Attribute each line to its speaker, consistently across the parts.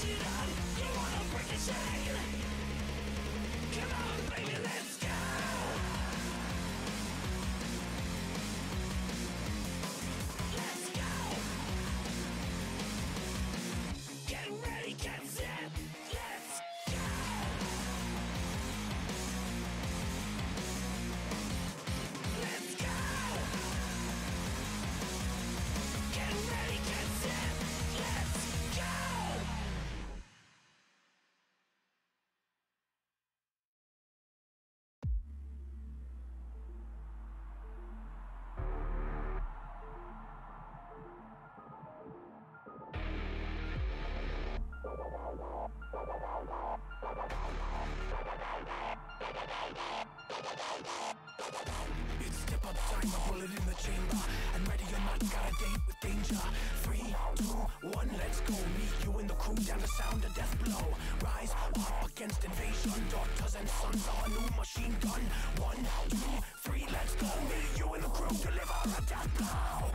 Speaker 1: it on. You wanna break the chain? Come on, baby, let's go. Let's go. Get ready, get set. Let's go. Let's go. Get ready, get set. Let's go.
Speaker 2: It's step up time, a bullet in the chamber. And ready or not, got a date with danger. 3, 2, 1, let's go. Meet you in the crew down the sound of death blow. Rise up against invasion. Daughters and sons of a new machine gun. 1, 2, 3, let's go. Meet you in the crew, deliver a death blow.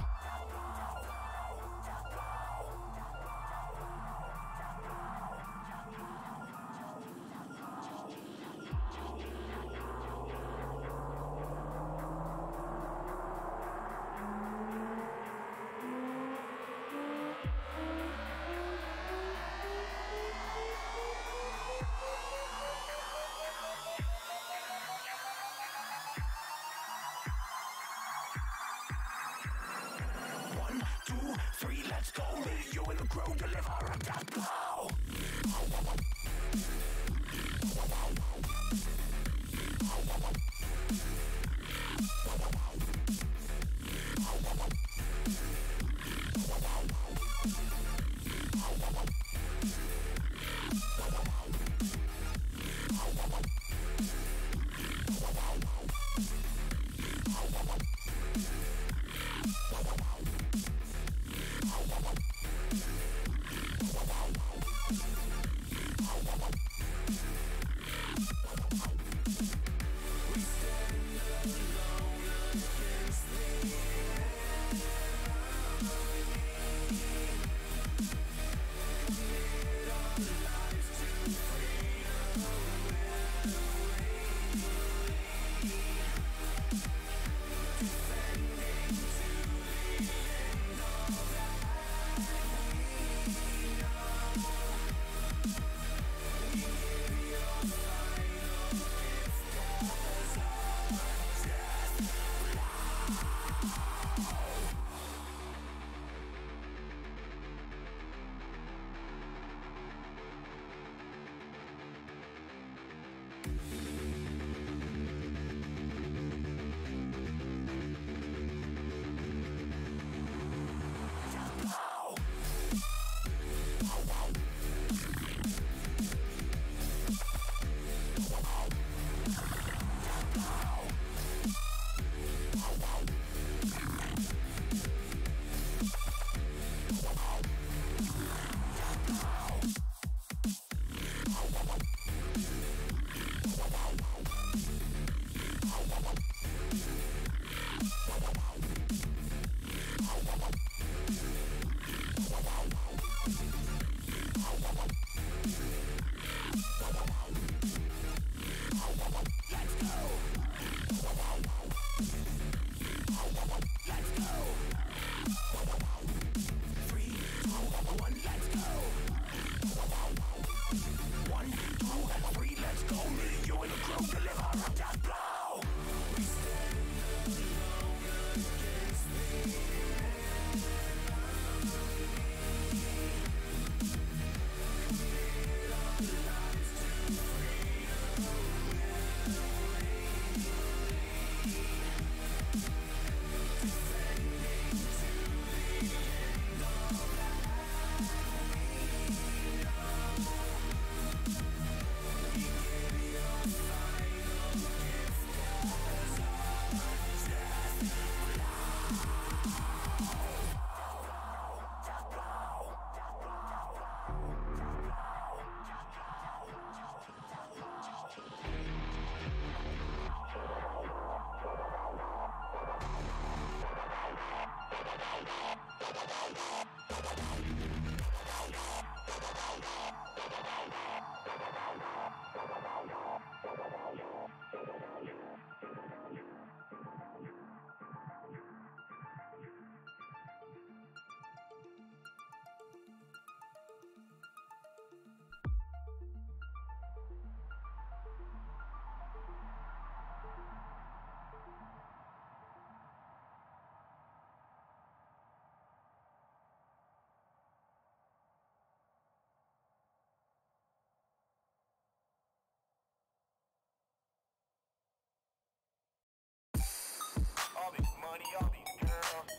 Speaker 3: All this money, all these girls.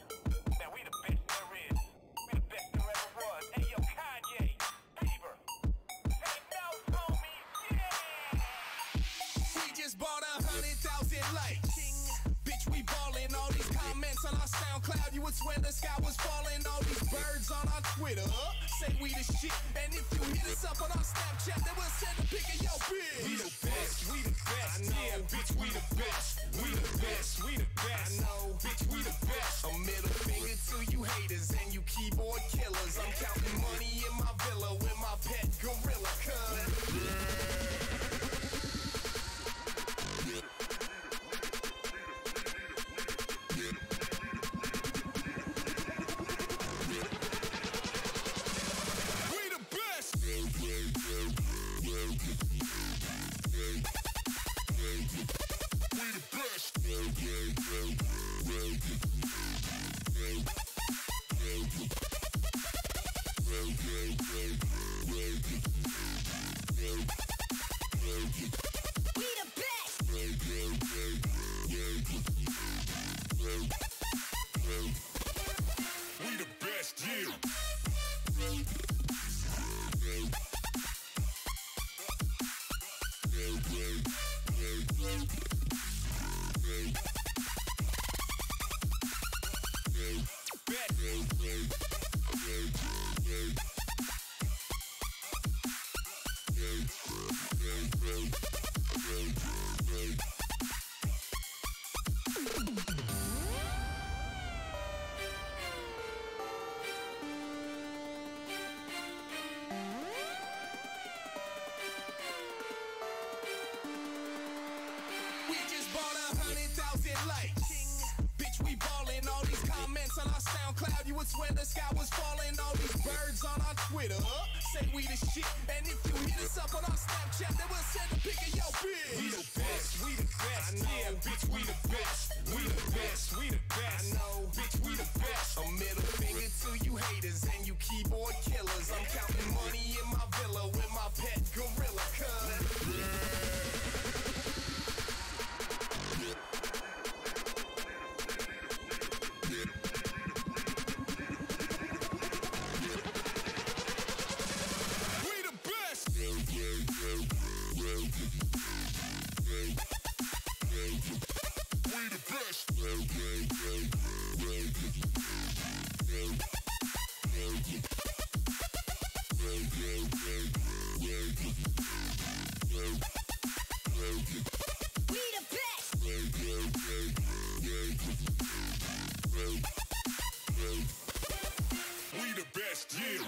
Speaker 3: Man, we the best there is. We the best there ever was. Hey, yo, Kanye, Bieber. Say no, homie, yeah!
Speaker 2: We just bought 100,000 likes. Bitch, we ballin'. All these comments on our SoundCloud, you would swear the sky was falling. All these birds on our Twitter say we the shit. And if you hit us up on our Snapchat, then we'll send a pic of your bitch.
Speaker 3: We the best, we the best. Yeah, bitch, we the best. We the best, we the best.
Speaker 2: I know,
Speaker 3: Bitch, we the best.
Speaker 2: a middle finger to you haters and you keyboard killers. I'm counting money in my villa with my pet gorilla,
Speaker 3: We the best. We the best.
Speaker 1: We the best.
Speaker 3: We the best, yeah.
Speaker 2: We just bought 100,000 likes. Bitch, we ballin'. All these comments on our SoundCloud, you would swear the sky was falling. All these birds on our Twitter say we the shit. And if you hit us up on our Snapchat, then we'll send a pic of your bitch.
Speaker 3: We the best, we the best. Yeah, bitch, we the best. We the best, we the best.
Speaker 2: I know,
Speaker 3: Bitch, we the best.
Speaker 2: a middle finger to you haters and you keyboard killers. I'm counting money in my villa with my pet gorilla,
Speaker 3: We the best. We the best.
Speaker 1: We the best.
Speaker 3: We the best, yeah.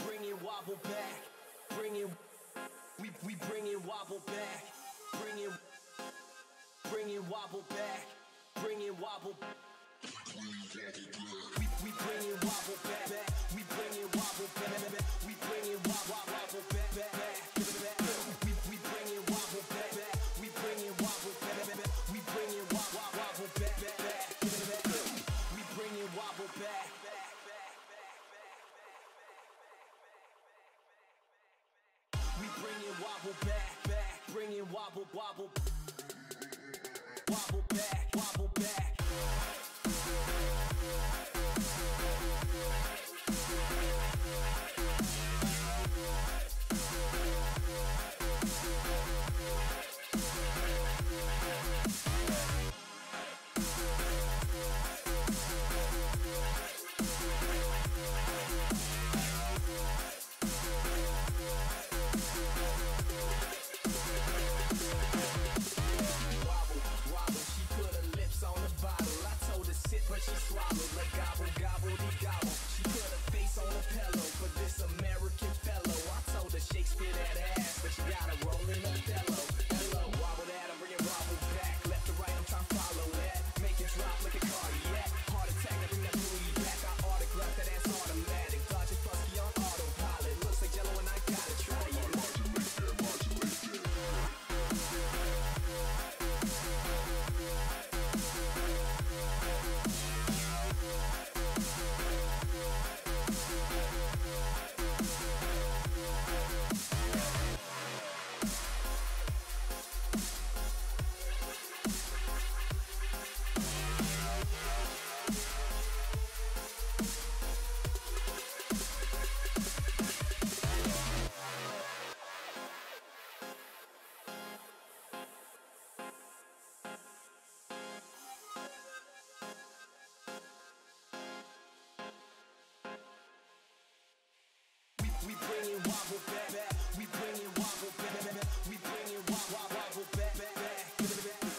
Speaker 2: Bring it wobble back. Bring it, we bring it wobble back. Bring it wobble back. Bring it wobble. We bring it wobble back. We bring it wobble back. We bring it wobble back. We bring it wobble back. We bring it wobble back. We bring it wobble back. We bring it bring it wobble, wobble. Wobble back, wobble back. She swallowed like gobble, gobble, gobble. She put her face on a pillow for this American fellow. I told her Shakespeare that ass, but she got a rolling Othello. Hello, wobble that, I'm bringing wobble back. Left to right, I'm trying to follow that. Make it drop like a cardiac. Heart attack, I bring that booty back. I autograph that ass automatic. Dodging fusky on autopilot. Looks like jello and I gotta try it. We bring it wobble back, back. We bring it wobble back, back. We bring it wobble back, back, back.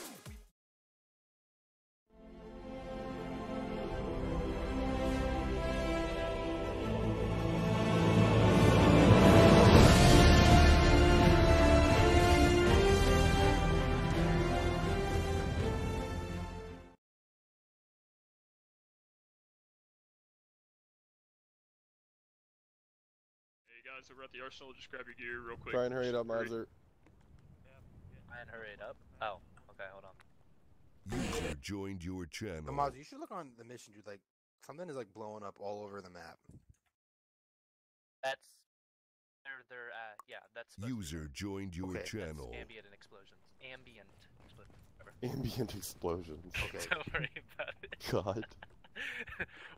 Speaker 4: Guys over at the Arsenal, just grab your gear real quick.
Speaker 5: Try and hurry it up, Mazur.
Speaker 6: Try and hurry it up. Oh, okay, hold on.
Speaker 7: User joined your channel.
Speaker 8: Maz, you should look on the mission, dude. Like, something is like blowing up all over the map.
Speaker 6: That's yeah, that's supposed to be
Speaker 7: User joined your
Speaker 8: Okay.
Speaker 7: channel.
Speaker 6: ambient and explosions. Ambient explosions. Whatever.
Speaker 5: Ambient explosions.
Speaker 8: Okay.
Speaker 6: Don't worry about it.
Speaker 5: God.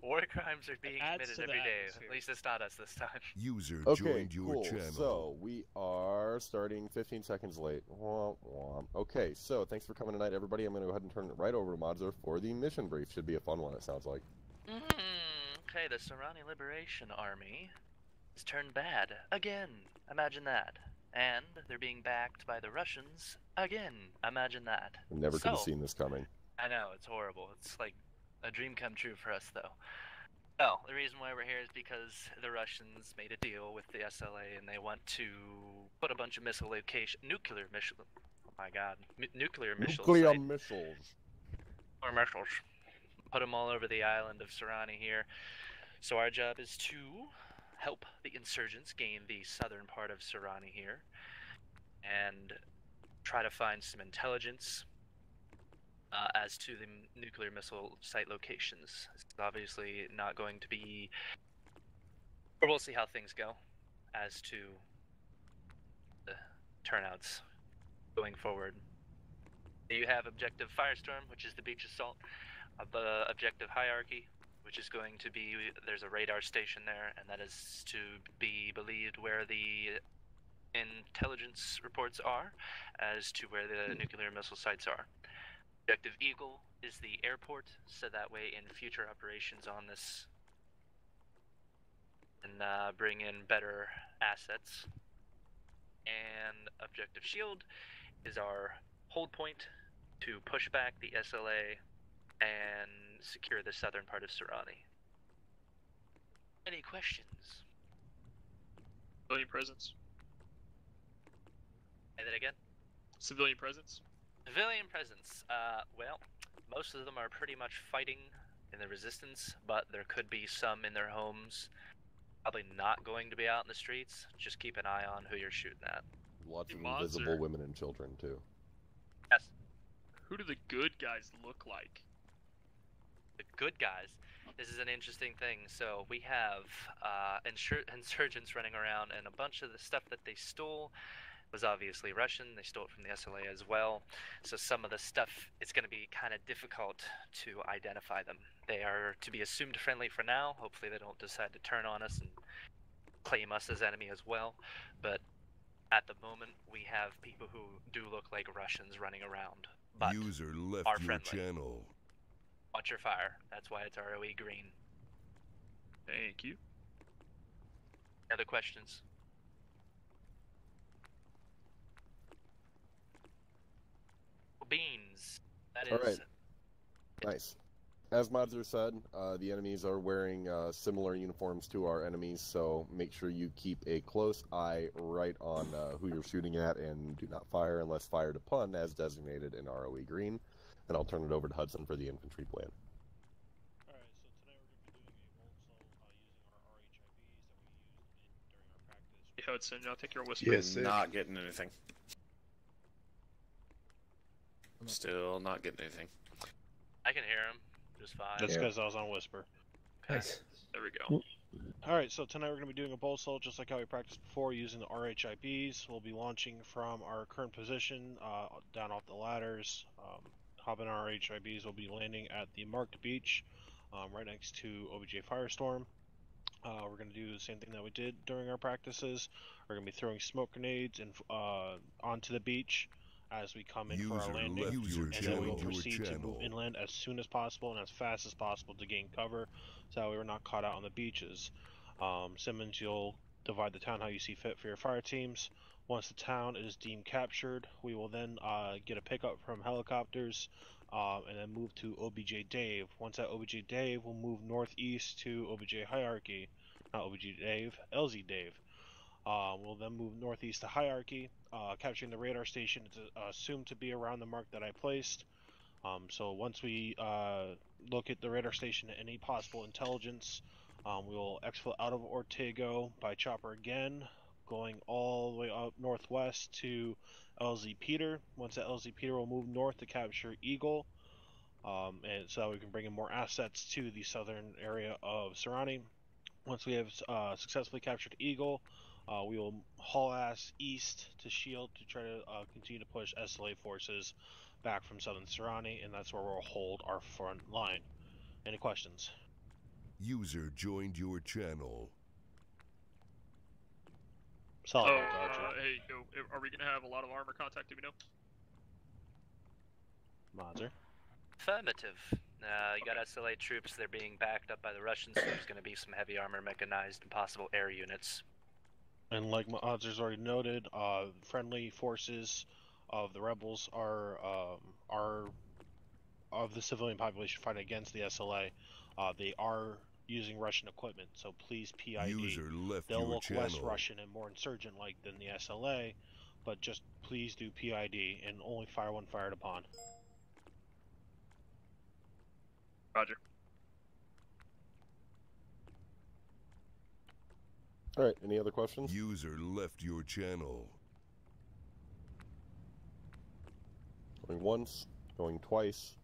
Speaker 6: War crimes are being
Speaker 4: Adds
Speaker 6: committed
Speaker 4: to the
Speaker 6: every day.
Speaker 4: atmosphere.
Speaker 6: At least it's not us this time.
Speaker 7: User
Speaker 5: Okay,
Speaker 7: joined your
Speaker 5: cool.
Speaker 7: channel.
Speaker 5: So, we are starting 15 seconds late. Womp womp. Okay, so thanks for coming tonight, everybody. I'm going to go ahead and turn it right over to Mazur for the mission brief. Should be a fun one, it sounds like.
Speaker 6: Okay, the Sorani Liberation Army has turned bad. Again. Imagine that. And they're being backed by the Russians. Again. Imagine that.
Speaker 5: Never could have
Speaker 6: So-
Speaker 5: seen this coming.
Speaker 6: I know, it's horrible. It's like a dream come true for us, though. Oh, the reason why we're here is because the Russians made a deal with the SLA and they want to put a bunch of nuclear missile. Oh my god. Nuclear missiles.
Speaker 5: Nuclear missiles.
Speaker 6: Or missiles. Put them all over the island of Sorani here. So our job is to help the insurgents gain the southern part of Sorani here and try to find some intelligence as to the nuclear missile site locations. It's obviously not going to be, or we'll see how things go as to the turnouts going forward. You have Objective Firestorm, which is the beach assault, Objective Hierarchy, which is going to be, there's a radar station there, and that is to be believed where the intelligence reports are as to where the nuclear missile sites are. Objective Eagle is the airport, so that way in future operations on this and bring in better assets. And Objective Shield is our hold point to push back the SLA and secure the southern part of Sorani. Any questions?
Speaker 4: Civilian presence.
Speaker 6: Say that again?
Speaker 4: Civilian presence.
Speaker 6: Civilian presence. Well, most of them are pretty much fighting in the resistance, but there could be some in their homes. Probably not going to be out in the streets. Just keep an eye on who you're shooting at.
Speaker 5: Lots of
Speaker 4: Mazur.
Speaker 5: invisible women and children, too.
Speaker 6: Yes.
Speaker 4: Who do the good guys look like?
Speaker 6: The good guys. This is an interesting thing. So we have insurgents running around, and a bunch of the stuff that they stole was obviously Russian. They stole it from the SLA as well. So some of the stuff, it's going to be kind of difficult to identify them. They are to be assumed friendly for now. Hopefully they don't decide to turn on us and claim us as enemy as well. But at the moment, we have people who do look like Russians running around. But
Speaker 7: User left
Speaker 6: are
Speaker 7: your
Speaker 6: friendly.
Speaker 7: channel.
Speaker 6: Watch your fire. That's why it's ROE green.
Speaker 4: Thank you.
Speaker 6: Other questions? Beans. That is.
Speaker 5: All right. Nice. As Modzer said, the enemies are wearing similar uniforms to our enemies, so make sure you keep a close eye right on who you're shooting at and do not fire unless fired upon as designated in ROE green. And I'll turn it over to Hudson for the infantry plan.
Speaker 9: Alright, so tonight we're going to be doing a bolt cell using our RHIBs that we used during our practice.
Speaker 4: Hey, Hudson, I'll take your whisper.
Speaker 10: Yes, not getting anything. Still not getting anything.
Speaker 6: I can hear him just fine.
Speaker 9: That's because I was on whisper.
Speaker 6: Nice.
Speaker 4: There we go.
Speaker 9: Alright, so tonight we're going to be doing a bolt cell just like how we practiced before using the RHIBs. We'll be launching from our current position, down off the ladders. Hopping our RHIBs, we'll be landing at the marked beach, right next to OBJ Firestorm. We're going to do the same thing that we did during our practices. We're going to be throwing smoke grenades and onto the beach as we come in for our landing, and then we'll proceed to move inland as soon as possible and as fast as possible to gain cover, so that we were not caught out on the beaches. Simmons, you'll divide the town how you see fit for your fire teams. Once the town is deemed captured, we will then get a pickup from helicopters, and then move to OBJ Dave. Once at OBJ Dave, we'll move northeast to OBJ Hierarchy, not OBJ Dave, LZ Dave. We'll then move northeast to Hierarchy, capturing the radar station. It's assumed to be around the mark that I placed. So once we look at the radar station and any possible intelligence, we will exfil out of Ortego by chopper again, going all the way up northwest to LZ Peter. Once at LZ Peter, we'll move north to capture Eagle, and so that we can bring in more assets to the southern area of Serrani. Once we have successfully captured Eagle, we will haul ass east to Shield to try to continue to push SLA forces back from southern Serrani, and that's where we'll hold our front line. Any questions?
Speaker 7: User joined your channel.
Speaker 9: Solid,
Speaker 4: Oh,
Speaker 9: Dodger.
Speaker 4: hey, are we gonna have a lot of armor contact? Do we know?
Speaker 9: Modzer.
Speaker 6: Affirmative. You got SLA troops. They're being backed up by the Russians. So there's going to be some heavy armor, mechanized, and possible air units.
Speaker 9: And like Modzer's already noted, friendly forces of the rebels are of the civilian population fighting against the SLA. They are using Russian equipment, so please PID.
Speaker 7: User left
Speaker 9: They'll
Speaker 7: your
Speaker 9: look
Speaker 7: channel.
Speaker 9: less Russian and more insurgent-like than the SLA, but just please do PID and only fire when fired upon.
Speaker 4: Roger.
Speaker 5: Alright, any other questions?
Speaker 7: User left your channel.
Speaker 5: Going once, going twice.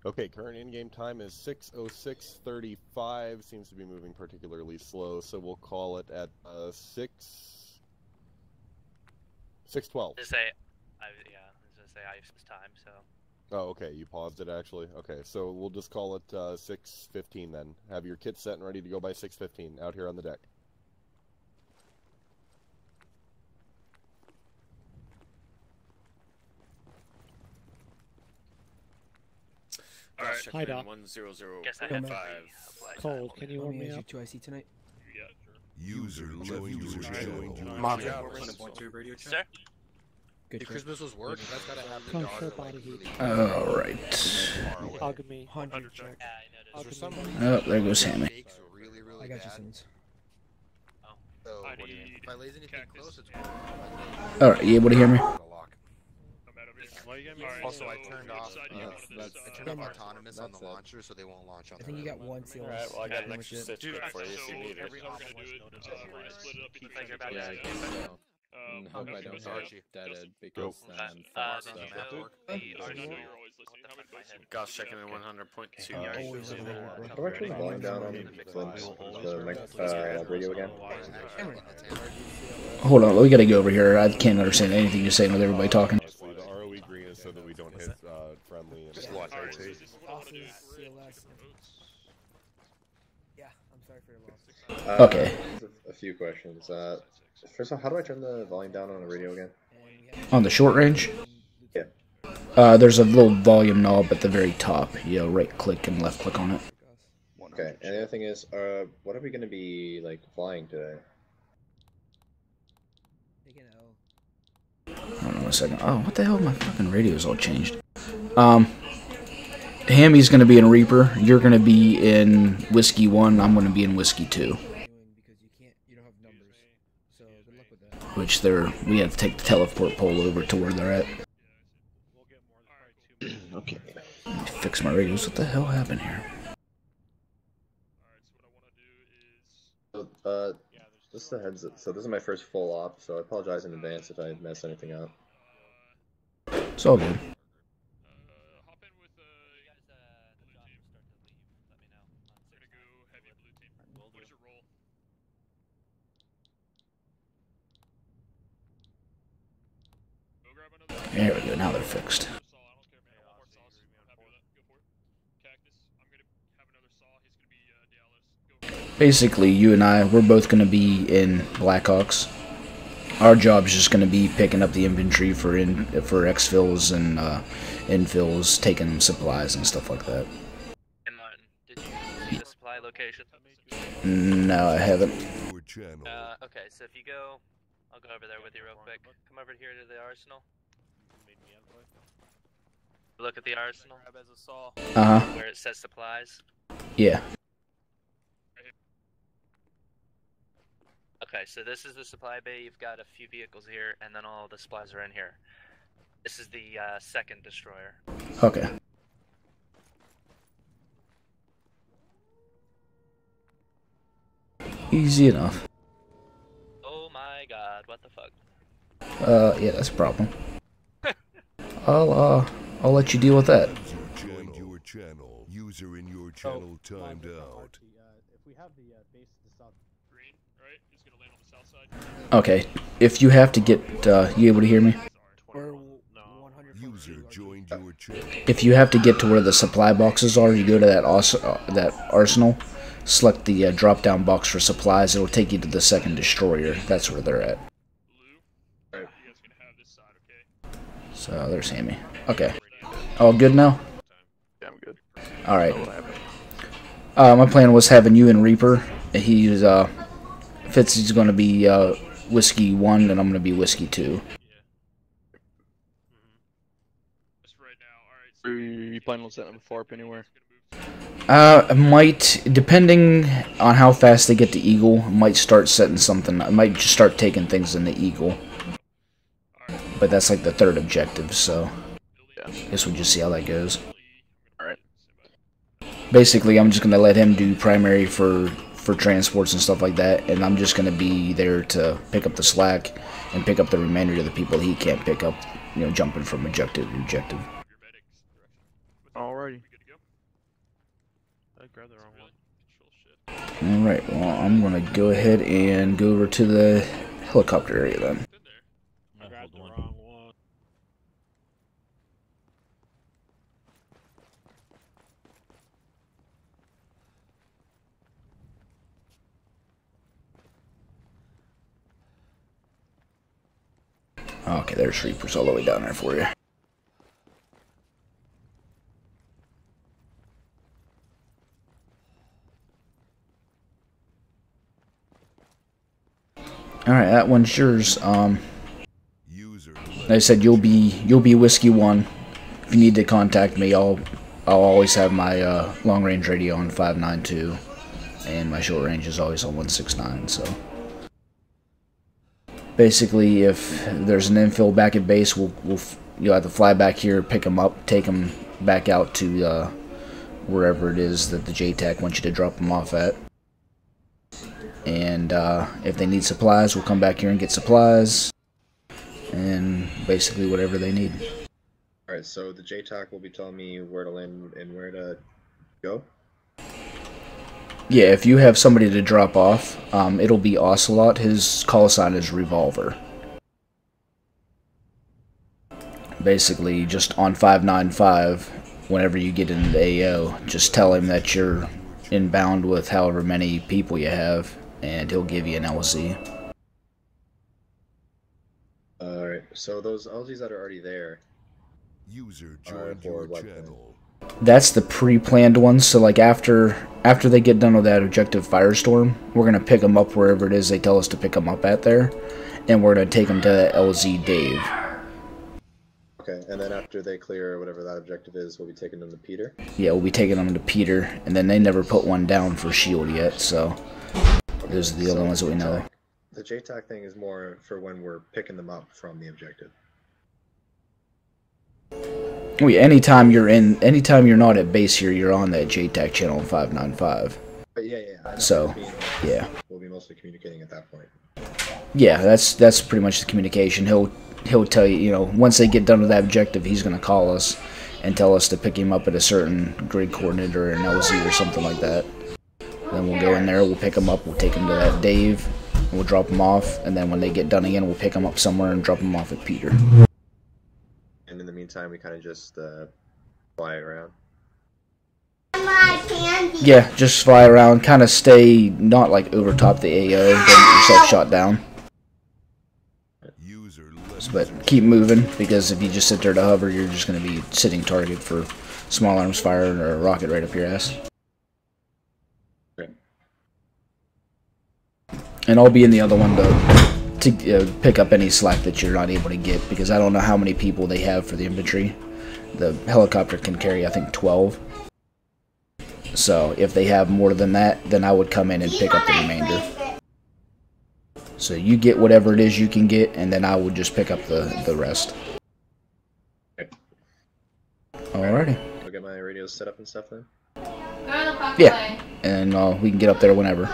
Speaker 5: Okay, current in-game time is 6:06:35. Seems to be moving particularly slow, so we'll call it at 6:12.
Speaker 6: Just say, I was gonna say IF's time. So
Speaker 5: Oh, okay, you paused it actually. Okay, so we'll just call it 6:15 then. Have your kit set and ready to go by 6:15 out here on the deck.
Speaker 4: Alright.
Speaker 10: Check
Speaker 11: Hi,
Speaker 10: in
Speaker 11: Doc.
Speaker 10: 100.5.
Speaker 6: guess I have to be
Speaker 11: Cole, can you warm me up?
Speaker 12: tonight?
Speaker 7: User joined your channel.
Speaker 6: Sir?
Speaker 12: Good.
Speaker 8: If Christmas was work, that's gotta have the
Speaker 11: Come
Speaker 8: daughter
Speaker 11: for body heat.
Speaker 12: Alright.
Speaker 11: Hug me.
Speaker 12: 100 check.
Speaker 6: Yeah, I noticed.
Speaker 11: Hug me.
Speaker 12: Oh, there goes Hammy.
Speaker 8: Bakes really, really
Speaker 12: I got you,
Speaker 8: bad.
Speaker 12: Simmons.
Speaker 8: So,
Speaker 4: I
Speaker 8: what do you mean?
Speaker 4: need
Speaker 8: If I lays anything
Speaker 4: cactus.
Speaker 8: close, it's
Speaker 12: Alright, you able to hear me?
Speaker 8: lock.
Speaker 9: Why you got me?
Speaker 4: Alright,
Speaker 8: Also,
Speaker 4: so
Speaker 8: I turned off.
Speaker 4: which side do you want this,
Speaker 8: I turned off autonomous on the launcher, so they won't launch on
Speaker 12: I think you got one seal.
Speaker 10: Alright, well, I got an
Speaker 12: Pretty
Speaker 10: extra
Speaker 12: much it.
Speaker 10: stitch for you if you need it.
Speaker 4: Every we're gonna do it, we're gonna split it up between
Speaker 6: Like you're about
Speaker 4: two
Speaker 6: to
Speaker 4: guys.
Speaker 13: Hope I don't get
Speaker 8: Archie.
Speaker 13: deaded because then
Speaker 6: Did you
Speaker 13: fuck
Speaker 6: know
Speaker 13: stuff.
Speaker 6: the Arsenal?
Speaker 10: Goss checking in 100.2.
Speaker 14: How do I turn the volume down on the radio again?
Speaker 12: Hold on, we gotta go over here. I can't understand anything you're saying with everybody talking.
Speaker 5: Honestly, the ROE green is so that we don't hit friendly. And
Speaker 8: Just watch RT.
Speaker 15: Yeah, I'm sorry for your loss.
Speaker 12: Okay.
Speaker 14: A few questions. First of all, how do I turn the volume down on the radio again?
Speaker 12: On the short range?
Speaker 14: Yeah.
Speaker 12: There's a little volume knob at the very top. You right click and left click on it.
Speaker 14: Okay, and the other thing is, what are we going to be, like, flying today?
Speaker 12: Hold on a second. Oh, what the hell? My fucking radio's all changed. Hammy's gonna be in Reaper. You're gonna be in Whiskey 1. I'm gonna be in Whiskey 2. Which we have to take the teleport pole over to where they're at. Okay. Let me fix my radios. What the hell happened here?
Speaker 14: So, just a heads up. So this is my first full op, so I apologize in advance if I mess anything up.
Speaker 12: It's all good. There we go, now they're fixed. Basically, you and I, we're both going to be in Blackhawks. Our job's just going to be picking up the infantry for exfils and infills, taking supplies and stuff like that.
Speaker 6: And Martin, did you see the supply location?
Speaker 12: No, I haven't.
Speaker 6: Okay, so if you go, I'll go over there with you real quick. Come over here to the arsenal. Look at the arsenal.
Speaker 12: Uh-huh.
Speaker 6: Where it says supplies.
Speaker 12: Yeah.
Speaker 6: Okay, so this is the supply bay. You've got a few vehicles here, and then all the supplies are in here. This is the second destroyer.
Speaker 12: Okay. Easy enough.
Speaker 6: Oh my god, what the fuck?
Speaker 12: Yeah, that's a problem. I'll let you deal with that.
Speaker 7: Joined your channel. User in your channel timed out.
Speaker 9: If we have the base to south
Speaker 4: green, right? He's gonna land on the south side.
Speaker 12: Okay, if you have to get, you able to hear me?
Speaker 7: User joined your channel.
Speaker 12: If you have to get to where the supply boxes are, you go to that arsenal, select the drop-down box for supplies. It'll take you to the second destroyer. That's where they're at. So there's Hammy. Okay, all good now?
Speaker 4: Yeah, I'm good.
Speaker 12: All right. My plan was having you and Reaper. He's Fitz is going to be Whiskey 1, and I'm going to be Whiskey 2.
Speaker 4: Are you planning on setting up a FARP anywhere?
Speaker 12: Might, depending on how fast they get to Eagle, might start setting something. I might just start taking things in the Eagle. But that's like the third objective, so I guess we'll just see how that goes.
Speaker 4: Alright.
Speaker 12: Basically, I'm just going to let him do primary for transports and stuff like that, and I'm just going to be there to pick up the slack and pick up the remainder of the people he can't pick up, you know, jumping from objective to objective.
Speaker 4: Alrighty. I grabbed the wrong one.
Speaker 12: Alright, well, I'm going to go ahead and go over to the helicopter area then.
Speaker 9: I grabbed the wrong one.
Speaker 12: Okay, there's Reapers all the way down there for you. Alright, that one's yours. Like I said, you'll be Whiskey 1. If you need to contact me, I'll always have my long range radio on 592, and my short range is always on 169. So basically, if there's an infill back at base, you'll have to fly back here, pick them up, take them back out to wherever it is that the JTAC wants you to drop them off at. And if they need supplies, we'll come back here and get supplies. and basically whatever they need.
Speaker 14: Alright, so the JTAC will be telling me where to land and where to go?
Speaker 12: Yeah, if you have somebody to drop off, it'll be Ocelot. His call sign is Revolver. Basically, just on 595, whenever you get into the AO, just tell him that you're inbound with however many people you have, and he'll give you an LZ.
Speaker 14: Alright, so those LZs that are already there.
Speaker 7: User joined your channel.
Speaker 12: That's the pre-planned ones, so like after they get done with that objective Firestorm, we're going to pick them up wherever it is they tell us to pick them up at there, and we're going to take them to LZ Dave.
Speaker 14: Okay, and then after they clear whatever that objective is, we'll be taking them to Peter?
Speaker 12: Yeah, we'll be taking them to Peter, and then they never put one down for Shield yet, so those are the only ones that we know.
Speaker 14: The JTAC thing is more for when we're picking them up from the objective.
Speaker 12: Oh yeah, anytime you're not at base here, you're on that JTAC channel 595.
Speaker 14: But yeah.
Speaker 12: So, yeah.
Speaker 14: We'll be mostly communicating at that point.
Speaker 12: Yeah, that's pretty much the communication. He'll tell you, you know, once they get done with that objective, he's gonna call us and tell us to pick him up at a certain grid coordinate or an LZ or something like that. Then we'll go in there, we'll pick him up, we'll take him to that Dave, and we'll drop him off, and then when they get done again, we'll pick him up somewhere and drop him off at Peter.
Speaker 14: And in the meantime, we kind of just fly around.
Speaker 12: Yeah, just fly around, kind of stay not like over top the AO, don't get yourself shot down. But keep moving, because if you just sit there to hover, you're just going to be sitting target for small arms fire or a rocket right up your ass.
Speaker 14: Okay.
Speaker 12: And I'll be in the other one to pick up any slack that you're not able to get, because I don't know how many people they have for the infantry. The helicopter can carry, I think, 12. So if they have more than that, then I would come in and pick up the remainder. So you get whatever it is you can get, and then I would just pick up the rest.
Speaker 14: Okay.
Speaker 12: Alrighty.
Speaker 14: I'll get my radios set up and stuff then?
Speaker 12: Yeah, and we can get up there whenever.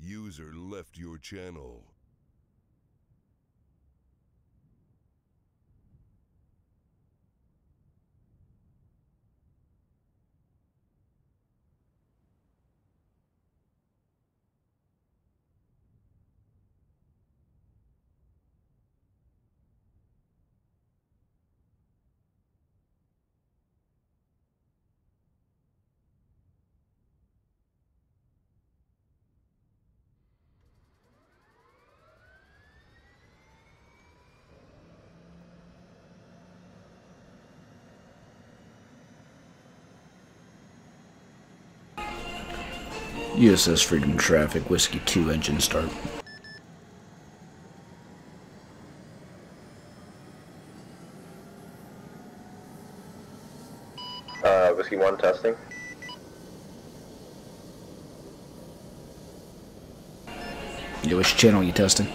Speaker 7: User left your channel.
Speaker 12: USS Freedom Traffic, Whiskey 2, engine start.
Speaker 14: Whiskey 1 testing.
Speaker 12: Yeah, which channel are you testing?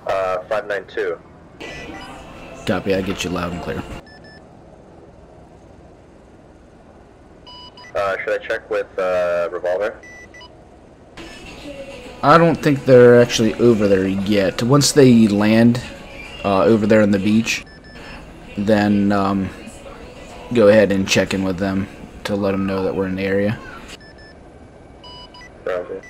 Speaker 14: 592.
Speaker 12: Copy, I get you loud and clear.
Speaker 14: Should I check with Revolver?
Speaker 12: I don't think they're actually over there yet. Once they land over there on the beach, then go ahead and check in with them to let them know that we're in the area.
Speaker 14: Roger.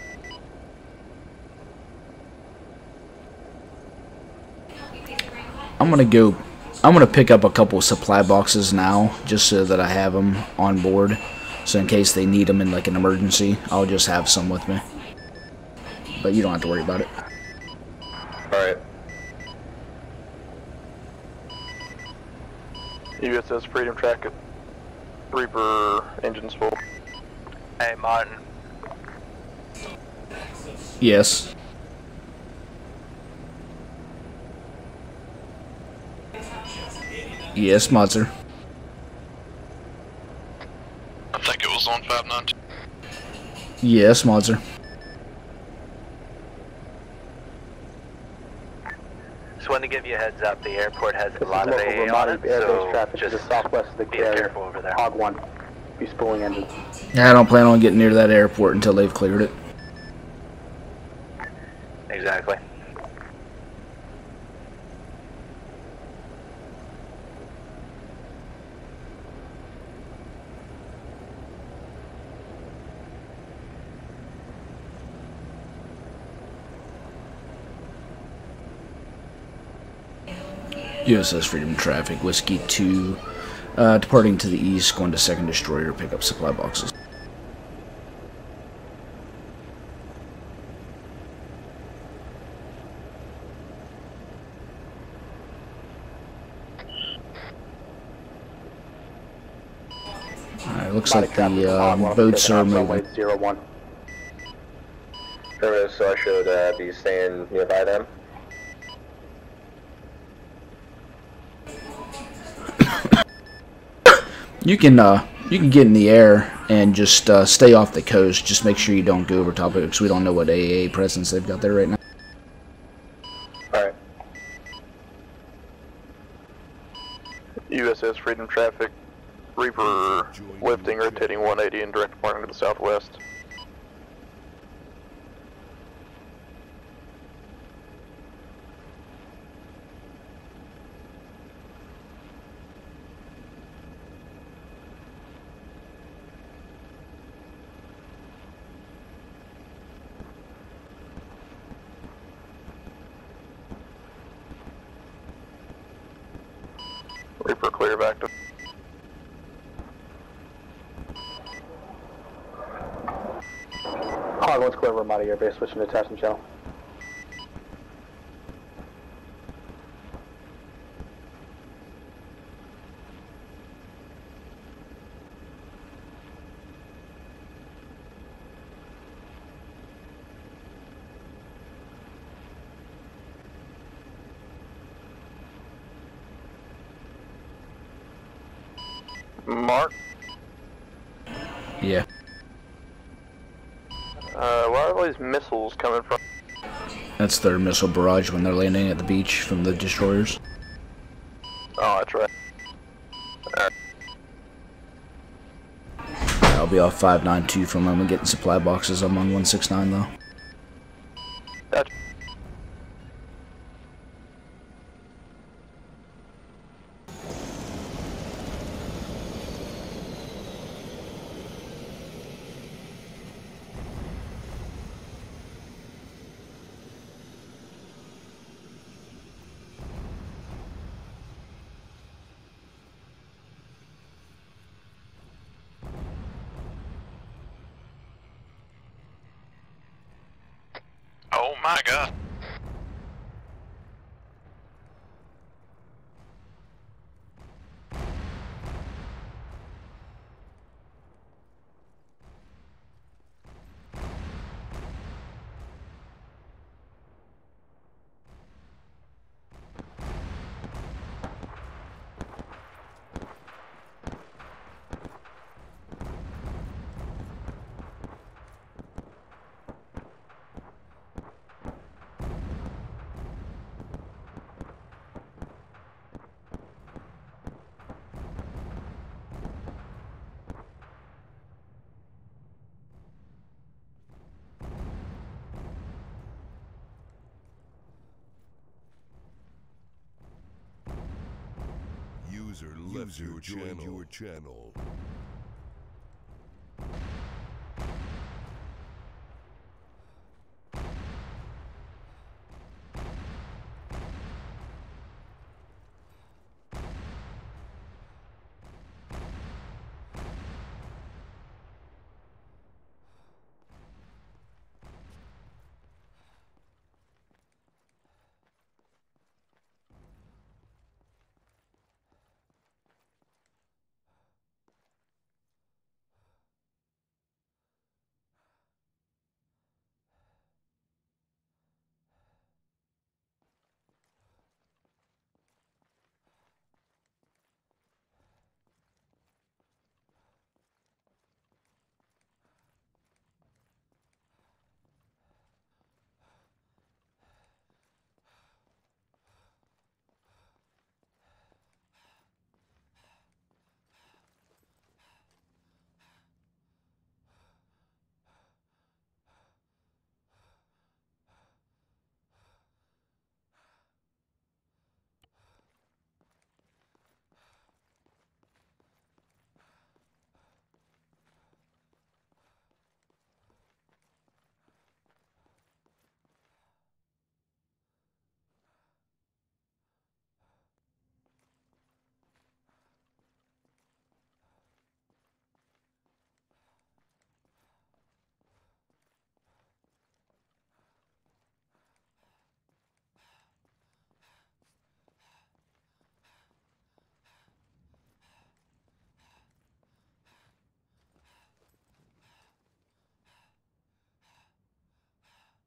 Speaker 12: I'm gonna pick up a couple supply boxes now, just so that I have them on board. So in case they need them in like an emergency, I'll just have some with me. But you don't have to worry about it.
Speaker 14: Alright.
Speaker 4: USS Freedom Track, Reaper engines full.
Speaker 6: Hey, Martin.
Speaker 12: Yes. Yes, Mozzer.
Speaker 4: I think it was on 592.
Speaker 12: Yes, Mozzer.
Speaker 6: Just wanted to give you a heads up. The airport has a lot of AA on it, so just
Speaker 16: southwest of the
Speaker 6: be
Speaker 16: carrier.
Speaker 6: careful over there.
Speaker 16: Hog 1. Be spooling engines.
Speaker 12: I don't plan on getting near that airport until they've cleared it.
Speaker 6: Exactly.
Speaker 12: USS Freedom Traffic, Whiskey 2, departing to the east, going to 2nd Destroyer, pick up supply boxes. Alright, looks like the boats are moving.
Speaker 14: 01. So I should be staying nearby them?
Speaker 12: You can get in the air and just stay off the coast. Just make sure you don't go over top of it, because we don't know what AA presence they've got there right now.
Speaker 14: Alright.
Speaker 4: USS Freedom Traffic, Reaper lifting, rotating 180 and direct departing to the southwest. Reaper clear back to.
Speaker 16: Hog 1's clear, we're out of your base, switching to attachment channel.
Speaker 4: Mark?
Speaker 12: Yeah.
Speaker 4: Where are all these missiles coming from?
Speaker 12: That's their missile barrage when they're landing at the beach from the destroyers.
Speaker 4: Oh, that's right.
Speaker 12: I'll be off 592 from them and getting supply boxes. I'm on 169 though.
Speaker 4: Gotcha. Oh my god.
Speaker 7: User left your channel.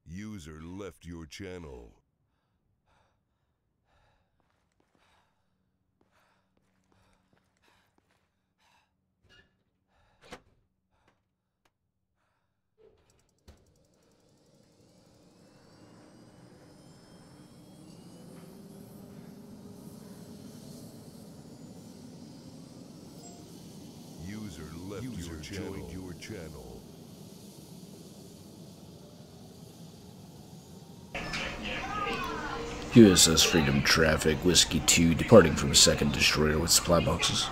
Speaker 7: User left your channel. User left your channel.
Speaker 12: USS Freedom Traffic, Whiskey 2, departing from a second destroyer with supply boxes.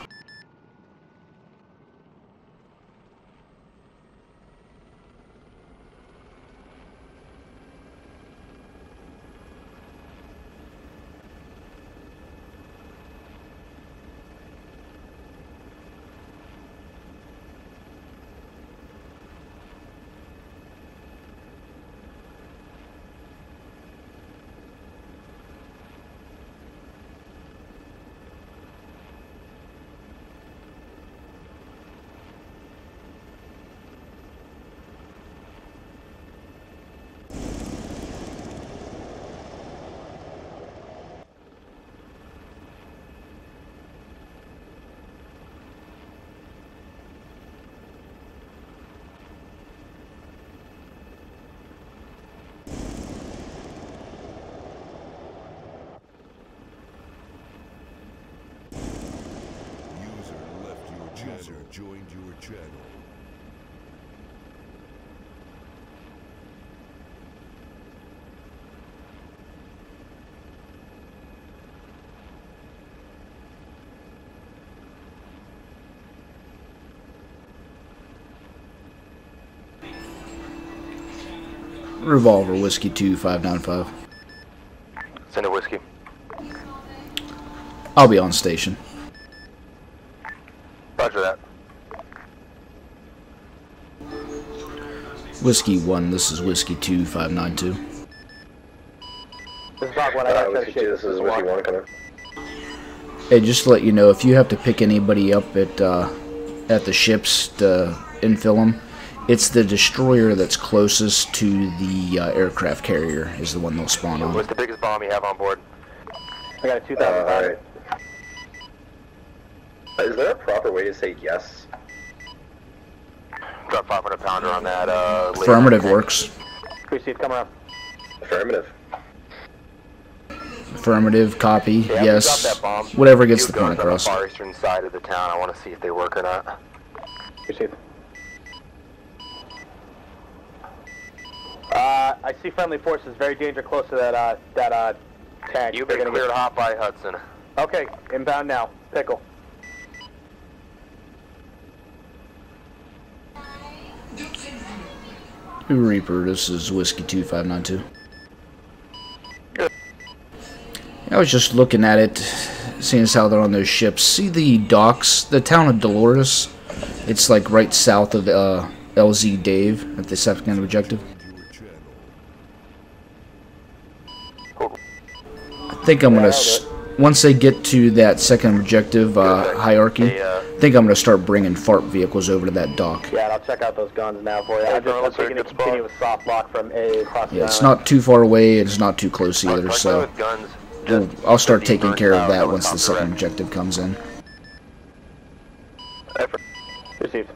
Speaker 12: User joined your channel. Revolver, Whiskey 2, 595.
Speaker 4: Send a whiskey.
Speaker 12: I'll be on station.
Speaker 4: Roger that.
Speaker 12: Whiskey 1, this is Whiskey 2, 592.
Speaker 16: This is Bob 1, I got
Speaker 14: Whiskey 2, this is Whiskey 1 coming.
Speaker 12: Hey, just to let you know, if you have to pick anybody up at the ships to infill them, it's the destroyer that's closest to the aircraft carrier is the one they'll spawn on.
Speaker 4: What's the biggest bomb you have on board?
Speaker 16: I got a 2000.
Speaker 14: Alright. Is there a proper way to say yes?
Speaker 4: Drop 500 pounder on that.
Speaker 12: Affirmative works.
Speaker 16: Received, come around.
Speaker 14: Affirmative.
Speaker 12: Affirmative, copy,
Speaker 4: Yeah,
Speaker 12: yes.
Speaker 4: drop that bomb.
Speaker 12: Whatever gets the
Speaker 4: Two
Speaker 12: point
Speaker 4: guns on
Speaker 12: across.
Speaker 4: the far eastern side of the town. I want to see if they work or not.
Speaker 16: Received. I see friendly forces very dangerous close to that tank.
Speaker 4: You've been cleared hot by Hudson.
Speaker 16: Okay, inbound now. Pickle.
Speaker 12: Reaper, this is Whiskey 2592. I was just looking at it, seeing as how they're on those ships. See the docks, the town of Dolores? It's like right south of LZ Dave at the second objective. I think I'm gonna, once they get to that second objective hierarchy, I think I'm gonna start bringing fart vehicles over to that dock.
Speaker 16: Yeah, and I'll check out those guns now for you. I'm taking a continuous soft lock from A across the
Speaker 12: Yeah, it's
Speaker 16: island.
Speaker 12: not too far away, and it's not too close either, so I'll start taking care of that once the second objective comes in.
Speaker 16: Received.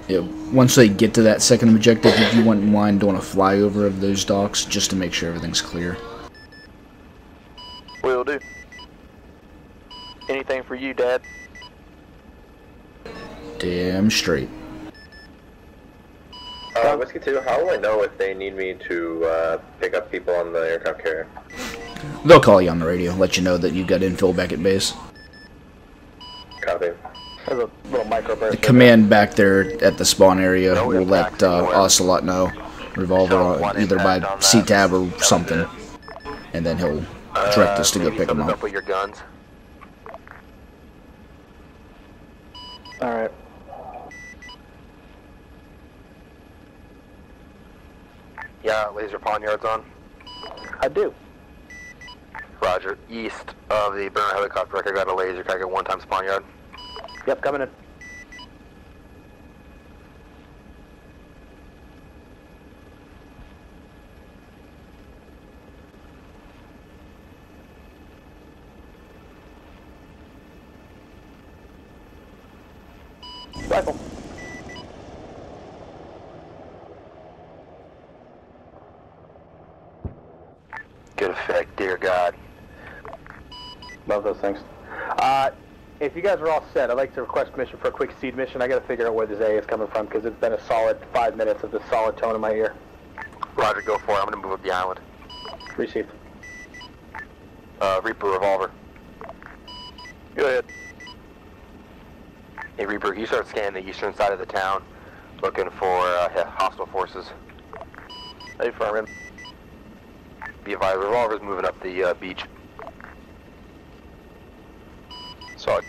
Speaker 12: Yeah, once they get to that second objective, if you wouldn't mind doing a flyover of those docks, just to make sure everything's clear.
Speaker 4: Will do. Anything for you, Dad?
Speaker 12: Damn straight.
Speaker 14: Whiskey 2, how will I know if they need me to pick up people on the aircraft carrier?
Speaker 12: They'll call you on the radio, let you know that you've got infill back at base.
Speaker 14: Copy.
Speaker 16: There's a little microburst.
Speaker 12: The command back there at the spawn area will let Ocelot know. Revolver on, either by C-Tab or something. And then he'll direct us to go pick them up.
Speaker 4: With your guns.
Speaker 16: Alright.
Speaker 4: Yeah, laser pawn yards on.
Speaker 16: I do.
Speaker 4: Roger. East of the burner helicopter wreck, I got a laser. Can I get one time spawn yard?
Speaker 16: Yep, coming in. Rifle.
Speaker 4: Good effect, dear God.
Speaker 16: Love those things. If you guys are all set, I'd like to request permission for a quick seed mission. I got to figure out where this A is coming from because it's been a solid 5 minutes of this solid tone in my ear.
Speaker 4: Roger, go for it. I'm going to move up the island.
Speaker 16: Received.
Speaker 4: Reaper revolver. Go ahead. Hey, Reaper, you start scanning the eastern side of the town, looking for hostile forces. Hey, Furman. Be advised, revolver's moving up the beach. Saw it.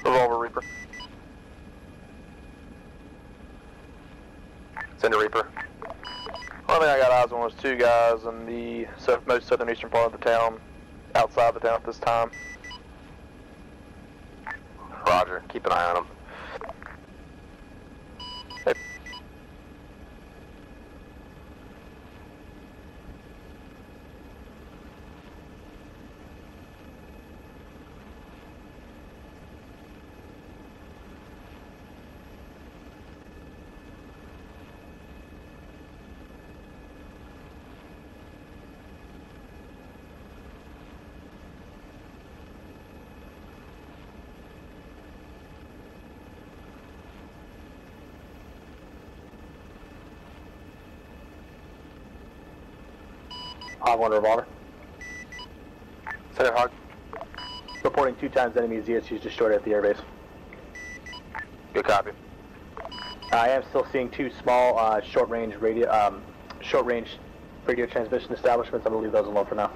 Speaker 4: Revolver, Reaper. Send a Reaper. Only thing I got eyes on was two guys in the most southern eastern part of the town, outside the town at this time. Roger, keep an eye on them. Hey.
Speaker 16: I have one revolver.
Speaker 4: Center Hog.
Speaker 16: Reporting 2 times enemy ZSUs destroyed at the airbase.
Speaker 4: Good copy.
Speaker 16: I am still seeing 2 small short-range radio transmission establishments. I'm gonna leave those alone for now.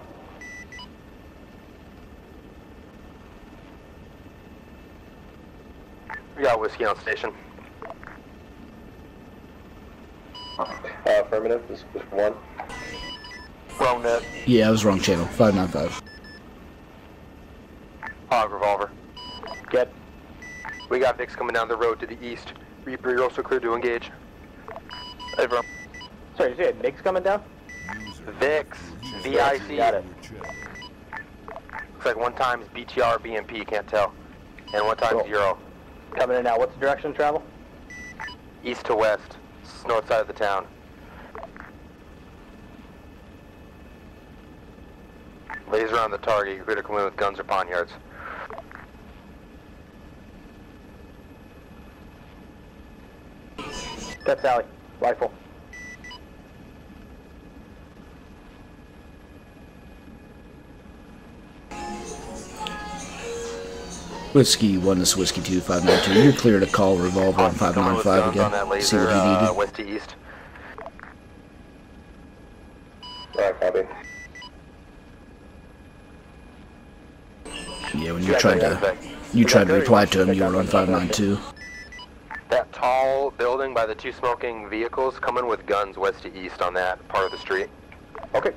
Speaker 4: We got whiskey on station.
Speaker 14: Affirmative. This is 1.
Speaker 4: Wrong net.
Speaker 12: Yeah, I was wrong channel. 595.
Speaker 4: Hog revolver.
Speaker 16: Get.
Speaker 4: We got Vicks coming down the road to the east. Reaper, you're also clear to engage. Over.
Speaker 16: Sorry, you said Nick's coming down?
Speaker 4: Vicks. VIC.
Speaker 16: Got it.
Speaker 4: Looks like one time's BTR, BMP, can't tell. And one time's 0.
Speaker 16: Coming in now. What's the direction of travel?
Speaker 4: East to west. North side of the town. Laser on the target. You're clear to come in with guns or poniards.
Speaker 16: That's Sally. Rifle.
Speaker 12: Whiskey 1, this is Whiskey 2, 592. You're clear to call revolver on 595 again. See what he needed.
Speaker 4: West to east.
Speaker 14: Alright, copy.
Speaker 12: Yeah, when you tried to reply to him, you were on 592.
Speaker 4: That tall building by the 2 smoking vehicles, coming with guns west to east on that part of the street.
Speaker 16: Okay.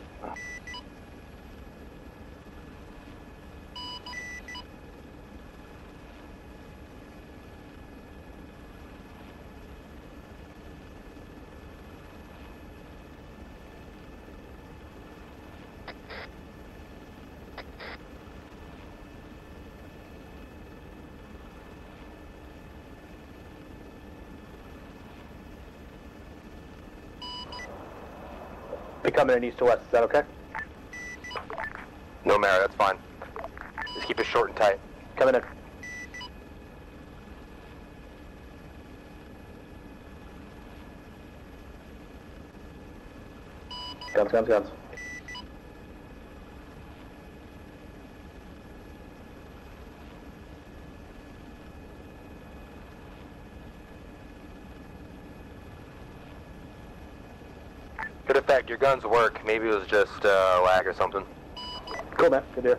Speaker 16: Be coming in east to west, is that okay?
Speaker 4: No matter, that's fine. Just keep it short and tight.
Speaker 16: Coming in. Guns, guns, guns.
Speaker 4: Good effect, your guns work. Maybe it was just lag or something.
Speaker 16: Cool, man. Good deal.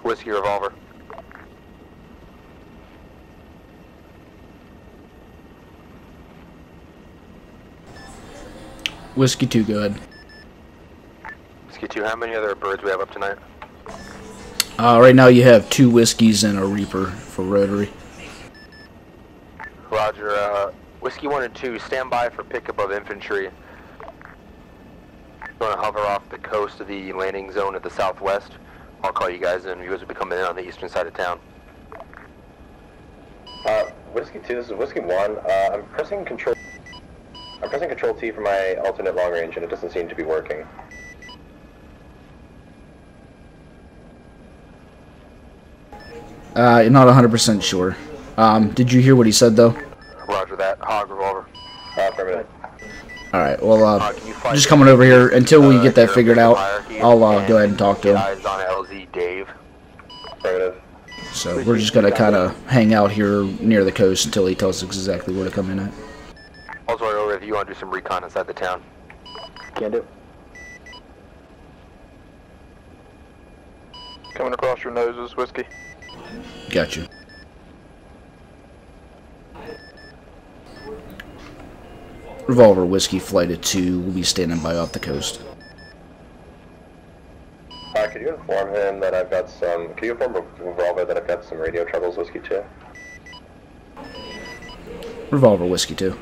Speaker 4: Whiskey revolver.
Speaker 12: Whiskey 2, go ahead.
Speaker 4: Whiskey 2, how many other birds we have up tonight?
Speaker 12: Right now you have 2 whiskeys and a Reaper for rotary.
Speaker 4: Roger, Whiskey 1 and 2, stand by for pickup of infantry. You want to hover off the coast of the landing zone at the southwest. I'll call you guys in. You guys will be coming in on the eastern side of town.
Speaker 14: Whiskey 2, this is Whiskey 1. I'm pressing Control T for my alternate long range, and it doesn't seem to be working.
Speaker 12: You're not 100% sure. Did you hear what he said, though?
Speaker 4: Roger that. Hog revolver.
Speaker 14: Affirmative.
Speaker 12: Alright, well, just coming over here. Until we get that figured out, I'll go ahead and talk to him.
Speaker 4: Eyes on LZ Dave.
Speaker 14: Affirmative.
Speaker 12: So we're just going to kind of hang out here near the coast until he tells us exactly where to come in at.
Speaker 4: Also, over if you want to do some recon inside the town.
Speaker 16: Can do.
Speaker 17: Coming across your noses, Whiskey.
Speaker 12: Got you. Revolver Whiskey Flight of 2 will be standing by off the coast.
Speaker 14: Could you inform him that I've got some... Could you inform Revolver that I've got some radio troubles, Whiskey 2?
Speaker 12: Revolver Whiskey 2.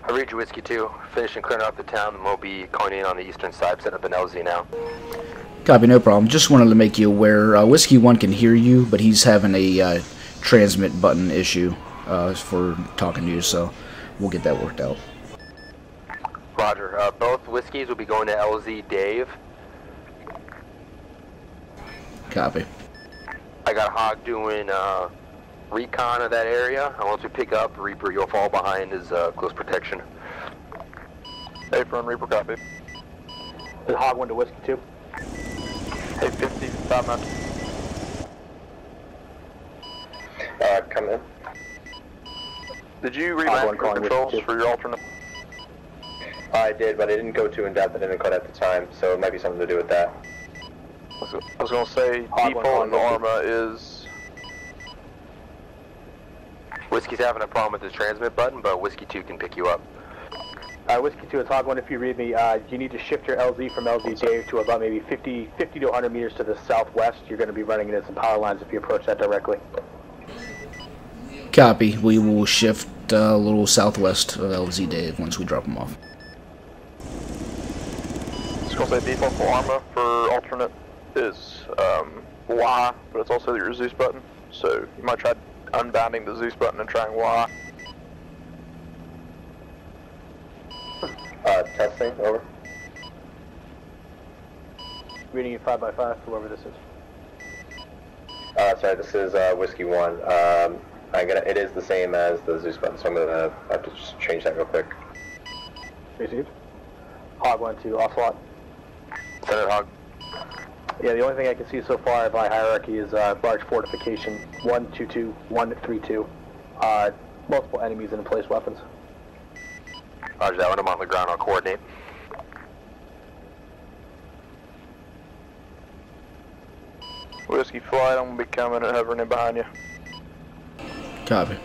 Speaker 4: I read you, Whiskey 2. Finishing clearing out the town, and we'll be going in on the eastern side, setting up an LZ now.
Speaker 12: Copy, no problem. Just wanted to make you aware. Whiskey 1 can hear you, but he's having a transmit button issue for talking to you, so we'll get that worked out.
Speaker 4: Roger. Both Whiskeys will be going to LZ Dave.
Speaker 12: Copy.
Speaker 4: I got Hog doing recon of that area, and once we pick up, Reaper, you'll fall behind his close protection.
Speaker 17: Hey, front Reaper, copy.
Speaker 16: Is Hog 1 to Whiskey 2?
Speaker 17: Hey, 50, 5-9.
Speaker 14: Come in.
Speaker 17: Did you revamp your controls for your alternate?
Speaker 14: I did, but I didn't go too in depth. I didn't cut at the time, so it might be something to do with that.
Speaker 17: I was going to say, default in Arma is...
Speaker 4: Whiskey's having a problem with his transmit button, but Whiskey 2 can pick you up.
Speaker 16: Whiskey 2, it's Hog 1, if you read me, you need to shift your LZ from LZ Dave to about maybe 50 to 100 meters to the southwest. You're going to be running into some power lines if you approach that directly.
Speaker 12: Copy. We will shift a little southwest of LZ Dave once we drop him off.
Speaker 17: I was going to say default for Arma for alternate is Y, but it's also your Zeus button. So you might try unbounding the Zeus button and trying Y.
Speaker 14: Testing, over.
Speaker 16: Reading it 5x5, whoever this is.
Speaker 14: Sorry, this is Whiskey 1. It is the same as the Zeus button, so I'm gonna have to just change that real quick.
Speaker 16: Received. Hog 1 to Ocelot.
Speaker 4: Send it, Hog.
Speaker 16: Yeah, the only thing I can see so far by hierarchy is barge fortification 122, 132. Multiple enemies and in-place weapons.
Speaker 4: Roger that one. I'm on the ground. I'll coordinate.
Speaker 17: Whiskey Flight, I'm going to be coming and hovering in behind you.
Speaker 12: Copy.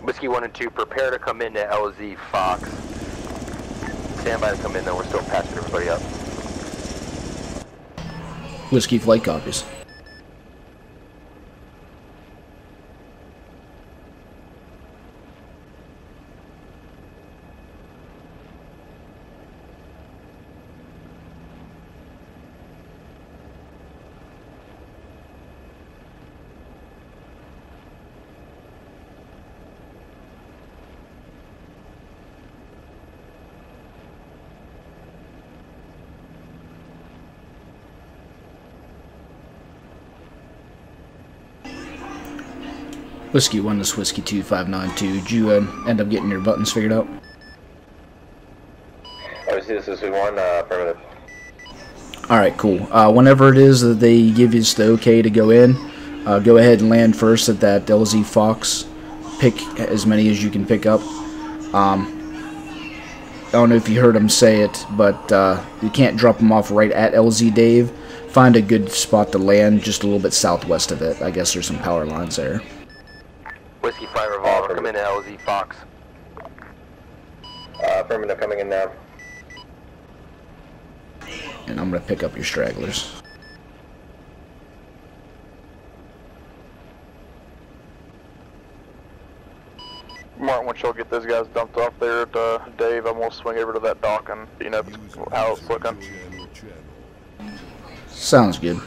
Speaker 4: Whiskey 1 and 2, prepare to come into LZ Fox. Stand by to come in, though. We're still patching everybody up.
Speaker 12: Whiskey Flight copies. Whiskey 1, this Whiskey 2, 592. Did you end up getting your buttons figured out?
Speaker 14: Obviously, this is 1, affirmative.
Speaker 12: Alright, cool. Whenever it is that they give you the okay to go in, go ahead and land first at that LZ Fox. Pick as many as you can pick up. I don't know if you heard him say it, but you can't drop them off right at LZ Dave. Find a good spot to land just a little bit southwest of it. I guess there's some power lines there.
Speaker 4: Whiskey Flight Revolver, come into LZ Fox.
Speaker 14: Affirmative, coming in now.
Speaker 12: And I'm going to pick up your stragglers.
Speaker 17: Martin, once y'all get those guys dumped off there at Dave, I'm gonna swing over to that dock and you know how it's looking.
Speaker 12: Sounds good.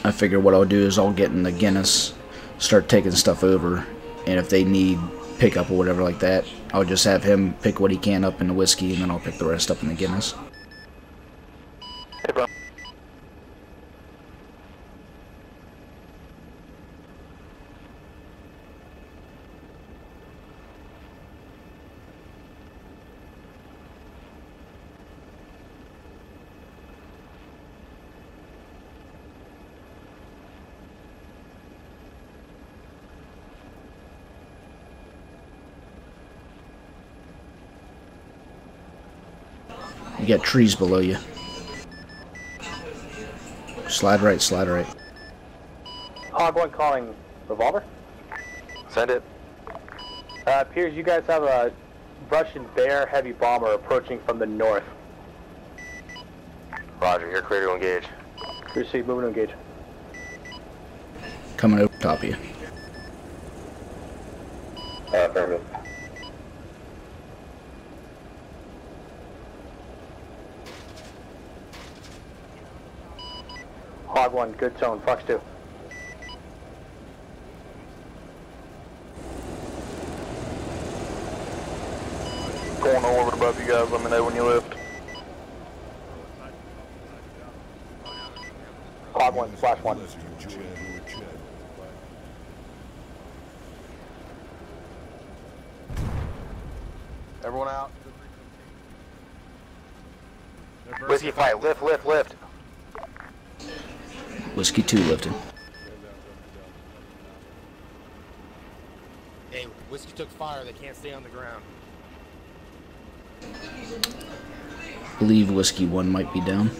Speaker 12: I figure what I'll do is I'll get in the Guinness, start taking stuff over, and if they need pickup or whatever like that, I'll just have him pick what he can up in the whiskey, and then I'll pick the rest up in the Guinness.
Speaker 17: Hey, bro.
Speaker 12: You got trees below you. Slide right, slide right.
Speaker 16: Hog 1 calling Revolver.
Speaker 4: Send it.
Speaker 16: Appears you guys have a Russian Bear heavy bomber approaching from the north.
Speaker 4: Roger, you're clear to engage.
Speaker 16: Receive, moving to engage.
Speaker 12: Coming over top of you.
Speaker 14: Affirmative.
Speaker 16: Hog 1, good tone, Fox 2.
Speaker 17: Going over above you guys, let me know when you lift.
Speaker 16: Hog 1, Flash 1.
Speaker 5: Everyone out.
Speaker 4: Whiskey fight, lift, lift, lift.
Speaker 12: Whiskey 2 lifted.
Speaker 8: Hey, Whiskey took fire. They can't stay on the ground.
Speaker 12: Believe Whiskey 1 might be down.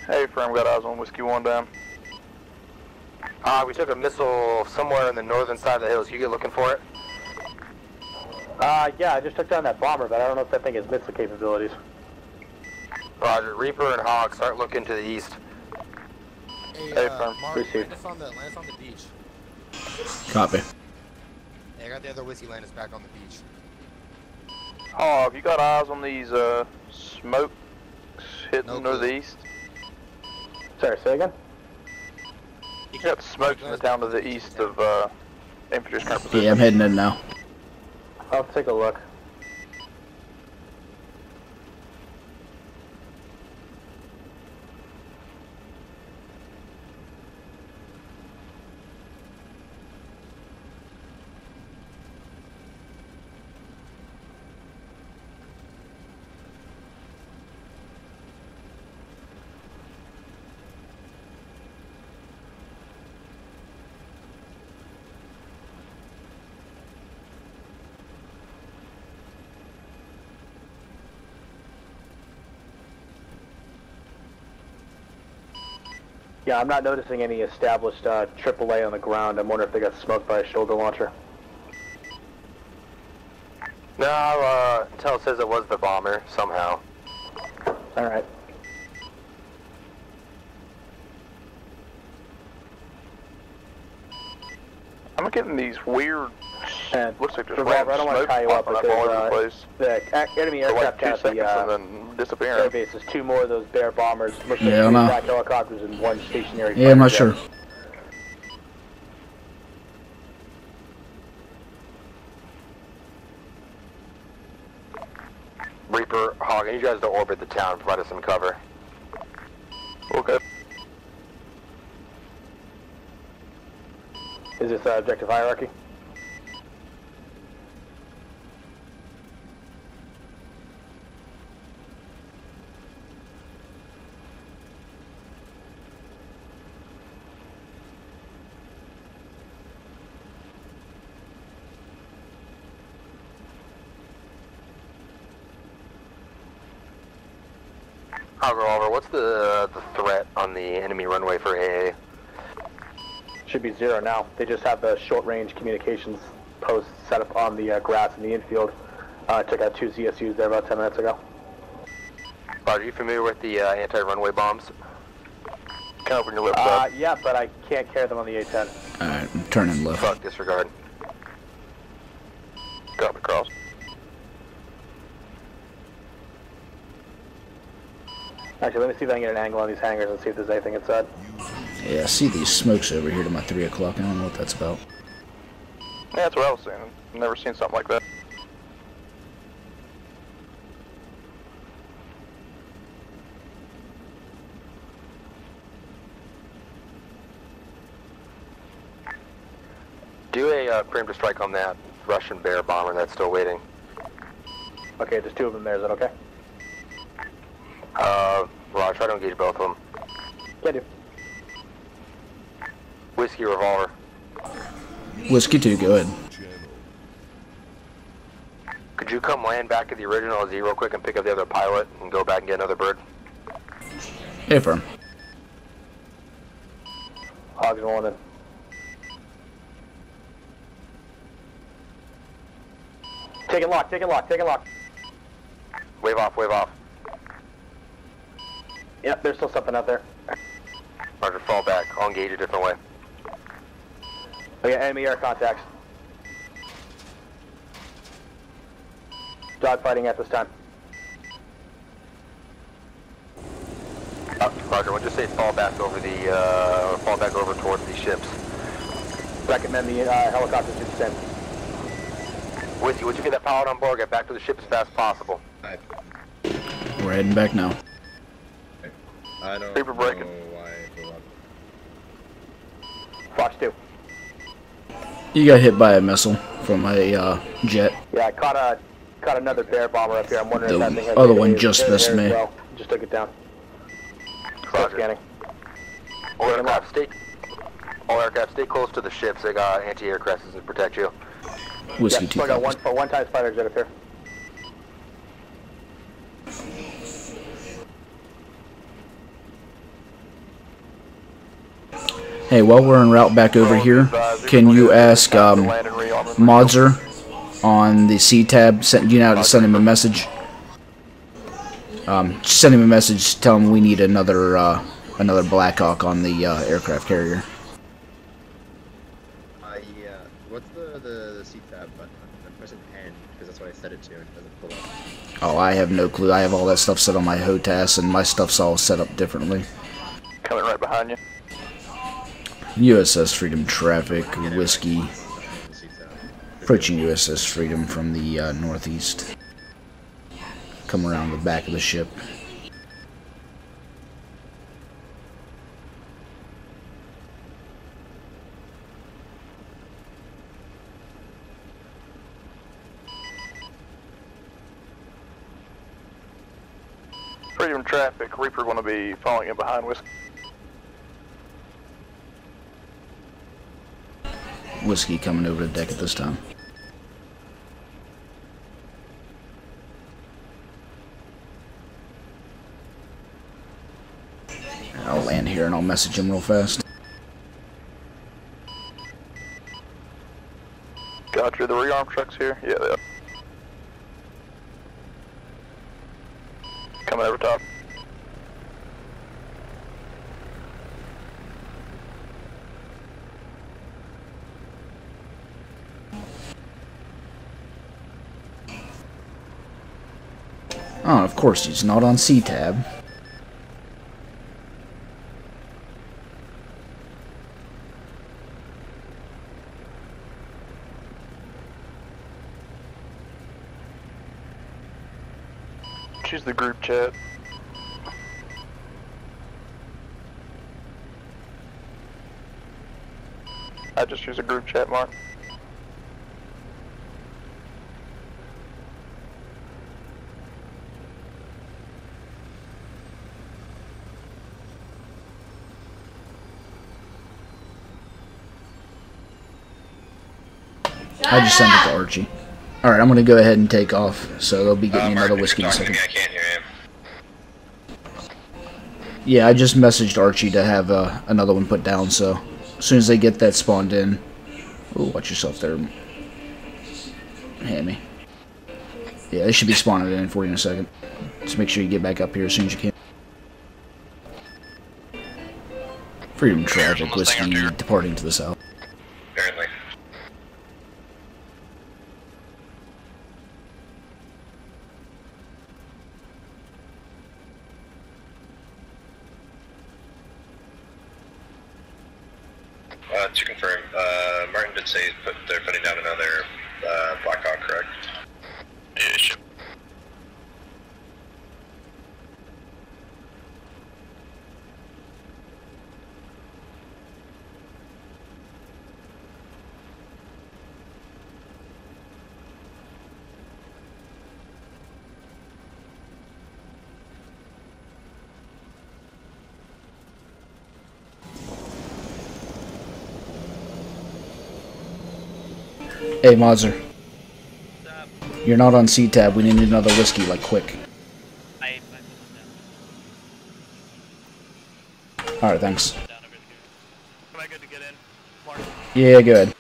Speaker 17: Hey, firm, got eyes on Whiskey 1 down.
Speaker 4: We took a missile somewhere in the northern side of the hills. You get looking for it?
Speaker 16: Yeah, I just took down that bomber, but I don't know if that thing has missile capabilities.
Speaker 4: Roger, Reaper and Hog, start looking to the east.
Speaker 17: Hey, firm.
Speaker 8: Mark, land us on the beach.
Speaker 12: Copy.
Speaker 8: Hey, I got the other Whiskey land us back on the beach.
Speaker 17: Hog, you got eyes on these smokes hitting to the east?
Speaker 16: Sorry, say again?
Speaker 17: You got smokes in the town to the east of infantry's current position.
Speaker 12: Yeah, I'm heading in now.
Speaker 16: I'll take a look. Yeah, I'm not noticing any established AAA on the ground. I'm wondering if they got smoked by a shoulder launcher.
Speaker 4: No, Intel says it was the bomber, somehow.
Speaker 16: Alright.
Speaker 17: I'm getting these weird,
Speaker 16: And
Speaker 17: looks like there's
Speaker 16: Revolver, I don't want to
Speaker 17: smoke
Speaker 16: tie you up,
Speaker 17: popping
Speaker 16: but
Speaker 17: up all over the
Speaker 16: there's,
Speaker 17: place.
Speaker 16: the enemy
Speaker 17: For
Speaker 16: aircraft
Speaker 17: like 2
Speaker 16: at the
Speaker 17: seconds and then disappearing.
Speaker 16: air base. There's 2 more of those Bear bombers. Looks like
Speaker 12: Yeah, I
Speaker 16: 3
Speaker 12: know.
Speaker 16: black helicopters and 1 stationary
Speaker 12: Yeah, I'm not
Speaker 16: fighter
Speaker 12: sure.
Speaker 16: jet.
Speaker 4: Reaper, Hog, I need you guys to orbit the town, provide us some cover.
Speaker 17: Okay.
Speaker 16: Is this objective hierarchy?
Speaker 4: Hog Revolver, what's the threat on the enemy runway for AA?
Speaker 16: Should be 0 now. They just have the short-range communications post set up on the grass in the infield. Took out 2 ZSUs there about 10 minutes ago.
Speaker 4: Roger, you familiar with the anti-runway bombs?
Speaker 17: Can open your left side.
Speaker 16: Yeah, but I can't carry them on the A10.
Speaker 12: Alright, I'm turning left.
Speaker 4: Fuck, disregard.
Speaker 17: Copy, cross.
Speaker 16: Actually, let me see if I can get an angle on these hangars and see if there's anything inside.
Speaker 12: Yeah, I see these smokes over here to my 3 o'clock. I don't know what that's about.
Speaker 17: Yeah, that's what I was saying. I've never seen something like that.
Speaker 4: Do a preemptive strike on that Russian bear bomber that's still waiting.
Speaker 16: Okay, there's 2 of them there. Is that okay?
Speaker 4: Well, try to engage both of them.
Speaker 16: Yeah, do.
Speaker 4: Whiskey revolver.
Speaker 12: Whiskey 2, go ahead.
Speaker 4: Could you come land back to the original Z real quick and pick up the other pilot and go back and get another bird?
Speaker 12: Affirm.
Speaker 16: Hogs rolling in. Take it lock, take it lock, take it lock.
Speaker 4: Wave off, wave off.
Speaker 16: Yep, there's still something out there.
Speaker 4: Roger, fall back. I'll engage a different way.
Speaker 16: Okay, enemy air contacts. Dogfighting at this time.
Speaker 4: Roger, we'll just say fall back over towards the ships.
Speaker 16: Recommend the helicopters do the same.
Speaker 4: Whiskey, would you get that pilot on board? Get back to the ship as fast as possible.
Speaker 12: We're heading back now.
Speaker 13: I don't
Speaker 17: Paper breaking.
Speaker 13: know why I blew up.
Speaker 16: Fox 2.
Speaker 12: You got hit by a missile from a jet.
Speaker 16: Yeah, I caught another bear bomber up here. I'm wondering if that thing has
Speaker 12: The other one
Speaker 16: anything
Speaker 12: just
Speaker 16: in
Speaker 12: missed
Speaker 16: there
Speaker 12: me.
Speaker 16: as well. Just took it down. Still scanning.
Speaker 4: All aircraft, stay close to the ships. They got anti-aircraft systems to protect you.
Speaker 12: Whiskey
Speaker 16: Yeah,
Speaker 12: 2.
Speaker 16: still got one TIE fighter jet up here.
Speaker 12: Hey, while we're en route back over here, can you ask Modzer on the C-tab, send him a message? Send him a message, tell him we need another Blackhawk on the aircraft carrier.
Speaker 13: Yeah. What's the C-tab button? I'm pressing N, because that's what I set it to, and it doesn't pull up.
Speaker 12: Oh, I have no clue. I have all that stuff set on my HOTAS, and my stuff's all set up differently.
Speaker 17: Coming right behind you.
Speaker 12: USS Freedom traffic, Whiskey. Approaching USS Freedom from the northeast. Come around the back of the ship.
Speaker 17: Freedom traffic. Reaper going to be following in behind Whiskey.
Speaker 12: Whiskey coming over the deck at this time. I'll land here and I'll message him real fast.
Speaker 17: Gotcha. The rearm trucks here? Yeah, they are. Coming over top.
Speaker 12: Oh, of course he's not on C-tab.
Speaker 17: Choose the group chat. I just use a group chat, Mark.
Speaker 12: I just sent it to Archie. Alright, I'm going to go ahead and take off, so they'll be getting me another whiskey in a second.
Speaker 14: I can't hear him.
Speaker 12: Yeah, I just messaged Archie to have another one put down, so as soon as they get that spawned in... Ooh, watch yourself there. Hammy. Yeah, they should be spawning in for you in a second. Just make sure you get back up here as soon as you can. Freedom traffic, whiskey departing to the south.
Speaker 14: Apparently. To confirm, Martin did say they're putting down another Blackhawk, correct? Yeah, sure.
Speaker 12: Hey, Mazzer. You're not on C-Tab. We need another whiskey, like, quick. Alright, thanks.
Speaker 6: Am I good to get in, Mark?
Speaker 12: Yeah, go ahead.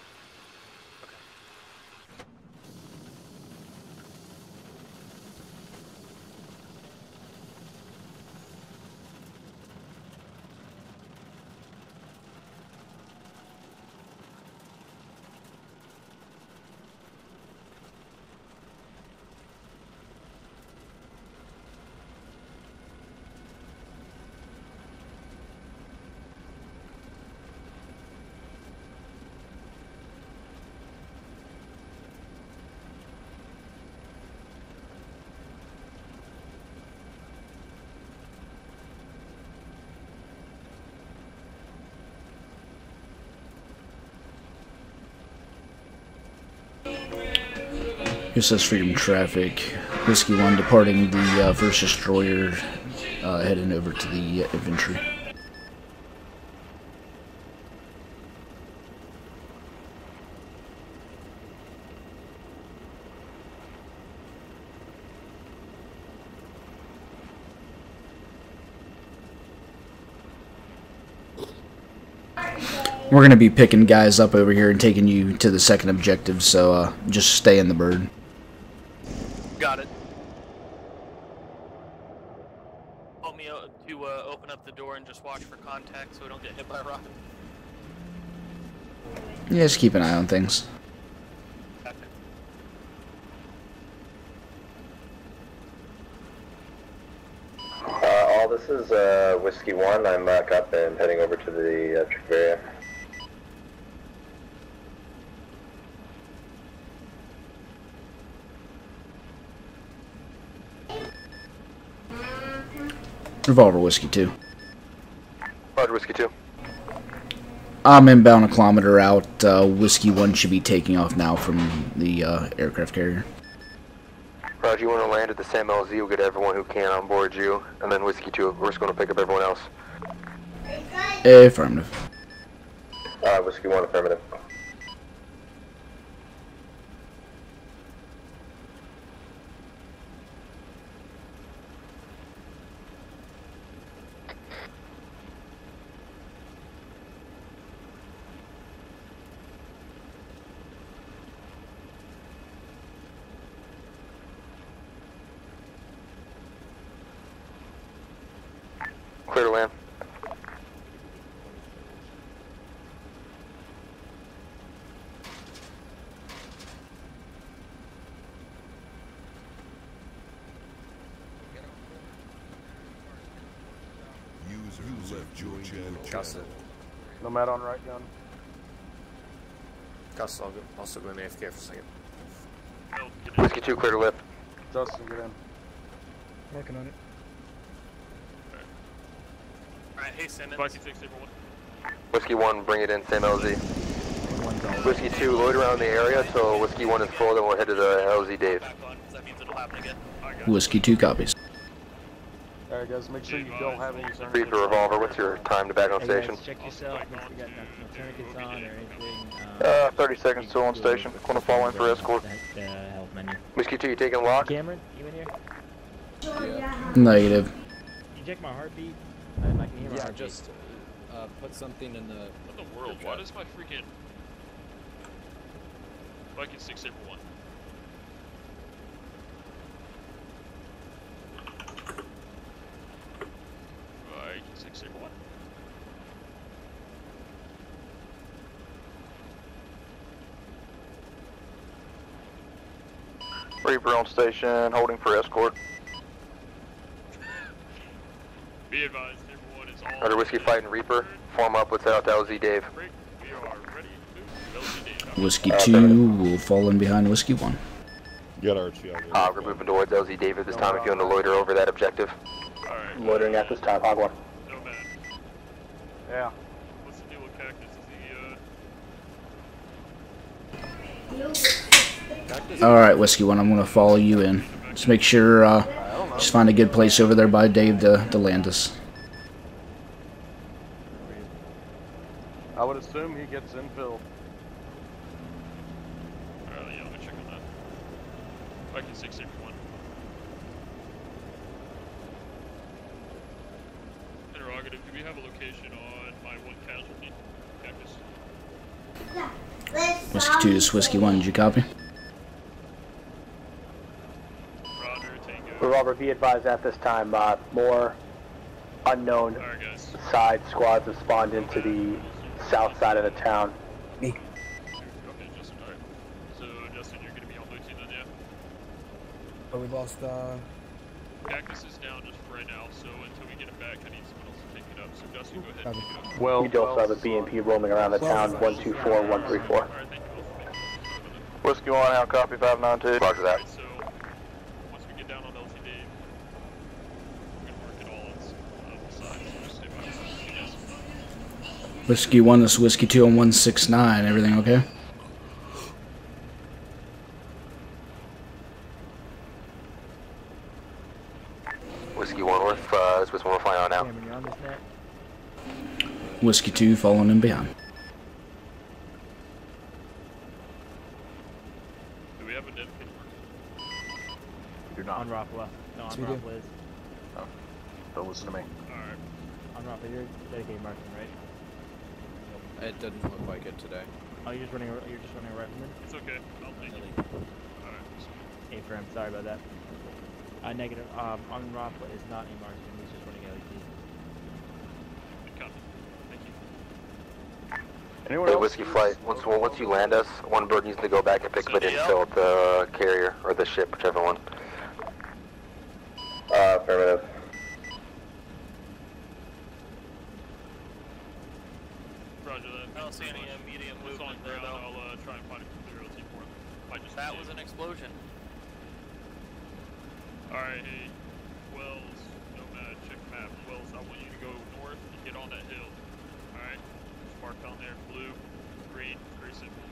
Speaker 12: Here says Freedom Traffic. Whiskey 1 departing the first destroyer, heading over to the infantry. We're going to be picking guys up over here and taking you to the second objective, so just stay in the bird.
Speaker 6: Got it. Help me to open up the door and just watch for contact so we don't get hit by a rocket.
Speaker 12: Yeah, just keep an eye on things.
Speaker 14: All this is Whiskey 1. I'm back up and heading over to the trip area.
Speaker 12: Revolver Whiskey 2.
Speaker 4: Roger, Whiskey 2.
Speaker 12: I'm inbound a kilometer out. Whiskey 1 should be taking off now from the aircraft carrier.
Speaker 4: Roger, you want to land at the Sam LZ, we'll get everyone who can on board you, and then Whiskey 2, we're just going to pick up everyone else.
Speaker 12: Affirmative.
Speaker 14: Whiskey 1, affirmative.
Speaker 4: Clear to land.
Speaker 7: User left your channel.
Speaker 18: Nomad on right gun.
Speaker 10: Gus, I'll also go in AFK for a second.
Speaker 4: Whiskey 2, clear to lift.
Speaker 18: Justin, get in.
Speaker 15: Working on it.
Speaker 6: Alright, hey Simmons.
Speaker 4: Whiskey 1, bring it in, Sam LZ. Whiskey 2, load around the area till Whiskey 1 is full, then we'll head to the LZ Dave.
Speaker 12: Whiskey 2 copies.
Speaker 18: Alright guys, make sure you don't have any concerns.
Speaker 4: Read for Revolver, what's your time to back on station?
Speaker 15: Check yourself. If you got no tourniquets on or anything.
Speaker 17: 30 seconds still on station. Gonna fall in for escort.
Speaker 15: Help menu.
Speaker 4: Whiskey 2, you taking lock?
Speaker 15: Cameron, you in here?
Speaker 18: Yeah.
Speaker 12: Negative.
Speaker 15: You check my heartbeat? I can hear my
Speaker 19: Yeah,
Speaker 15: heartbeat.
Speaker 19: just put something in the.
Speaker 20: What the world? Why does my freaking Viking 681? Viking 681.
Speaker 17: Reaper on station, holding for escort.
Speaker 20: Be advised, everyone is all...
Speaker 4: Under Whiskey fighting Reaper, form up, let's head out to LZ Dave.
Speaker 20: We are ready to LZ Dave.
Speaker 12: Whiskey 2 will fall in behind Whiskey 1.
Speaker 5: You got Archie out
Speaker 4: Hog, we're moving towards LZ Dave at this time if you want to loiter over that objective.
Speaker 20: Alright.
Speaker 16: Loitering at this time, Hog 1.
Speaker 20: Nomad.
Speaker 18: Yeah.
Speaker 20: What's the deal with Cactus? Is
Speaker 12: Alright, Whiskey 1, I'm going to follow you in. Just make sure, just find a good place over there by Dave to land us.
Speaker 18: I would assume he gets infill.
Speaker 20: Alright, yeah, let me check on that. Viking 661. Interrogative, do we have a location on my one casualty? Cactus.
Speaker 12: Whiskey 2 is Whiskey 1, did you copy?
Speaker 16: Revolver, be advised at this time, more unknown side squads have spawned into the south side of the town.
Speaker 20: Me. Okay, Justin, alright. So, Justin, you're gonna be on blue team then, yeah?
Speaker 15: But we lost,
Speaker 20: Cactus is down just for right now, so until we get it back, I need someone else to take it up. So, Justin, go ahead and pick it up.
Speaker 16: Well, we also have a BMP roaming around the town, 124, 134.
Speaker 17: Whiskey 1, how copy 592.
Speaker 4: Roger that.
Speaker 20: So, once we get down on LZ Dave, we're gonna work it all on the side, so just stay by us. Yes.
Speaker 12: Whiskey 1, this is Whiskey 2 on 169, everything okay?
Speaker 4: Whiskey 1 North, this is we're flying on now.
Speaker 15: Cameron, you're on this net?
Speaker 12: Whiskey 2 following in behind.
Speaker 20: Do we have a dedicated
Speaker 18: You're not.
Speaker 15: On Rockwell. No, on
Speaker 18: Yes, we do.
Speaker 15: Rockwell is.
Speaker 18: Oh. Don't listen to me.
Speaker 20: Alright.
Speaker 15: On Rockwell, you're dedicated marksman, right?
Speaker 19: It didn't look like it today.
Speaker 15: Oh, you're just running a rifleman?
Speaker 20: It's okay. I'll take it. Alright.
Speaker 15: A firm, sorry about that. Negative. On Rockwell is not a marksman, he's just running LED.
Speaker 20: Good copy. Thank you.
Speaker 18: Anyone
Speaker 4: Hey,
Speaker 18: else?
Speaker 4: Whiskey flight, once you land us, one bird needs to go back and pick up an infill at the carrier, or the ship, whichever one.
Speaker 14: Affirmative.
Speaker 20: Roger that. I don't see any immediate movement there, though. I'll try and find a clear LT for them. Might just
Speaker 6: That was an explosion.
Speaker 20: Alright, hey, Wells, Nomad, check map. Wells, I want you to go north and get on that hill. Alright? Just marked on there, blue, green, very simple.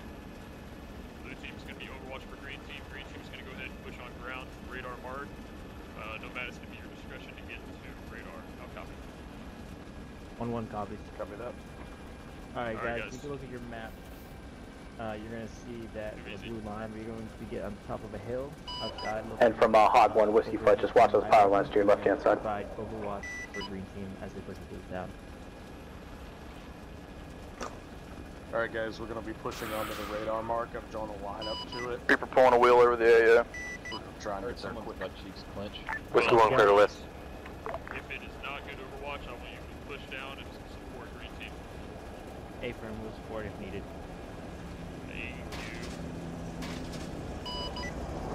Speaker 20: Blue team's gonna be overwatch for green team team's gonna go ahead and push on ground, radar mark. Nomad, it's gonna be your discretion to get to radar. I'll copy.
Speaker 15: 1-1 copies.
Speaker 18: Copy that.
Speaker 15: Alright,
Speaker 20: Alright,
Speaker 15: guys,
Speaker 20: guys.
Speaker 15: take a look at your map. You're going to see that the blue line, we're going to get on top of a hill outside.
Speaker 16: And from Hog 1 Whiskey Flight, just watch those power lines to your left-hand side.
Speaker 15: Provide overwatch for green team as they push the blues down.
Speaker 18: Alright guys, we're gonna be pushing onto the radar mark. I've drawn a line up to it.
Speaker 17: Reaper pulling a wheel over the AA.
Speaker 18: We're trying to get there quick.
Speaker 19: cheeks clench.
Speaker 4: Whiskey 1 clear to list.
Speaker 20: If it is not good overwatch, I want you to push down and support green team.
Speaker 15: A firm will support if needed.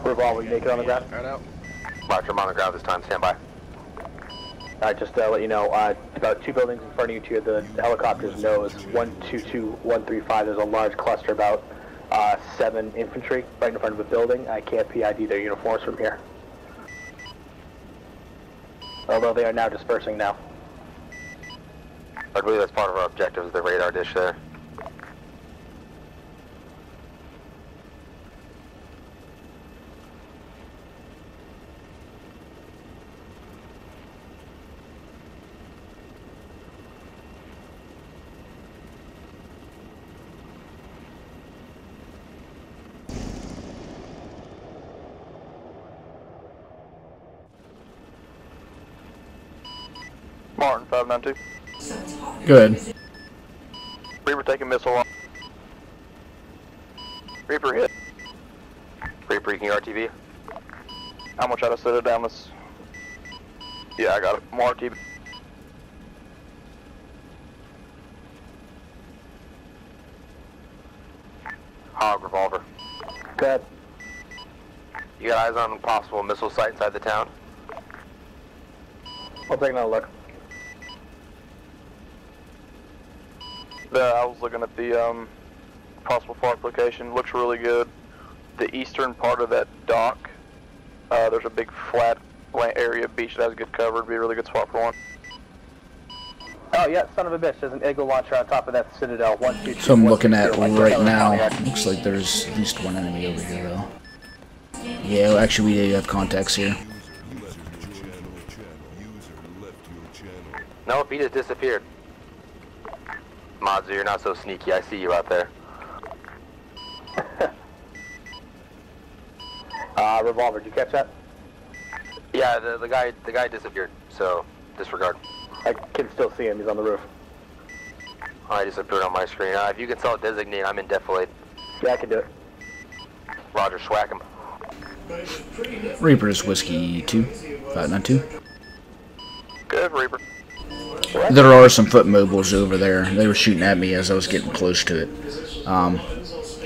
Speaker 16: Revolver, you make it on the ground?
Speaker 18: Right out.
Speaker 4: Roger, I'm on the ground this time, stand by.
Speaker 16: Alright, just to let you know, about 2 buildings in front of you to the helicopter's nose, 122, 135, there's a large cluster, about 7 infantry right in front of a building. I can't PID their uniforms from here. Although they are now dispersing now.
Speaker 4: I believe that's part of our objectives, the radar dish there.
Speaker 17: Martin, 592.
Speaker 12: Good.
Speaker 17: Reaper taking missile on. Reaper hit.
Speaker 4: Reaper, you can RTV.
Speaker 17: I'm gonna try to set it down this. Yeah, I got it. More RTV.
Speaker 4: Hog revolver.
Speaker 16: Good.
Speaker 4: You got eyes on a possible missile site inside the town?
Speaker 16: I'll take another look.
Speaker 17: I was looking at the possible FARP location. Looks really good. The eastern part of that dock, there's a big flat area beach that has good cover. It'd be a really good spot for one.
Speaker 16: Oh yeah, son of a bitch. There's an Eagle launcher on top of that Citadel. 1, 2, 2,
Speaker 12: So I'm
Speaker 16: 1,
Speaker 12: looking
Speaker 16: 2,
Speaker 12: at
Speaker 16: 2, like
Speaker 12: right
Speaker 16: another
Speaker 12: now.
Speaker 16: Pontiac.
Speaker 12: Looks like there's at least one enemy over here, though. Yeah, well, actually, we do have contacts here.
Speaker 4: No, he just disappeared. Mods, you're not so sneaky. I see you out there.
Speaker 16: Revolver, did you catch that?
Speaker 4: Yeah, the guy disappeared. So disregard.
Speaker 16: I can still see him. He's on the roof.
Speaker 4: I disappeared on my screen. If you can self-designate, I'm in defilade.
Speaker 16: Yeah, I can do it.
Speaker 4: Roger, swag him.
Speaker 12: Reaper's Whiskey 2, 592.
Speaker 17: Good, Reaper.
Speaker 12: There are some foot mobiles over there. They were shooting at me as I was getting close to it.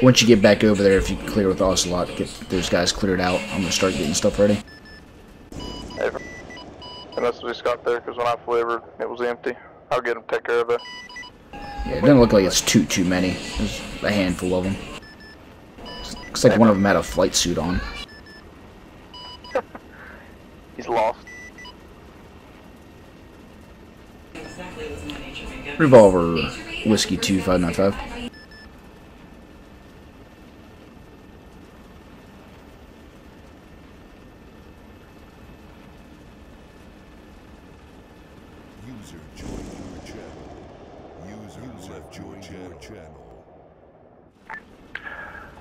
Speaker 12: Once you get back over there, if you can clear with Ocelot, get those guys cleared out. I'm going to start getting stuff ready.
Speaker 17: Hey, and that's what we got there, because when I flew over, it was empty. I'll get him, take care of it.
Speaker 12: Yeah, it doesn't look like it's too many. There's a handful of them. Looks like one of them had a flight suit on.
Speaker 17: He's lost.
Speaker 12: Revolver, Whiskey 2, 595.
Speaker 7: User joined your channel. User left your channel.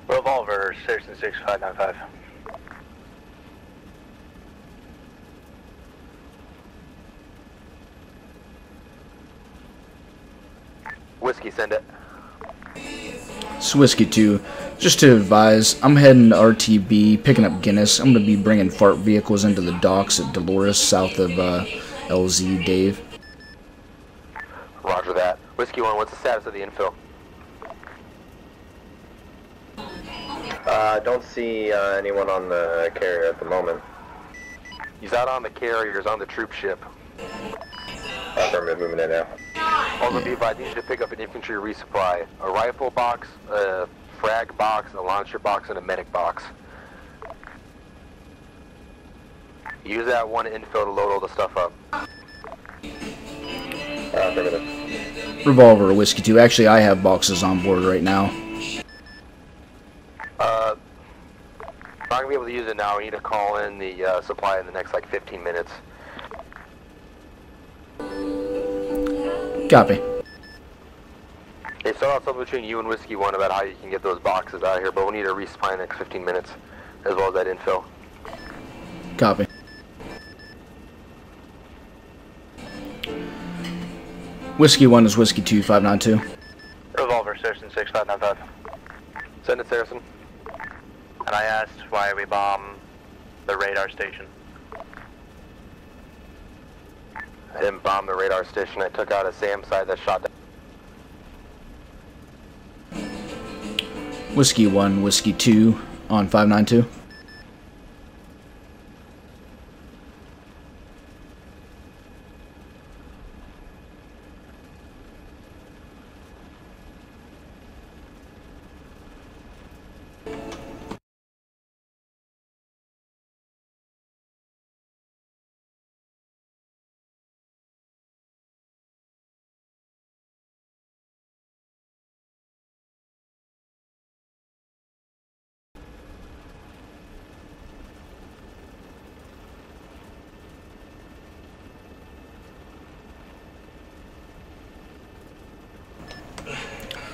Speaker 6: Revolver, Citizen 6, 595.
Speaker 4: Whiskey, send it.
Speaker 12: It's Whiskey 2. Just to advise, I'm heading to RTB, picking up Guinness. I'm going to be bringing FARP vehicles into the docks at Dolores, south of LZ, Dave.
Speaker 4: Roger that. Whiskey 1, what's the status of the infill?
Speaker 14: Don't see anyone on the carrier at the moment.
Speaker 4: He's out on the carriers on the troop ship.
Speaker 14: Affirmative, moving in now.
Speaker 4: Also, be advised, you need to pick up an infantry resupply. A rifle box, a frag box, a launcher box, and a medic box. Use that one infill to load all the stuff up.
Speaker 14: Affirmative.
Speaker 12: Revolver, Whiskey 2. Actually, I have boxes on board right now.
Speaker 4: I'm not going to be able to use it now. We need to call in the supply in the next, like, 15 minutes.
Speaker 12: Copy.
Speaker 4: Hey, so I'll talk between you and Whiskey 1 about how you can get those boxes out of here, but we'll need a resupply in the next 15 minutes, as well as that infill.
Speaker 12: Copy. Whiskey 1 is Whiskey 2, 592.
Speaker 6: Revolver, Saracen 6, 595.
Speaker 4: Send it, Saracen.
Speaker 6: And I asked why we bomb the radar station.
Speaker 4: I didn't bomb the radar station. I took out a SAM site that shot down.
Speaker 12: Whiskey 1, Whiskey 2 on 592.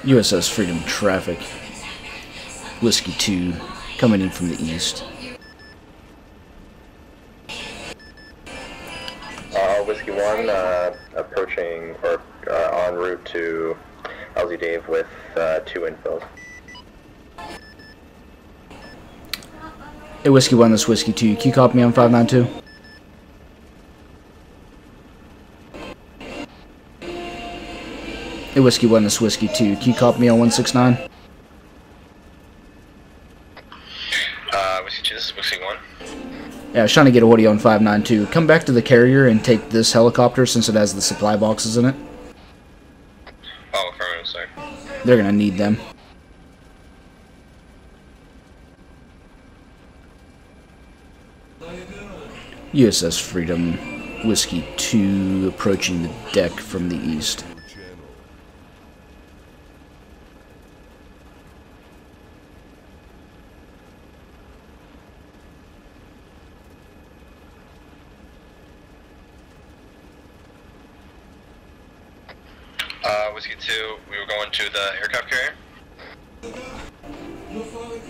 Speaker 12: USS Freedom traffic. Whiskey 2 coming in from the east.
Speaker 14: Whiskey 1 approaching or en route to LZ Dave with 2 infills.
Speaker 12: Hey, Whiskey 1, this is Whiskey 2. Can you copy me on 592? Hey, Whiskey 1, this is Whiskey 2. Can you copy me on 169?
Speaker 14: Whiskey 2, this is Whiskey 1.
Speaker 12: Yeah, I was trying to get a audio on 592. Come back to the carrier and take this helicopter since it has the supply boxes in it.
Speaker 14: Oh, affirmative, sorry.
Speaker 12: They're gonna need them. USS Freedom, Whiskey 2 approaching the deck from the east.
Speaker 14: Whiskey 2, we were going to the aircraft carrier?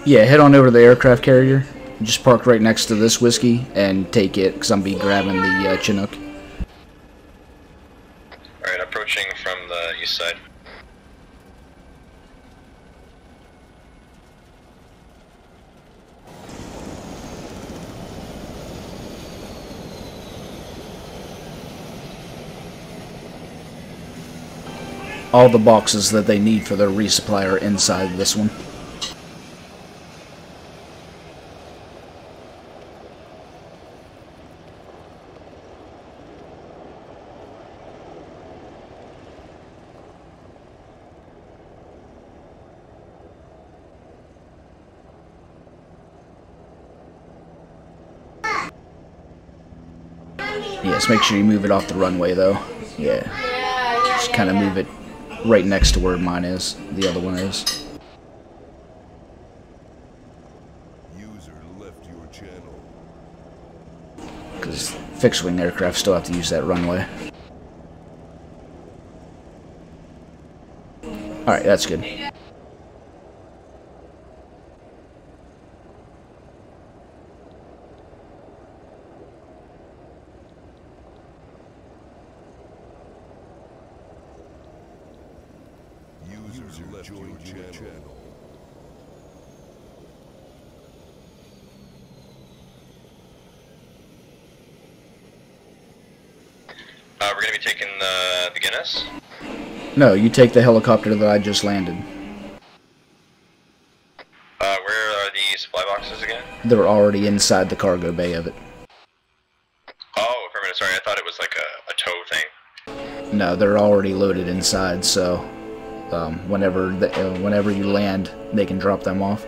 Speaker 12: Yeah, head on over to the aircraft carrier. Just park right next to this whiskey and take it, because I'm be grabbing the Chinook.
Speaker 14: Alright, approaching from the east side.
Speaker 12: All the boxes that they need for their resupply are inside this one. Yes, make sure you move it off the runway though. Yeah. Just kind of move it right next to where mine is, the other one is.
Speaker 7: User left your channel.
Speaker 12: Because fixed-wing aircraft still have to use that runway. Alright, that's good.
Speaker 7: User left your channel.
Speaker 14: We're going to be taking the Guinness.
Speaker 12: No, you take the helicopter that I just landed.
Speaker 14: Where are the supply boxes again?
Speaker 12: They're already inside the cargo bay of it.
Speaker 14: Oh, for a minute, sorry, I thought it was like a tow thing.
Speaker 12: No, they're already loaded inside, so whenever you land, they can drop them off.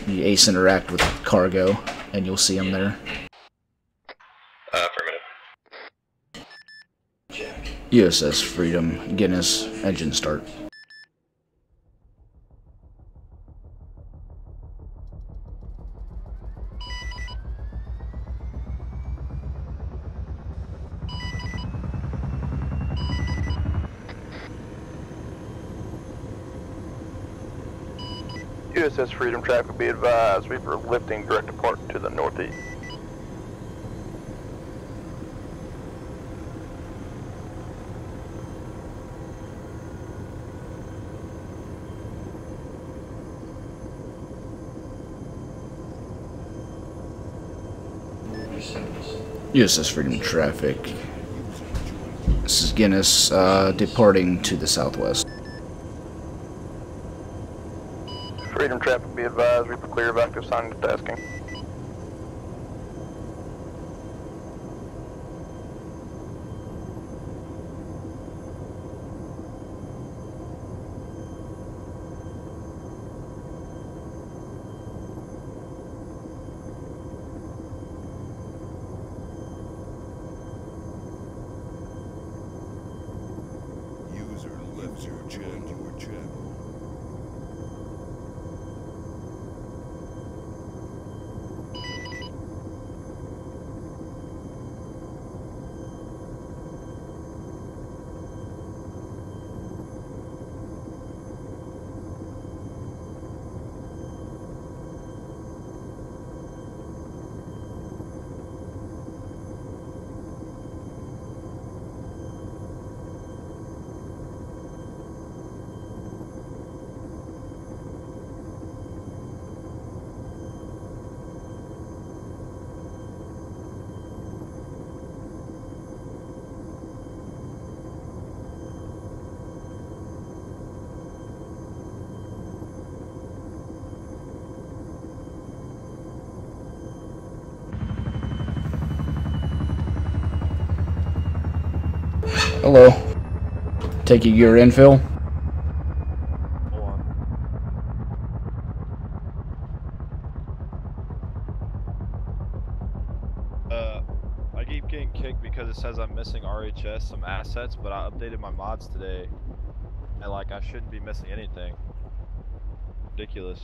Speaker 12: You ace interact with cargo, and you'll see them there.
Speaker 14: Affirmative.
Speaker 12: USS Freedom, Guinness, engine start.
Speaker 17: USS Freedom traffic be advised, we are lifting direct apart to the northeast.
Speaker 12: USS Freedom traffic. This is Guinness, departing to the southwest.
Speaker 17: Freedom traffic be advised, we are clear of active signing to tasking.
Speaker 7: User left your channel.
Speaker 12: Hello. Taking your infill.
Speaker 21: I keep getting kicked because it says I'm missing RHS, some assets, but I updated my mods today, and like I shouldn't be missing anything. Ridiculous.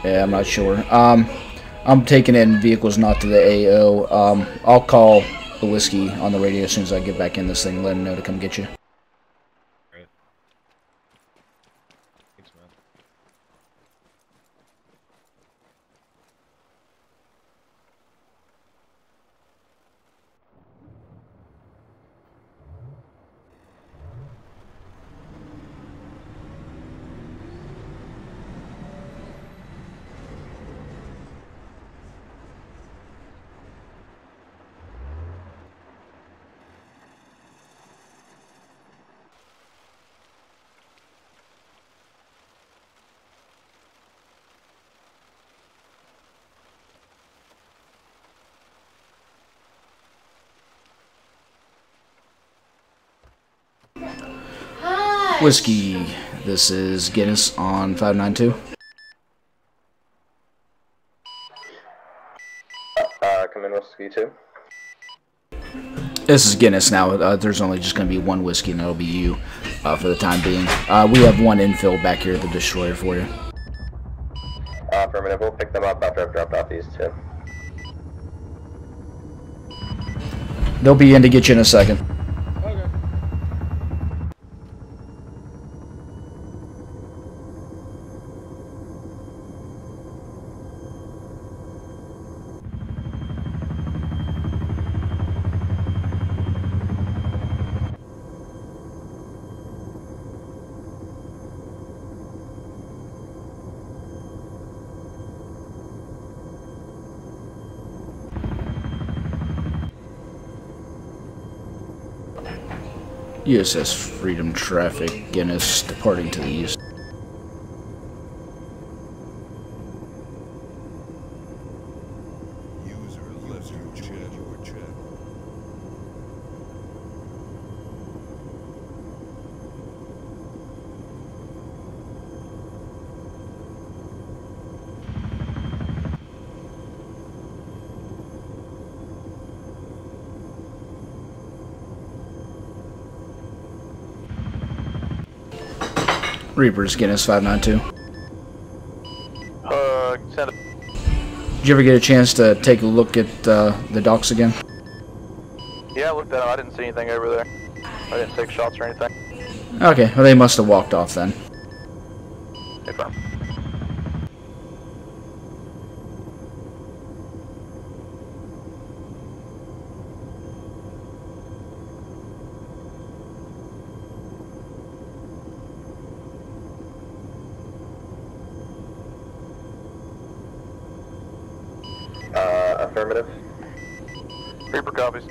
Speaker 12: Yeah, I'm not sure. I'm taking in vehicles not to the AO. I'll call the whiskey on the radio as soon as I get back in this thing. Let him know to come get you.
Speaker 21: Right. Thanks, man.
Speaker 12: Whiskey, this is Guinness on 592.
Speaker 14: Come in, Whiskey 2.
Speaker 12: This is Guinness now. There's only just going to be one whiskey, and that'll be you for the time being. We have one infill back here at the destroyer for you.
Speaker 14: Affirmative. We'll pick them up after I've dropped off these two.
Speaker 12: They'll be in to get you in a second. USS Freedom traffic, Guinness departing to the east.
Speaker 7: User left your channel.
Speaker 12: Reapers, Guinness 592.
Speaker 17: Send it.
Speaker 12: Did you ever get a chance to take a look at the docks again?
Speaker 17: Yeah, I looked at them. I didn't see anything over there. I didn't take shots or anything.
Speaker 12: Okay, well they must have walked off then.
Speaker 17: No problem.
Speaker 14: Affirmative.
Speaker 17: Reaper copies.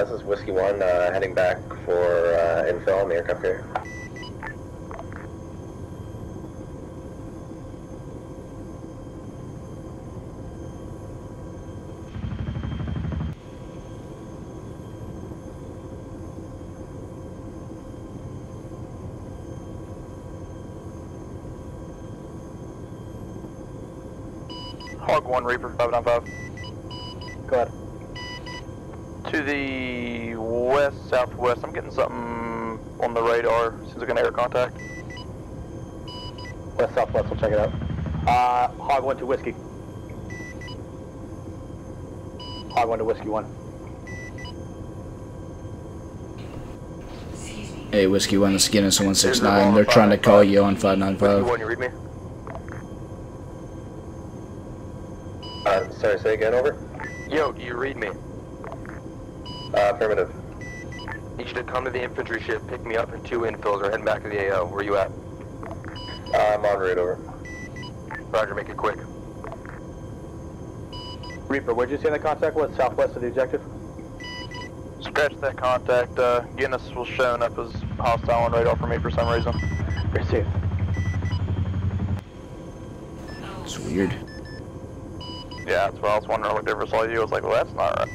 Speaker 14: This is Whiskey 1, heading back for infill on the aircraft carrier.
Speaker 17: Hog 1, Reaper 595.
Speaker 16: Go ahead.
Speaker 17: To the west, southwest, I'm getting something on the radar. Seems like an air contact.
Speaker 16: West, southwest, we'll check it out. Hog 1 to Whiskey. Hog 1 to Whiskey 1.
Speaker 12: Hey, Whiskey 1, this is Guinness 169. They're trying to call you on 595.
Speaker 4: Whiskey 1, you read me?
Speaker 14: Sorry, say again, over?
Speaker 4: Yo, do you read me?
Speaker 14: Affirmative.
Speaker 4: Need you to come to the infantry ship, pick me up in 2 infills, or heading back to the AO. Where you at?
Speaker 14: I'm on route, over.
Speaker 4: Roger, make it quick.
Speaker 16: Reaper, where'd you say that contact was? Southwest of the objective?
Speaker 17: Scratch that contact. Guinness was showing up as hostile on radar for me for some reason.
Speaker 16: Received.
Speaker 12: It's weird.
Speaker 17: Yeah, that's what I was wondering. I looked over, saw you. I was like, well, that's not right.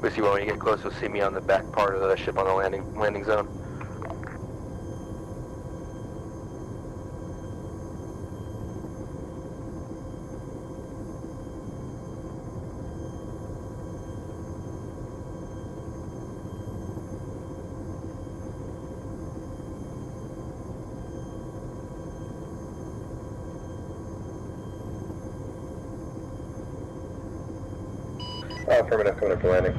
Speaker 4: Whiskey 1, when you get close, you'll see me on the back part of the ship on the landing zone.
Speaker 14: Affirmative, coming in for landing.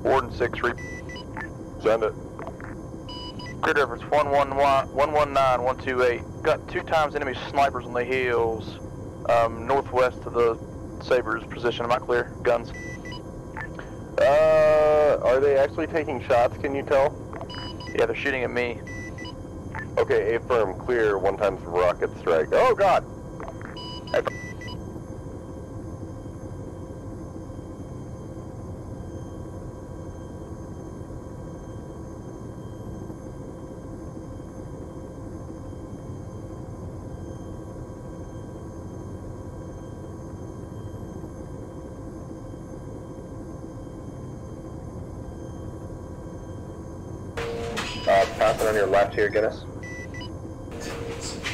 Speaker 17: Warden 6,
Speaker 14: Send it.
Speaker 17: grid reference 119-128. Got 2 times enemy snipers on the hills, northwest of the Sabres position. Am I clear? Guns.
Speaker 14: Are they actually taking shots, can you tell?
Speaker 17: Yeah, they're shooting at me.
Speaker 14: Okay, affirm, clear, 1 times rocket strike. Oh god! Passing on your left here, Guinness.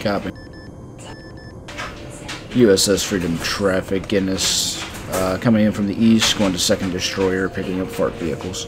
Speaker 12: Copy. USS Freedom traffic, Guinness, coming in from the east, going to 2nd Destroyer, picking up FARC vehicles.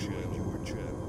Speaker 7: your channel.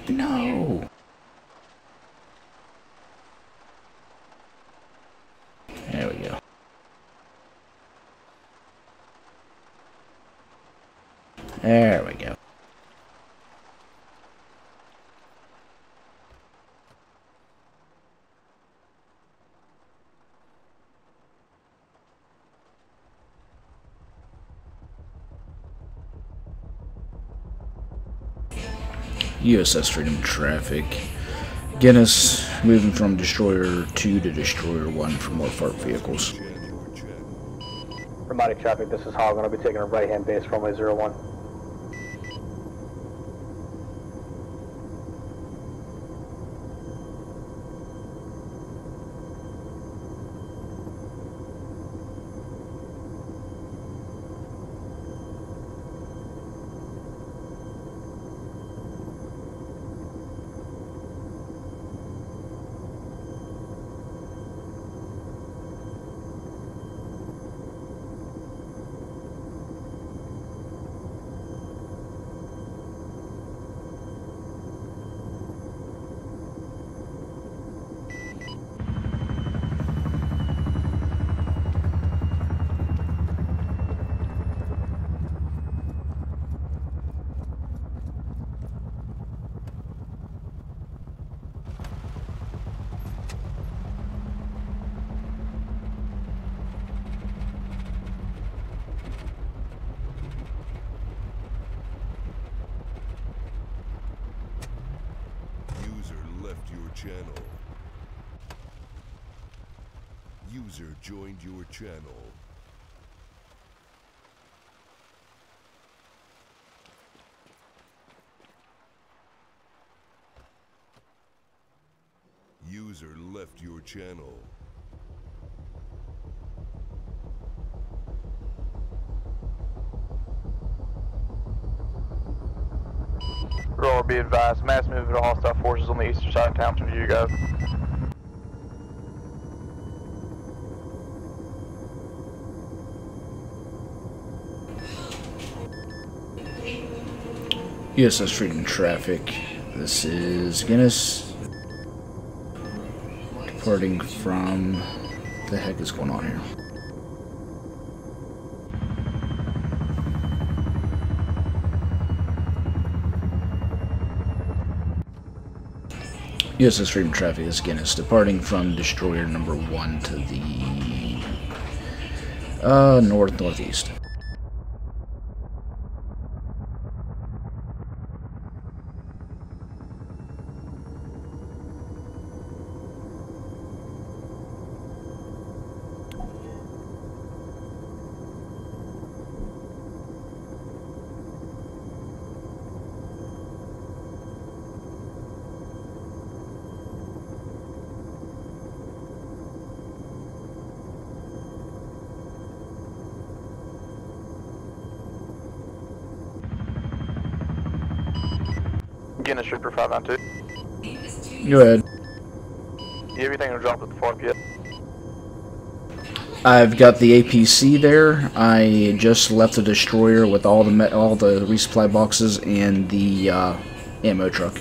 Speaker 12: No. There we go. There we go. USS Freedom traffic. Guinness moving from Destroyer 2 to Destroyer 1 for more FARP vehicles.
Speaker 16: Robotic traffic, this is Hog. I'll be taking a right-hand base, runway 01.
Speaker 7: Channel. User joined your channel. User left your channel.
Speaker 17: Roller, be advised, mass movement of hostile forces on the eastern side of town to you guys.
Speaker 12: USS Freedom traffic. This is Guinness. Departing from... What the heck is going on here? USS Freedom traffic is Guinness, departing from Destroyer number 1 to the northeast.
Speaker 17: Guinness Trooper 592.
Speaker 12: Go ahead.
Speaker 17: You have anything to drop at the FARP yet?
Speaker 12: I've got the APC there. I just left the Destroyer with all the resupply boxes and the ammo truck.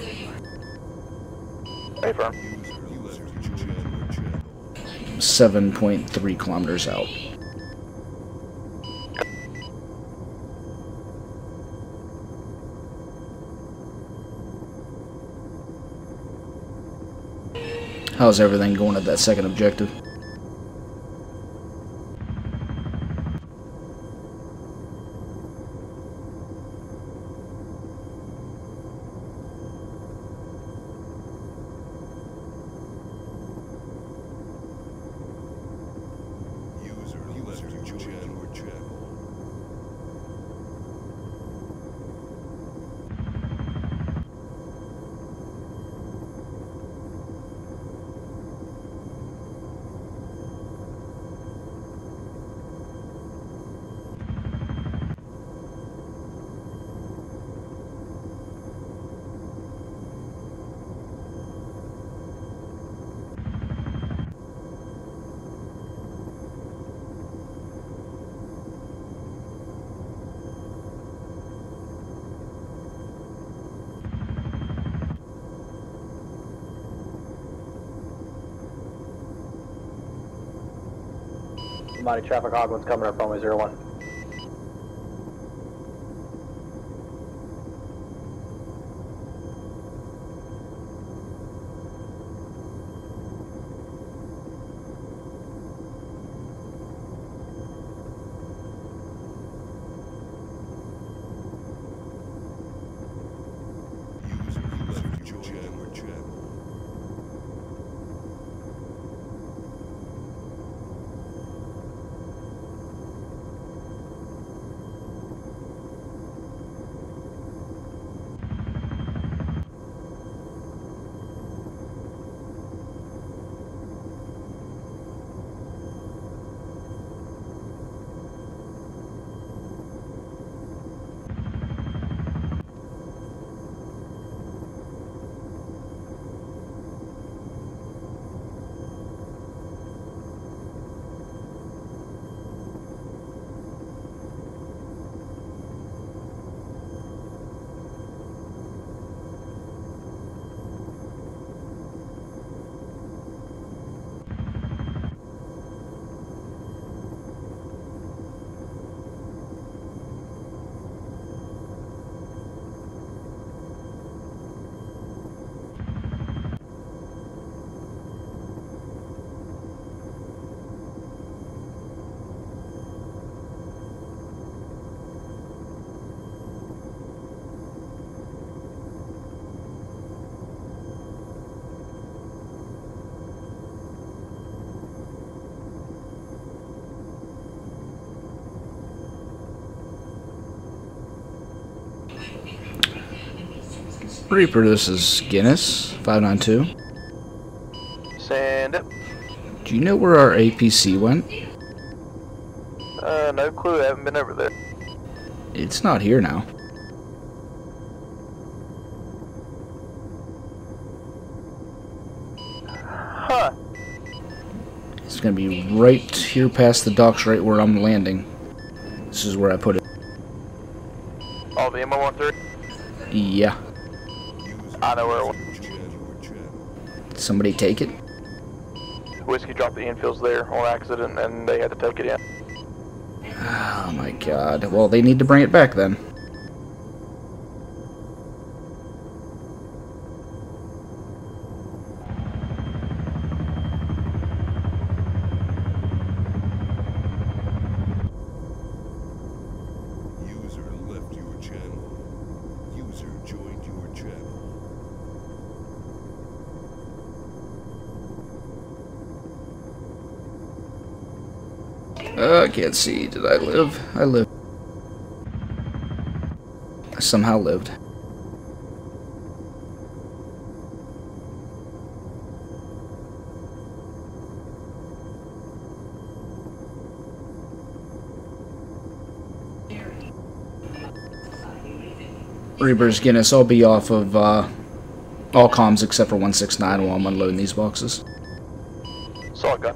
Speaker 17: Hey, firm.
Speaker 12: 7.3 kilometers out. How's everything going at that second objective?
Speaker 16: Body traffic, Oglin's coming up runway 01.
Speaker 12: Reaper, this is Guinness, 592.
Speaker 17: Send it.
Speaker 12: Do you know where our APC went?
Speaker 17: No clue, I haven't been over there.
Speaker 12: It's not here now.
Speaker 17: Huh.
Speaker 12: It's gonna be right here past the docks, right where I'm landing. This is where I put it.
Speaker 17: Oh, the MO13?
Speaker 12: Yeah.
Speaker 17: I know where it went.
Speaker 12: Did somebody take it?
Speaker 17: Whiskey dropped the infills there on accident and they had to take it in.
Speaker 12: Oh my god. Well, they need to bring it back then.
Speaker 7: User left your channel. User joined your channel.
Speaker 12: I can't see. Did I live? I lived. I somehow lived. Reapers, Guinness, I'll be off of all comms except for 169 while I'm unloading these boxes.
Speaker 17: Solid gun.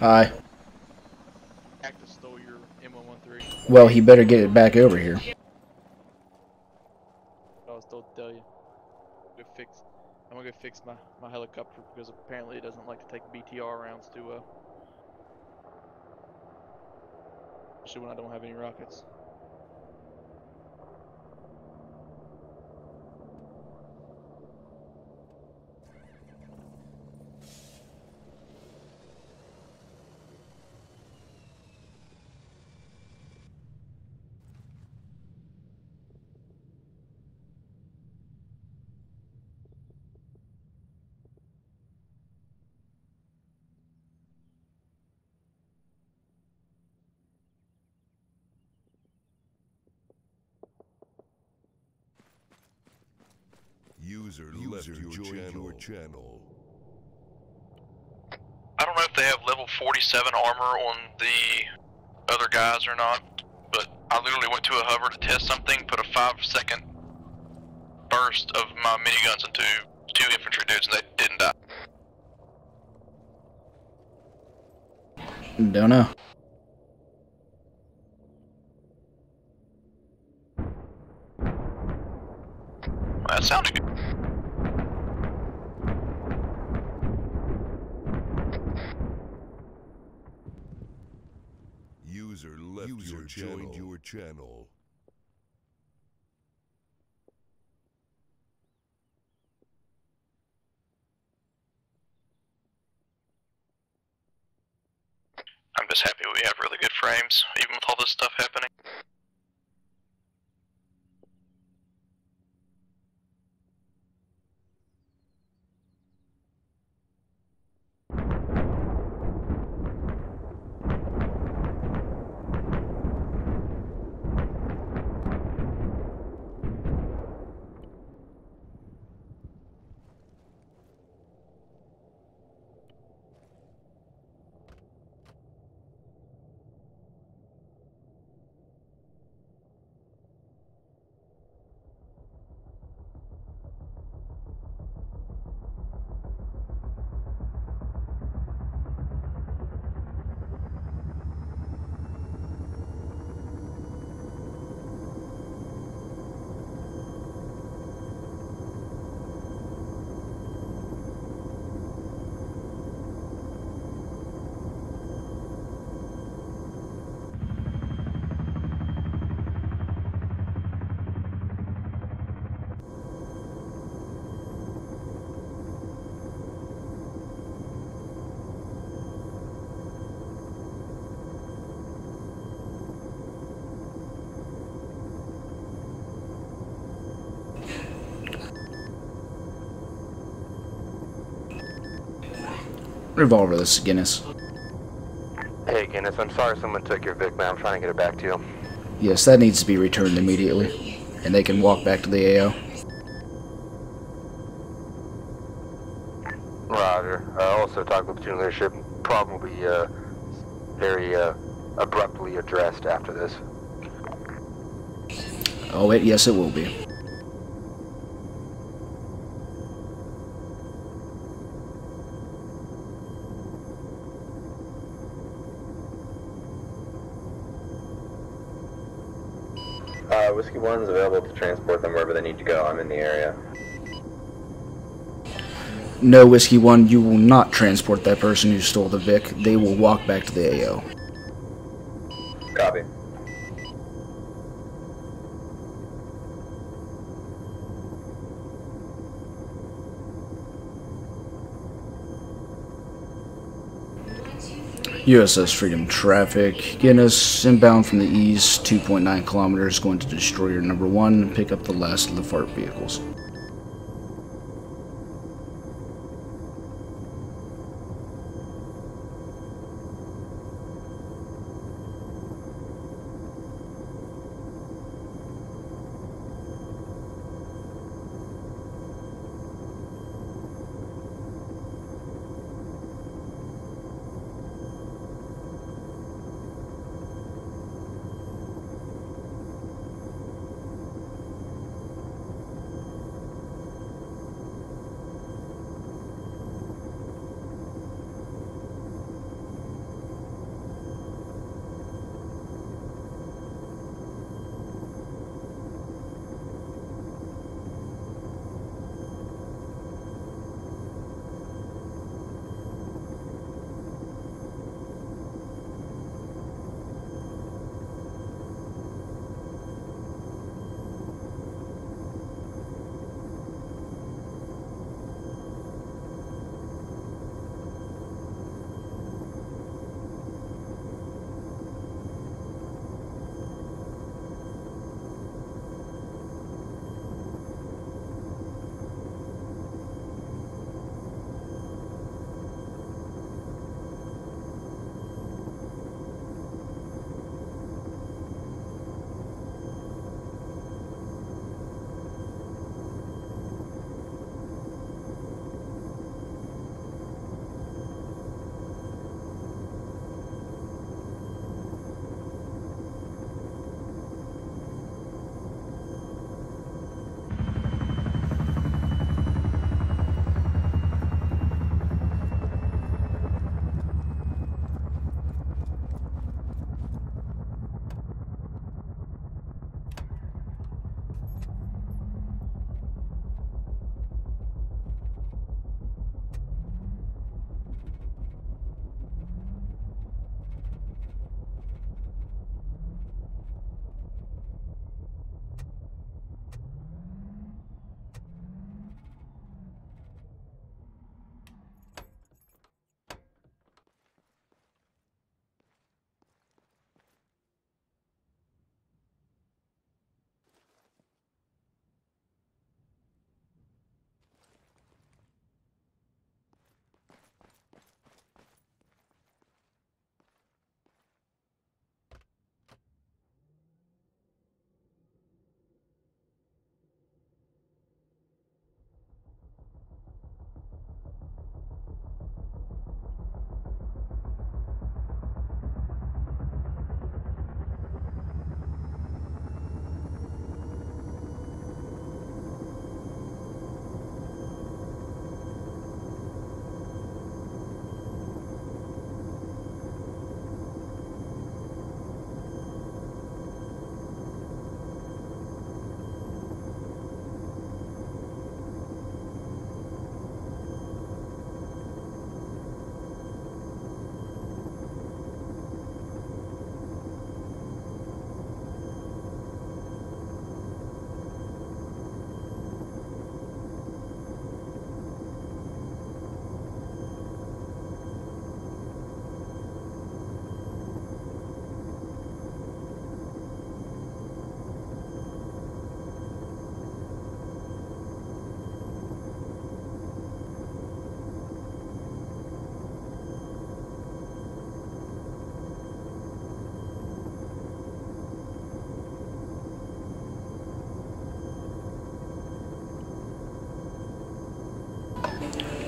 Speaker 12: Hi.
Speaker 1: Cactus stole your M113.
Speaker 12: Well, he better get it back over here.
Speaker 1: I was told to tell you. I'm gonna go fix my helicopter because apparently it doesn't like to take BTR rounds too well. Especially when I don't have any rockets.
Speaker 7: User left your channel.
Speaker 22: I don't know if they have level 47 armor on the other guys or not, but I literally went to a hover to test something, put a 5-second burst of my miniguns into 2 infantry dudes and they didn't die.
Speaker 12: Don't know.
Speaker 22: That sounded good.
Speaker 7: User left joined your channel.
Speaker 22: I'm just happy we have really good frames, even with all this stuff happening.
Speaker 12: Revolver, this is Guinness.
Speaker 4: Hey Guinness, I'm sorry someone took your Vic, man. I'm trying to get it back to you.
Speaker 12: Yes, that needs to be returned immediately. And they can walk back to the AO.
Speaker 4: Roger. Also talk with platoon leadership. Problem will be very abruptly addressed after this.
Speaker 12: Oh, yes it will be.
Speaker 14: Whiskey 1's available to transport them wherever they need to go. I'm in the area.
Speaker 12: No, Whiskey 1, you will not transport that person who stole the Vic. They will walk back to the AO.
Speaker 14: Copy.
Speaker 12: USS Freedom traffic. Guinness, inbound from the east, 2.9 kilometers, going to destroyer number 1 and pick up the last of the FARP vehicles.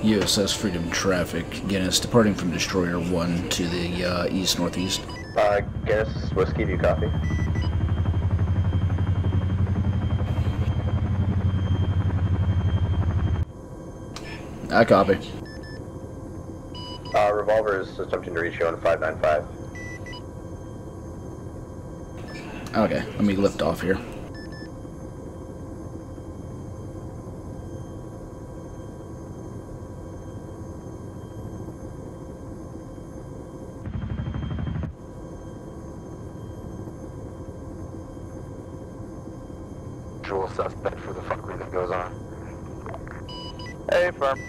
Speaker 12: USS Freedom traffic. Guinness departing from Destroyer 1 to the east-northeast.
Speaker 14: Guinness Whiskey, do you copy?
Speaker 12: I copy.
Speaker 14: Revolver is attempting to reach you on 595.
Speaker 12: Okay, let me lift off here.
Speaker 4: Visual suspect for the fuckery that goes on.
Speaker 17: Hey, firm.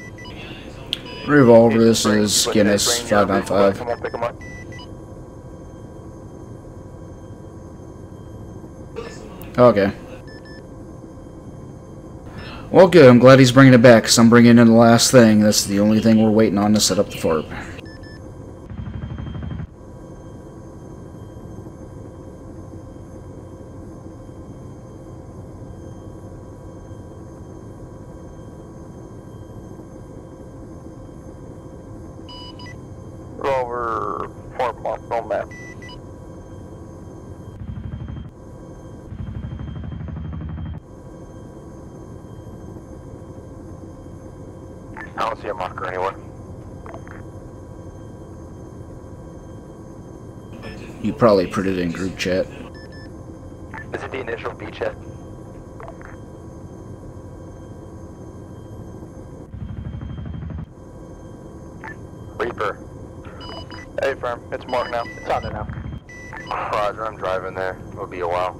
Speaker 12: Revolver, this is Guinness 595.
Speaker 17: Come on, pick him up.
Speaker 12: Okay. Well, good. I'm glad he's bringing it back, because I'm bringing in the last thing. That's the only thing we're waiting on to set up the FARP.
Speaker 17: Revolver, FARP mark on map.
Speaker 4: I don't see a marker anywhere.
Speaker 12: You probably put it in group chat.
Speaker 4: Is it the initial beachhead? Reaper.
Speaker 17: Hey, firm. It's marked now.
Speaker 16: It's on there now.
Speaker 4: Roger, I'm driving there. It'll be a while.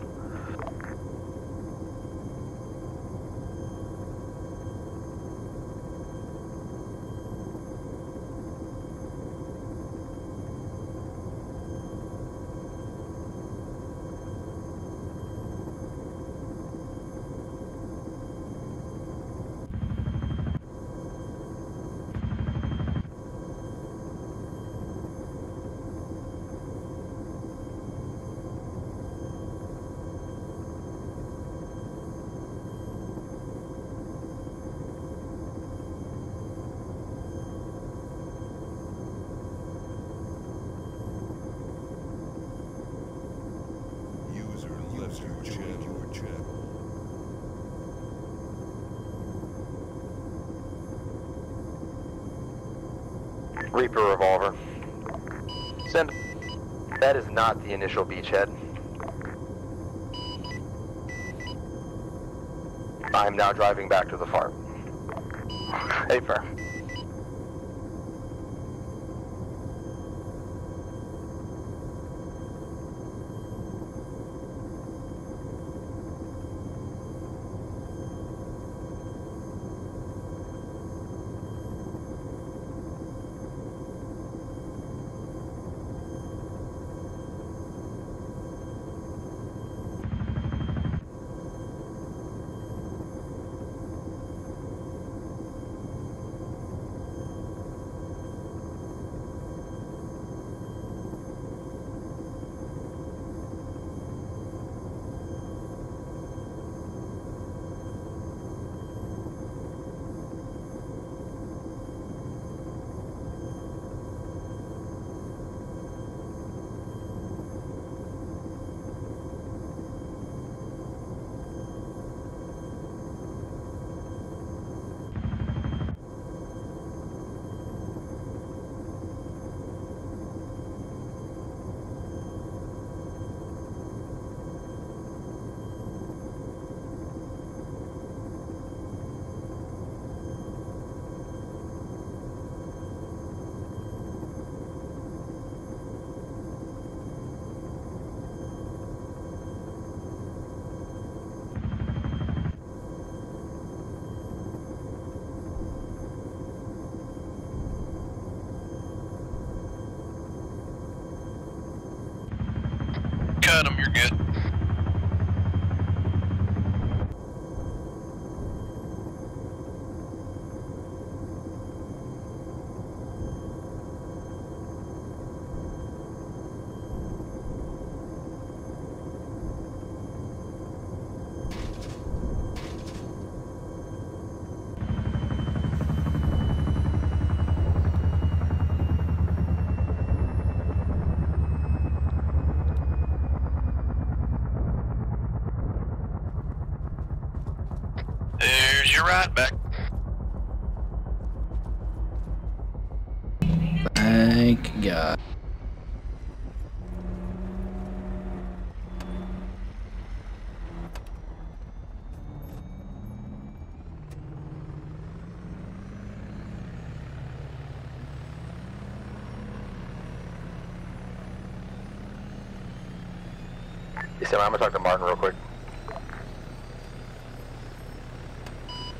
Speaker 4: Reaper revolver.
Speaker 17: Send.
Speaker 4: That is not the initial beachhead. I'm now driving back to the farm.
Speaker 17: Hey, firm.
Speaker 22: Rangers, you're right back.
Speaker 12: Thank God.
Speaker 4: You said I'm gonna talk to Martin real quick.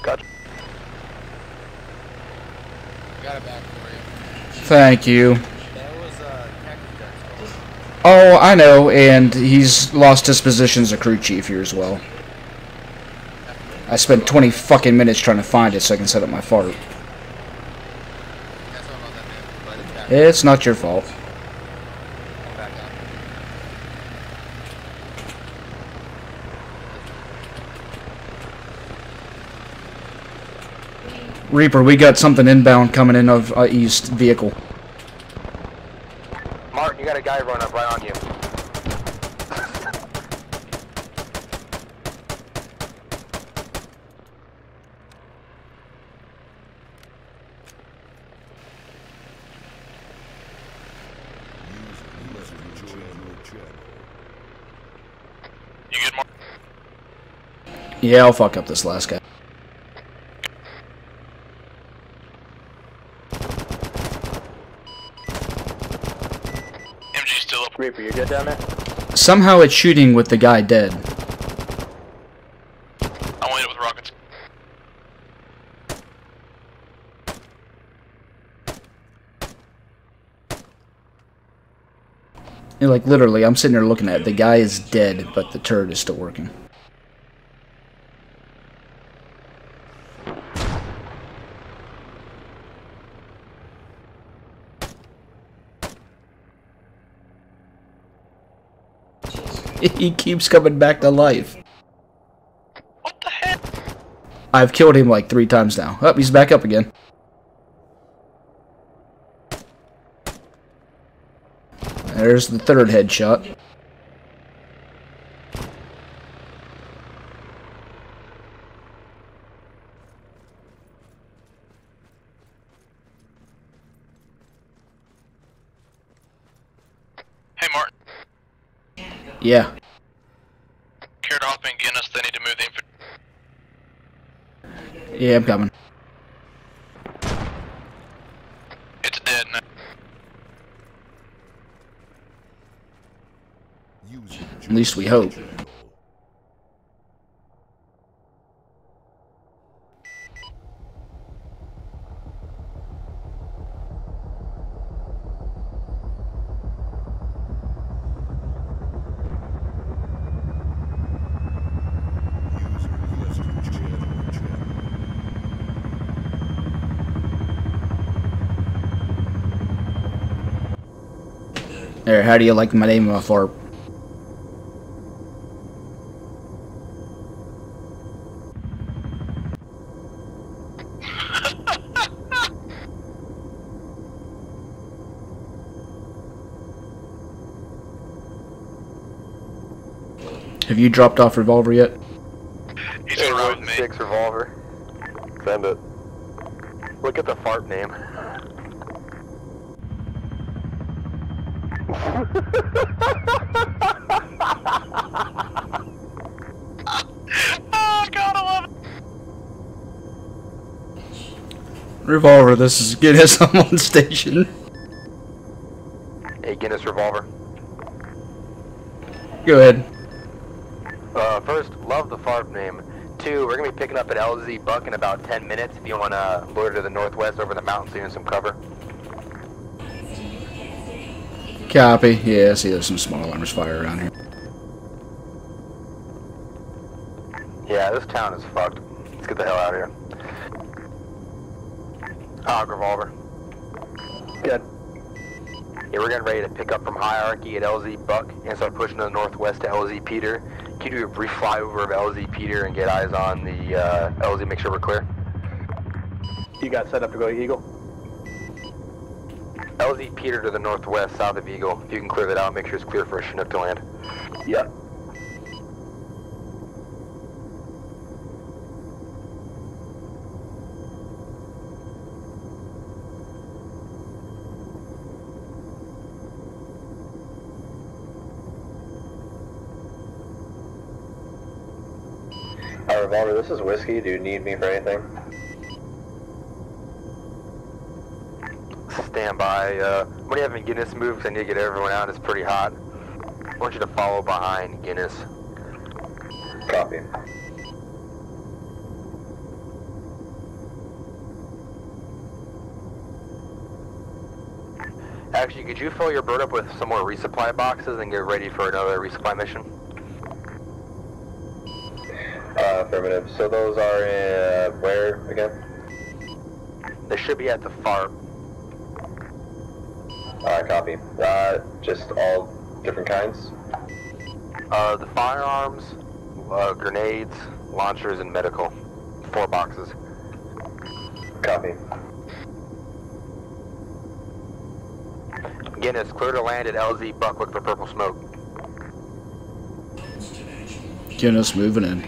Speaker 4: Gotcha.
Speaker 10: Got it back for you.
Speaker 12: Thank you.
Speaker 10: That was Cactus Jack's
Speaker 12: Oh, I know, and he's lost his position as a crew chief here as well. I spent 20 fucking minutes trying to find it so I can set up my fart. It's not your fault. Reaper, we got something inbound coming in of east vehicle.
Speaker 4: Martin, you got a guy running up right on you.
Speaker 22: You good, Mark?
Speaker 12: Yeah, I'll fuck up this last guy.
Speaker 22: MG's still up.
Speaker 16: Reaper, you good down there?
Speaker 12: Somehow it's shooting with the guy dead.
Speaker 22: I went with rockets.
Speaker 12: And like literally, I'm sitting there looking at it. The guy is dead, but the turret is still working. He keeps coming back to life.
Speaker 22: What the heck?
Speaker 12: I've killed him like 3 times now. Oh, he's back up again. There's the 3rd headshot.
Speaker 22: Hey, Martin.
Speaker 12: Yeah.
Speaker 22: Care to hop in Guinness? They need to move the infantry.
Speaker 12: Yeah, I'm coming.
Speaker 22: It's dead now.
Speaker 12: At least we hope. There, how do you like my name of my fart? Have you dropped off revolver yet?
Speaker 22: He's gonna ride with me.
Speaker 4: 6 revolver. Send it. Look at the fart name.
Speaker 22: Oh God, I love it.
Speaker 12: Revolver, this is Guinness. I'm on station.
Speaker 4: Hey, Guinness revolver.
Speaker 12: Go ahead.
Speaker 4: First, love the fart name. 2, we're gonna be picking up at LZ Buck in about 10 minutes. If you wanna loiter to the northwest over the mountains, so you're in some cover.
Speaker 12: Copy. Yeah, I see there's some small arms fire around here.
Speaker 4: Yeah, this town is fucked. Let's get the hell out of here. Hog revolver.
Speaker 16: Good.
Speaker 4: Yeah, we're getting ready to pick up from Hierarchy at LZ Buck and start pushing to the northwest to LZ Peter. Can you do a brief flyover of LZ Peter and get eyes on the LZ, make sure we're clear?
Speaker 16: You got set up to go to Eagle?
Speaker 4: LZ Peter to the northwest, south of Eagle. If you can clear that out, make sure it's clear for a Chinook to land.
Speaker 16: Yep.
Speaker 14: Revolver, this is Whiskey. Do you need me for anything?
Speaker 4: Stand by. When you having Guinness move, 'cause I need to get everyone out. It's pretty hot. I want you to follow behind Guinness.
Speaker 14: Copy.
Speaker 4: Actually, could you fill your bird up with some more resupply boxes and get ready for another resupply mission?
Speaker 14: Affirmative. So those are in, where again?
Speaker 4: They should be at the FARP.
Speaker 14: Copy. Just all different kinds?
Speaker 4: The firearms, grenades, launchers, and medical. 4 boxes.
Speaker 14: Copy.
Speaker 4: Guinness, clear to land at LZ Buck, look for purple smoke.
Speaker 12: Guinness moving in.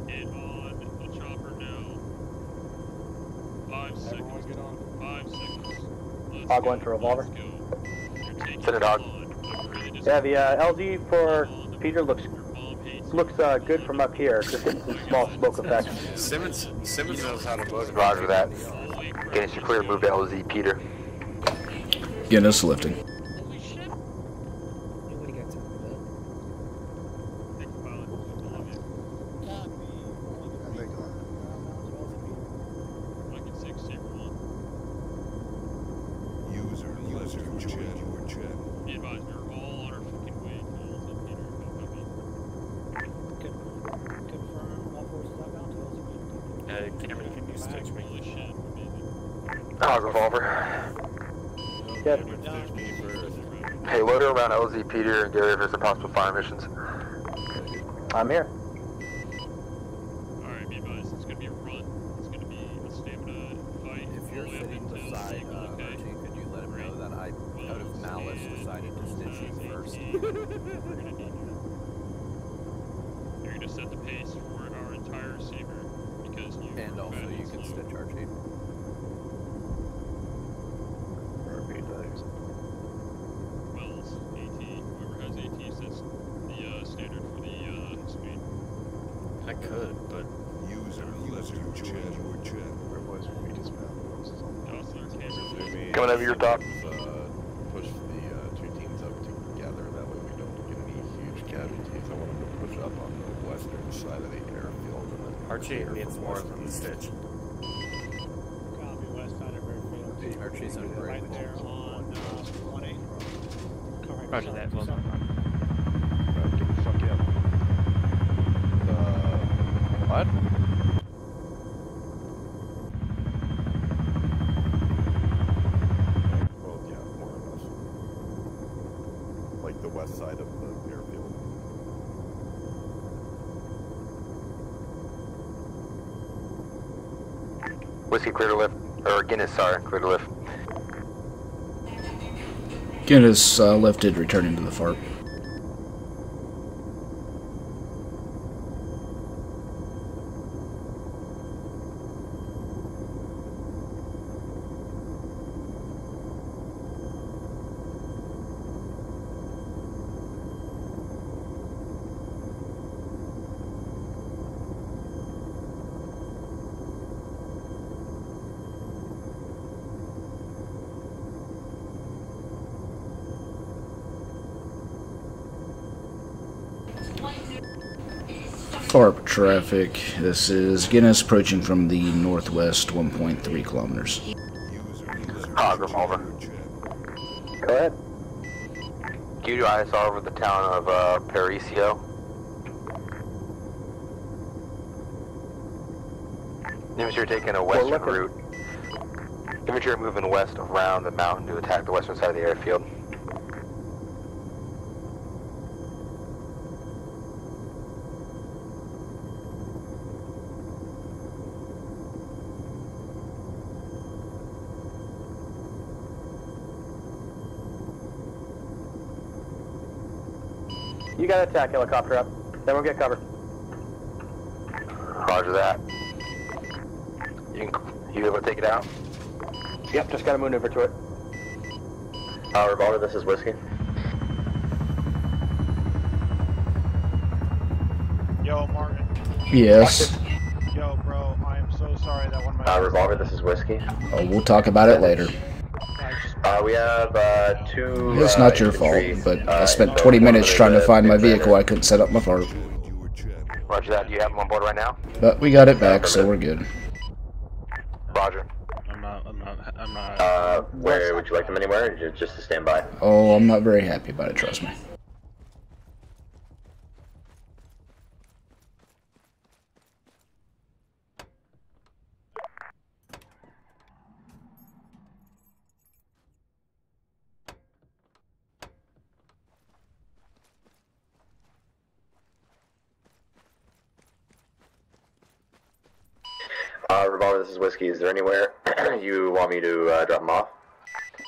Speaker 20: Get on the chopper now. 5 seconds. Everyone get on. 5 seconds.
Speaker 16: Hog 1 for Revolver.
Speaker 4: Send it, Hog.
Speaker 16: Yeah, the LZ for Peter looks good from up here. Just getting some small smoke effects.
Speaker 10: Simmons knows how to motivate.
Speaker 4: Roger that. Guinness, you're clear to move to LZ Peter.
Speaker 12: Guinness lifting.
Speaker 4: Hog Revolver.
Speaker 16: Yes.
Speaker 4: Hey, load her around LZ Peter and get ready for some possible fire missions.
Speaker 16: I'm here.
Speaker 20: Alright, be advised, it's gonna be a run. It's gonna be a stamina fight.
Speaker 19: If you're sitting beside Archie, could you let him know that I, out of malice, decided to stitch you first?
Speaker 20: You're gonna set the pace for our entire receiver because you.
Speaker 19: And also, you can stitch Archie.
Speaker 20: Wells, AT, whoever has AT sets the standard for the speed.
Speaker 10: I could, but
Speaker 7: User left your channel.
Speaker 5: Where was we just found?
Speaker 4: Coming over your top.
Speaker 5: Push the 2 teams up together. That way we don't get any huge casualties. I want them to push up on the western side of the airfield. And then
Speaker 10: Archie needs more than the stitch.
Speaker 11: Copy, west side of airfield.
Speaker 19: Archie's on break.
Speaker 11: Right there on 1-8. Correct.
Speaker 15: Roger that, well done.
Speaker 5: Get the fuck in. What? Well, yeah, more or less. Like the west side of the airfield.
Speaker 4: Whiskey, clear to lift. Or Guinness, sorry, clear to lift.
Speaker 12: Guinness lifted, returning to the FARP. FARP traffic. This is Guinness approaching from the northwest 1.3 kilometers.
Speaker 4: Hog Revolver.
Speaker 16: Go ahead.
Speaker 4: Can you do ISR over the town of Parisio? Infantry are taking a western route. Infantry are moving west around the mountain to attack the western side of the airfield.
Speaker 16: You got an attack helicopter up. Then we'll get cover.
Speaker 4: Roger that. You able to take it out?
Speaker 16: Yep, just gotta maneuver to it.
Speaker 14: Revolver, this is Whiskey.
Speaker 9: Yo, Martin.
Speaker 12: Yes.
Speaker 9: Yo, bro, I am so sorry that one of my...
Speaker 14: Revolver, this is Whiskey.
Speaker 12: Oh, we'll talk about it later.
Speaker 14: We have two...
Speaker 12: It's not your fault, but I spent 20 minutes trying to find my vehicle. I couldn't set up my fart.
Speaker 4: Roger that. Do you have them on board right now?
Speaker 12: But we got it back, so we're good.
Speaker 4: Roger.
Speaker 10: I'm not.
Speaker 14: Where would you like them anywhere, or just to stand by?
Speaker 12: Oh, I'm not very happy about it, trust me.
Speaker 14: Revolver, this is Whiskey. Is there anywhere you want me to drop them off?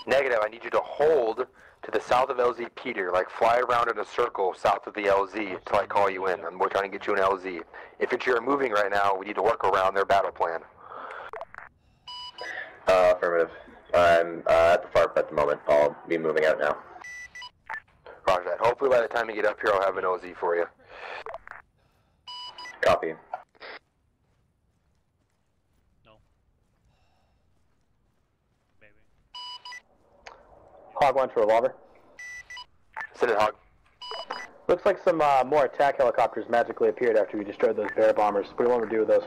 Speaker 4: Negative. I need you to hold to the south of LZ Peter, like fly around in a circle south of the LZ until I call you in. We're trying to get you an LZ. If you're moving right now, we need to work around their battle plan.
Speaker 14: Affirmative. I'm at the FARP at the moment. I'll be moving out now.
Speaker 4: Roger that. Hopefully by the time you get up here, I'll have an LZ for you.
Speaker 14: Copy.
Speaker 16: Hog 1 to Revolver.
Speaker 4: Send it, Hog.
Speaker 16: Looks like some more attack helicopters magically appeared after we destroyed those bear bombers. What do you want to do with those?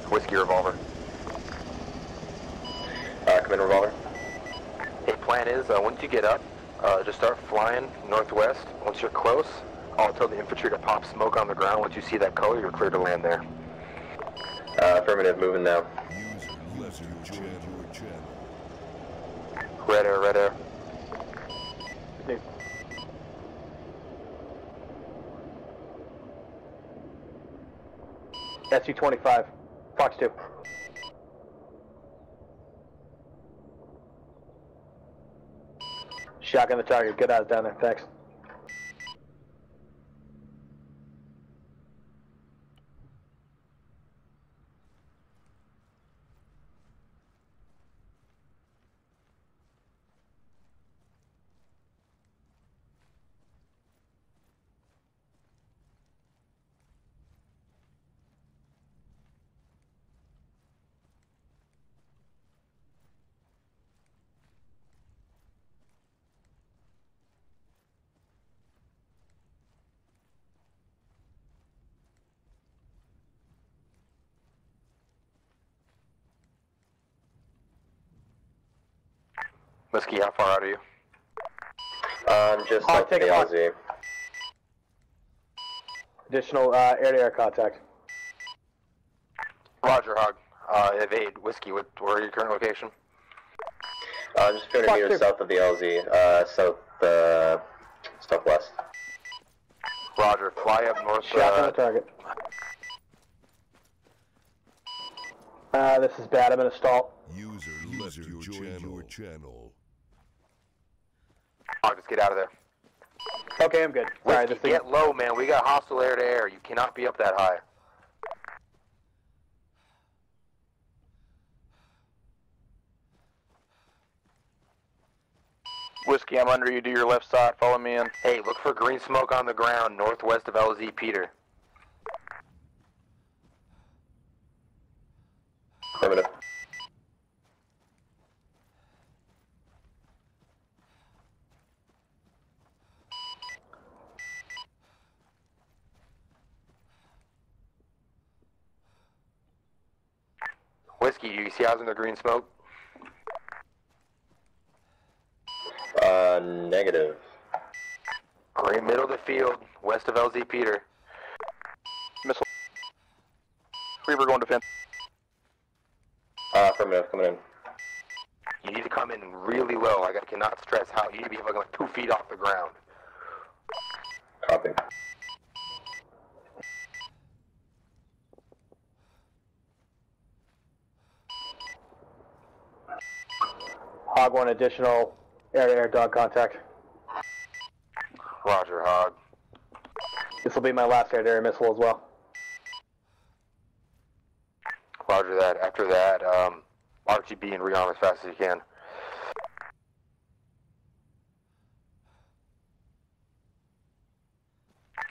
Speaker 4: Whiskey Revolver.
Speaker 14: Come in, Revolver.
Speaker 4: Hey, plan is, once you get up, just start flying northwest. Once you're close, I'll tell the infantry to pop smoke on the ground. Once you see that color, you're clear to land there.
Speaker 14: Affirmative, moving now.
Speaker 4: Red air, red air.
Speaker 16: SU-25, Fox 2. Shotgun the target, good eyes down there, thanks.
Speaker 4: Whiskey, how far out are you?
Speaker 14: Just like the LZ.
Speaker 16: Additional air-to-air contact.
Speaker 4: Roger, Hog. Evade. Whiskey, where are your current location?
Speaker 14: Just 50 meters south of the LZ, southwest.
Speaker 4: Roger, fly up north.
Speaker 16: Shotgun the target. This is bad, I'm in a stall.
Speaker 7: User left your channel.
Speaker 4: Hog, just get out of there.
Speaker 16: Okay, I'm good. Sorry,
Speaker 4: Whiskey, get low, man. We got hostile air-to-air. You cannot be up that high.
Speaker 17: Whiskey, I'm under you to your left side. Follow me in.
Speaker 4: Hey, look for green smoke on the ground northwest of LZ Peter.
Speaker 14: Affirmative.
Speaker 4: Whiskey, do you see eyes in the green smoke?
Speaker 14: Negative.
Speaker 4: Green middle of the field, west of LZ Peter.
Speaker 17: Missile. Reaper going defense.
Speaker 14: Affirmative, coming in.
Speaker 4: You need to come in really low. I cannot stress how. You need to be like 2 feet off the ground.
Speaker 14: Copy.
Speaker 16: Hog 1 additional air-to-air dog contact.
Speaker 4: Roger, Hog.
Speaker 16: This will be my last air-to-air missile as well.
Speaker 4: Roger that. After that, RTB and rearm as fast as you can.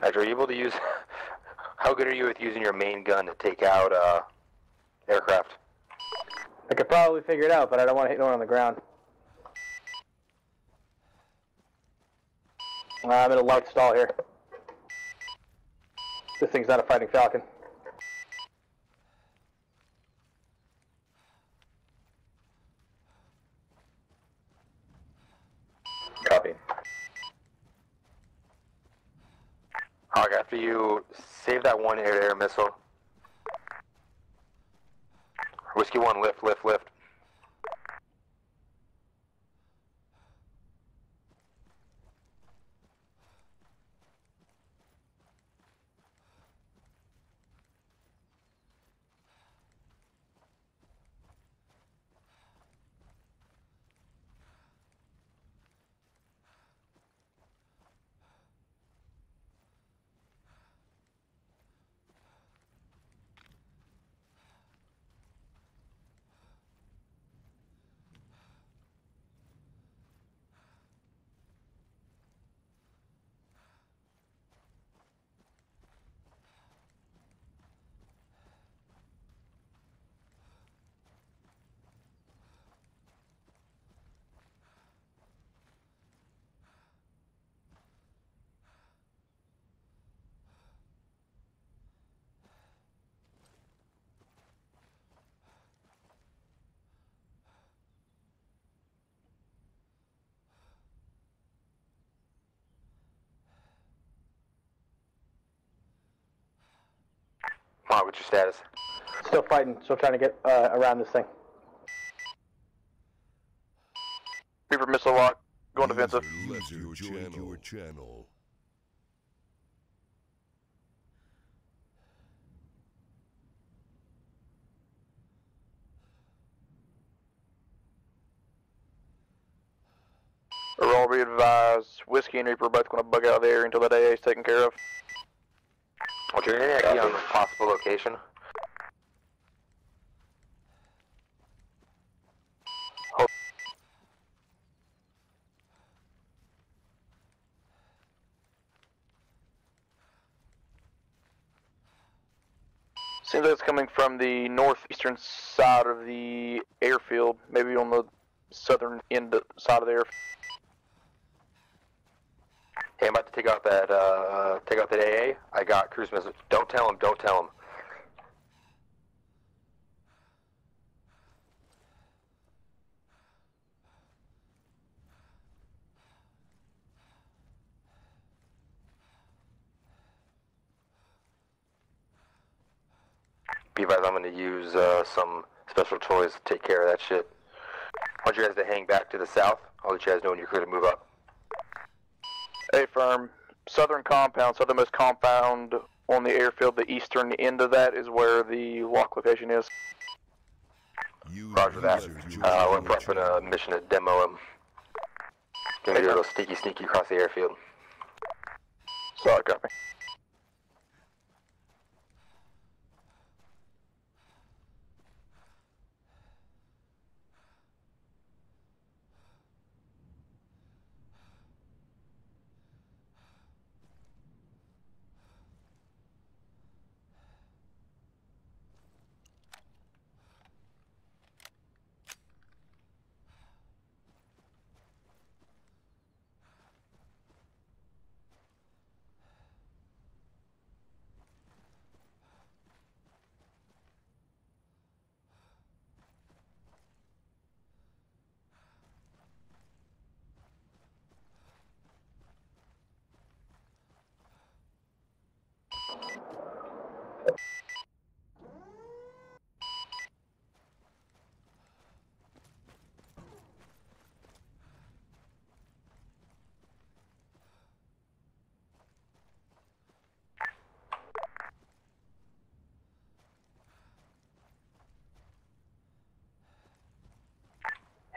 Speaker 4: Are you able to use... How good are you with using your main gun to take out aircraft?
Speaker 16: I could probably figure it out, but I don't want to hit no one on the ground. I'm in a light stall here. This thing's not a fighting Falcon.
Speaker 14: Copy.
Speaker 4: Hog, after you save that one air-to-air missile. Whiskey 1, lift, lift, lift. Come on, what's your status?
Speaker 16: Still fighting, still trying to get around this thing.
Speaker 17: Reaper missile lock. Going defensive.
Speaker 7: Left your channel.
Speaker 17: Roll be advised. Whiskey and Reaper are both going to bug out of the area until that AA is taken care of.
Speaker 4: What's your ID on the possible location?
Speaker 17: Seems like it's coming from the northeastern side of the airfield, maybe on the southern end side of the airfield.
Speaker 4: Hey, I'm about to take out that AA. I got cruise missiles. Don't tell him, don't tell him. Be advised, I'm going to use some special toys to take care of that shit. I want you guys to hang back to the south. I'll let you guys know when you're clear to move up.
Speaker 17: A firm. Southern compound, southernmost compound on the airfield. The eastern end of that is where the lock location is.
Speaker 4: Roger that. We're prepping a mission to demo him. Gonna do a little sneaky across the airfield.
Speaker 17: Sorry, copy.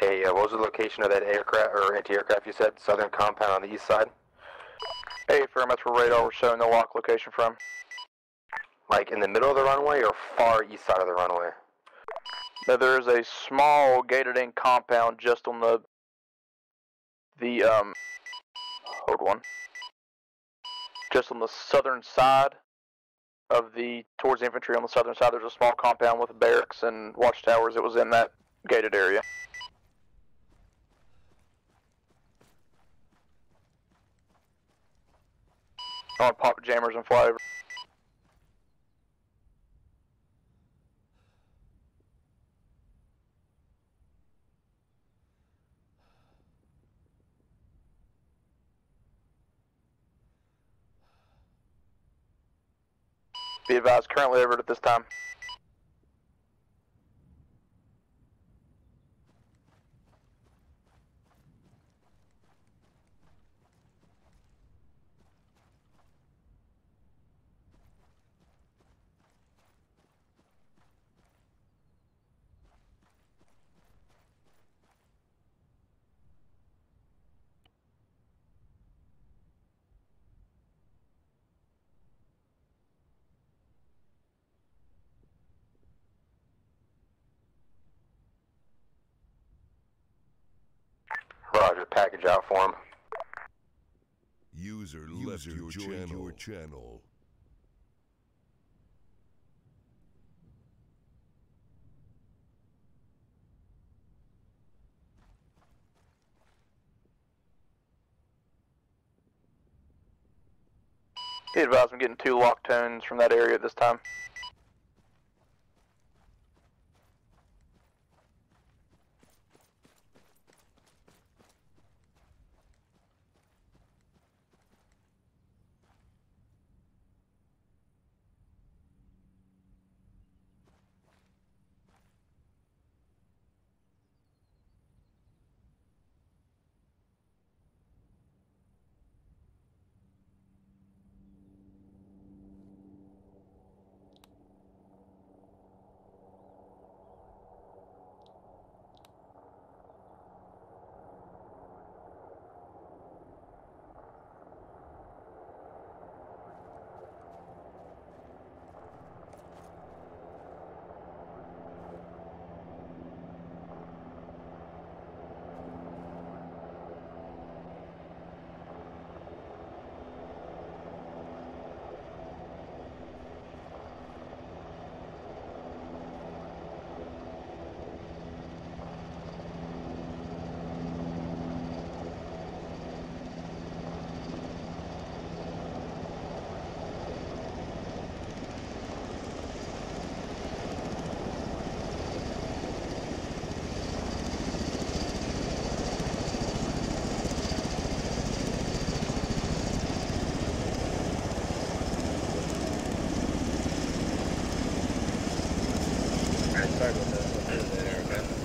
Speaker 4: Hey, what was the location of that aircraft or anti-aircraft you said? Southern compound on the east side?
Speaker 17: Hey, firm, that's where radar was showing the lock location from.
Speaker 4: Like in the middle of the runway or far east side of the runway?
Speaker 17: Now, there's a small gated-in compound just on the hold on. Just on the southern side of towards the infantry on the southern side, there's a small compound with barracks and watchtowers. It was in that gated area. I want to pop jammers and fly over. Be advised, currently over at this time.
Speaker 4: Roger, package out for him.
Speaker 7: User left your channel.
Speaker 17: Be advised, I'm getting 2 lock tones from that area at this time.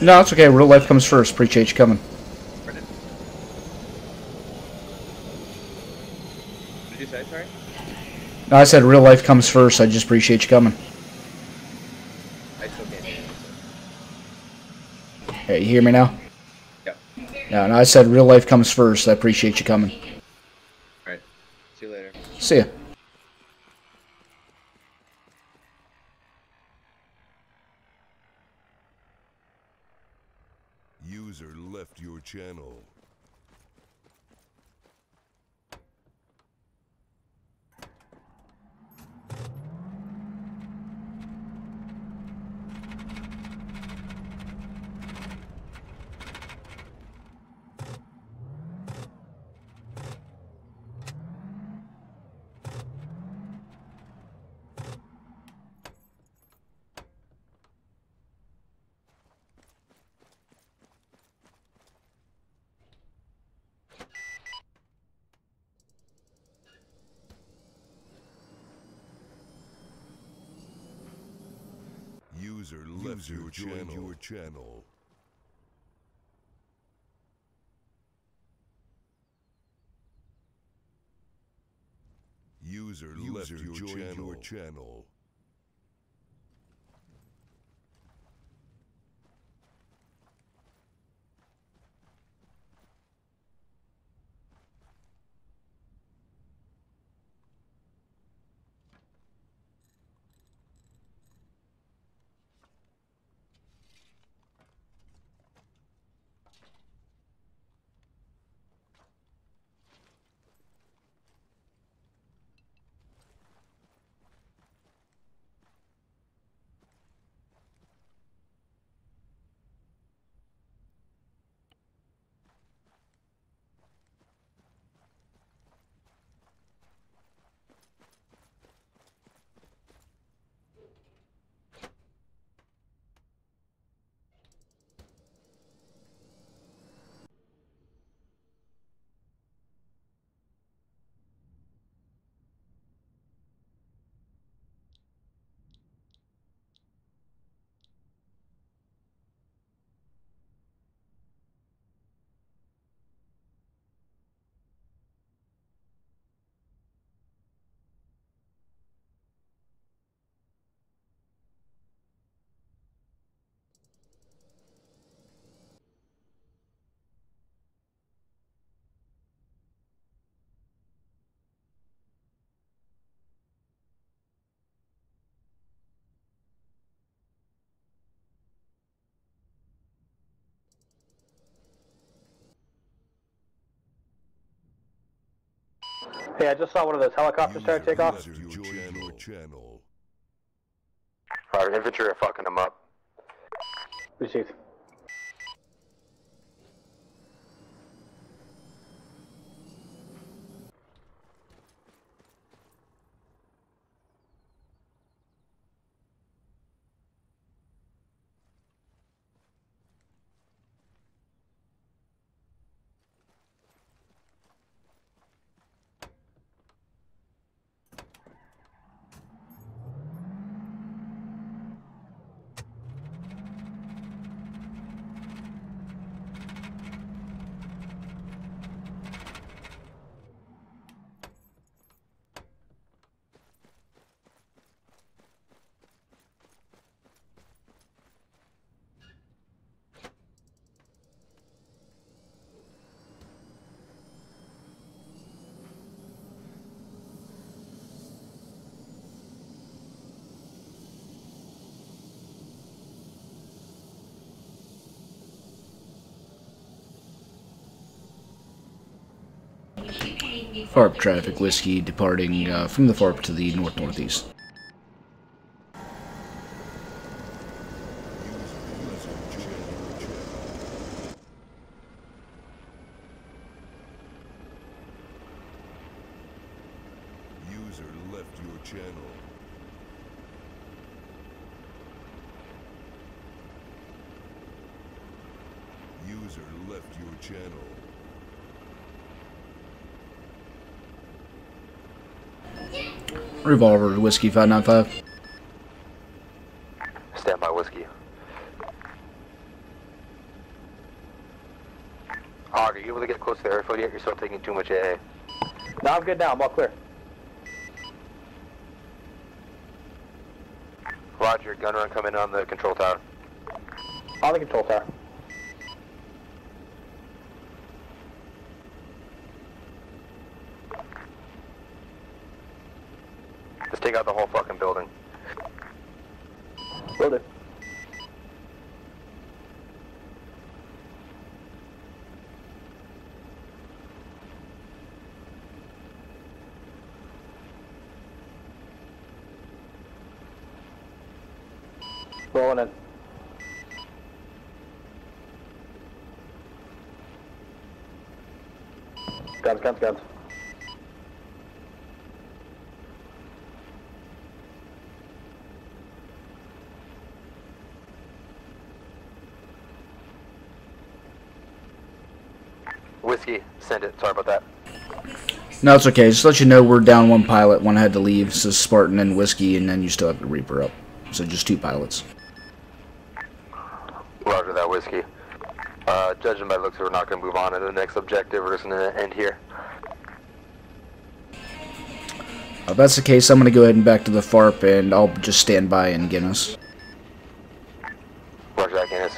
Speaker 12: No, it's okay. Real life comes first. Appreciate you coming.
Speaker 13: What did you say, sorry?
Speaker 12: No, I said real life comes first. I just appreciate you coming.
Speaker 13: I still can't hear you.
Speaker 12: Hey, you hear me now?
Speaker 13: Yep.
Speaker 12: Yeah, no, I said real life comes first. I appreciate you coming.
Speaker 13: Alright. See you later.
Speaker 12: See ya.
Speaker 7: User left your channel. User left your channel. User left your channel.
Speaker 16: Hey, I just saw one of those helicopters start to take off.
Speaker 7: Channel.
Speaker 4: Our infantry are fucking them up.
Speaker 16: Received.
Speaker 12: FARP traffic, Whiskey departing from the FARP to the north-northeast.
Speaker 7: User left your channel. User left your channel.
Speaker 12: Revolver, Whiskey 595.
Speaker 4: Stand by, Whiskey. Hog, are you able to get close to the airfield yet? You're still taking too much AA.
Speaker 16: No, I'm good now. I'm all clear.
Speaker 4: Roger, gun run coming on the control tower.
Speaker 16: On the control tower.
Speaker 4: Just take out the whole fucking building.
Speaker 16: Will do. Rolling in. Guns, guns, guns.
Speaker 4: Whiskey, send it. Sorry about that.
Speaker 12: No, it's okay. Just to let you know we're down one pilot. One had to leave. So Spartan and Whiskey, and then you still have the Reaper up. So just 2 pilots.
Speaker 4: Roger that, Whiskey. Judging by looks, we're not going to move on to the next objective. We're just going to end here.
Speaker 12: If that's the case, I'm going to go ahead and back to the FARP, and I'll just stand by in Guinness.
Speaker 4: Roger that, Guinness.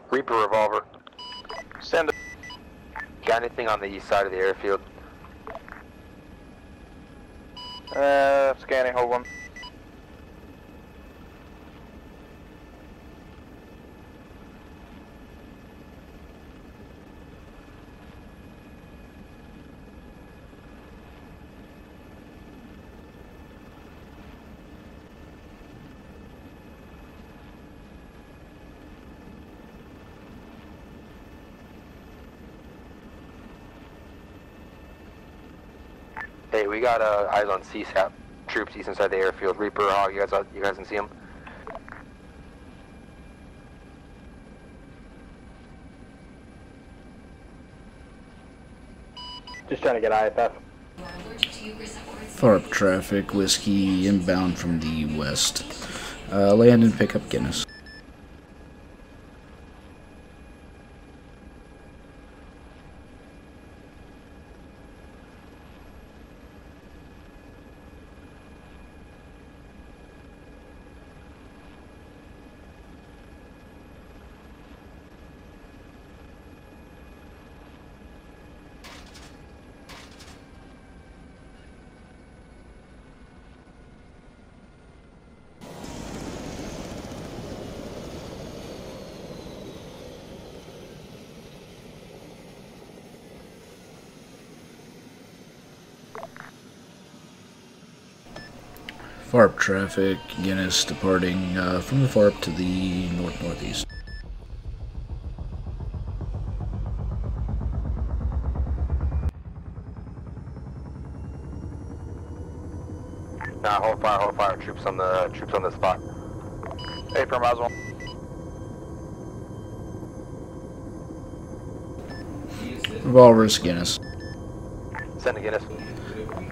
Speaker 4: Reaper revolver. Send it. Got anything on the east side of the airfield?
Speaker 17: Scanning, hold on.
Speaker 4: Hey, we got eyes on CSAP troops east inside the airfield. Reaper, Hog, you guys can see them?
Speaker 16: Just trying to get IFF.
Speaker 12: FARP traffic, Whiskey inbound from the west. Land and pick up Guinness. FARP traffic, Guinness departing from the FARP to the north-northeast.
Speaker 4: Nah, hold fire, troops on the spot.
Speaker 17: Hey, from Oswald.
Speaker 12: Revolvers, Guinness.
Speaker 4: Send a Guinness.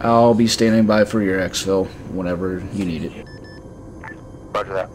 Speaker 12: I'll be standing by for your exfil whenever you need it.
Speaker 4: Roger that.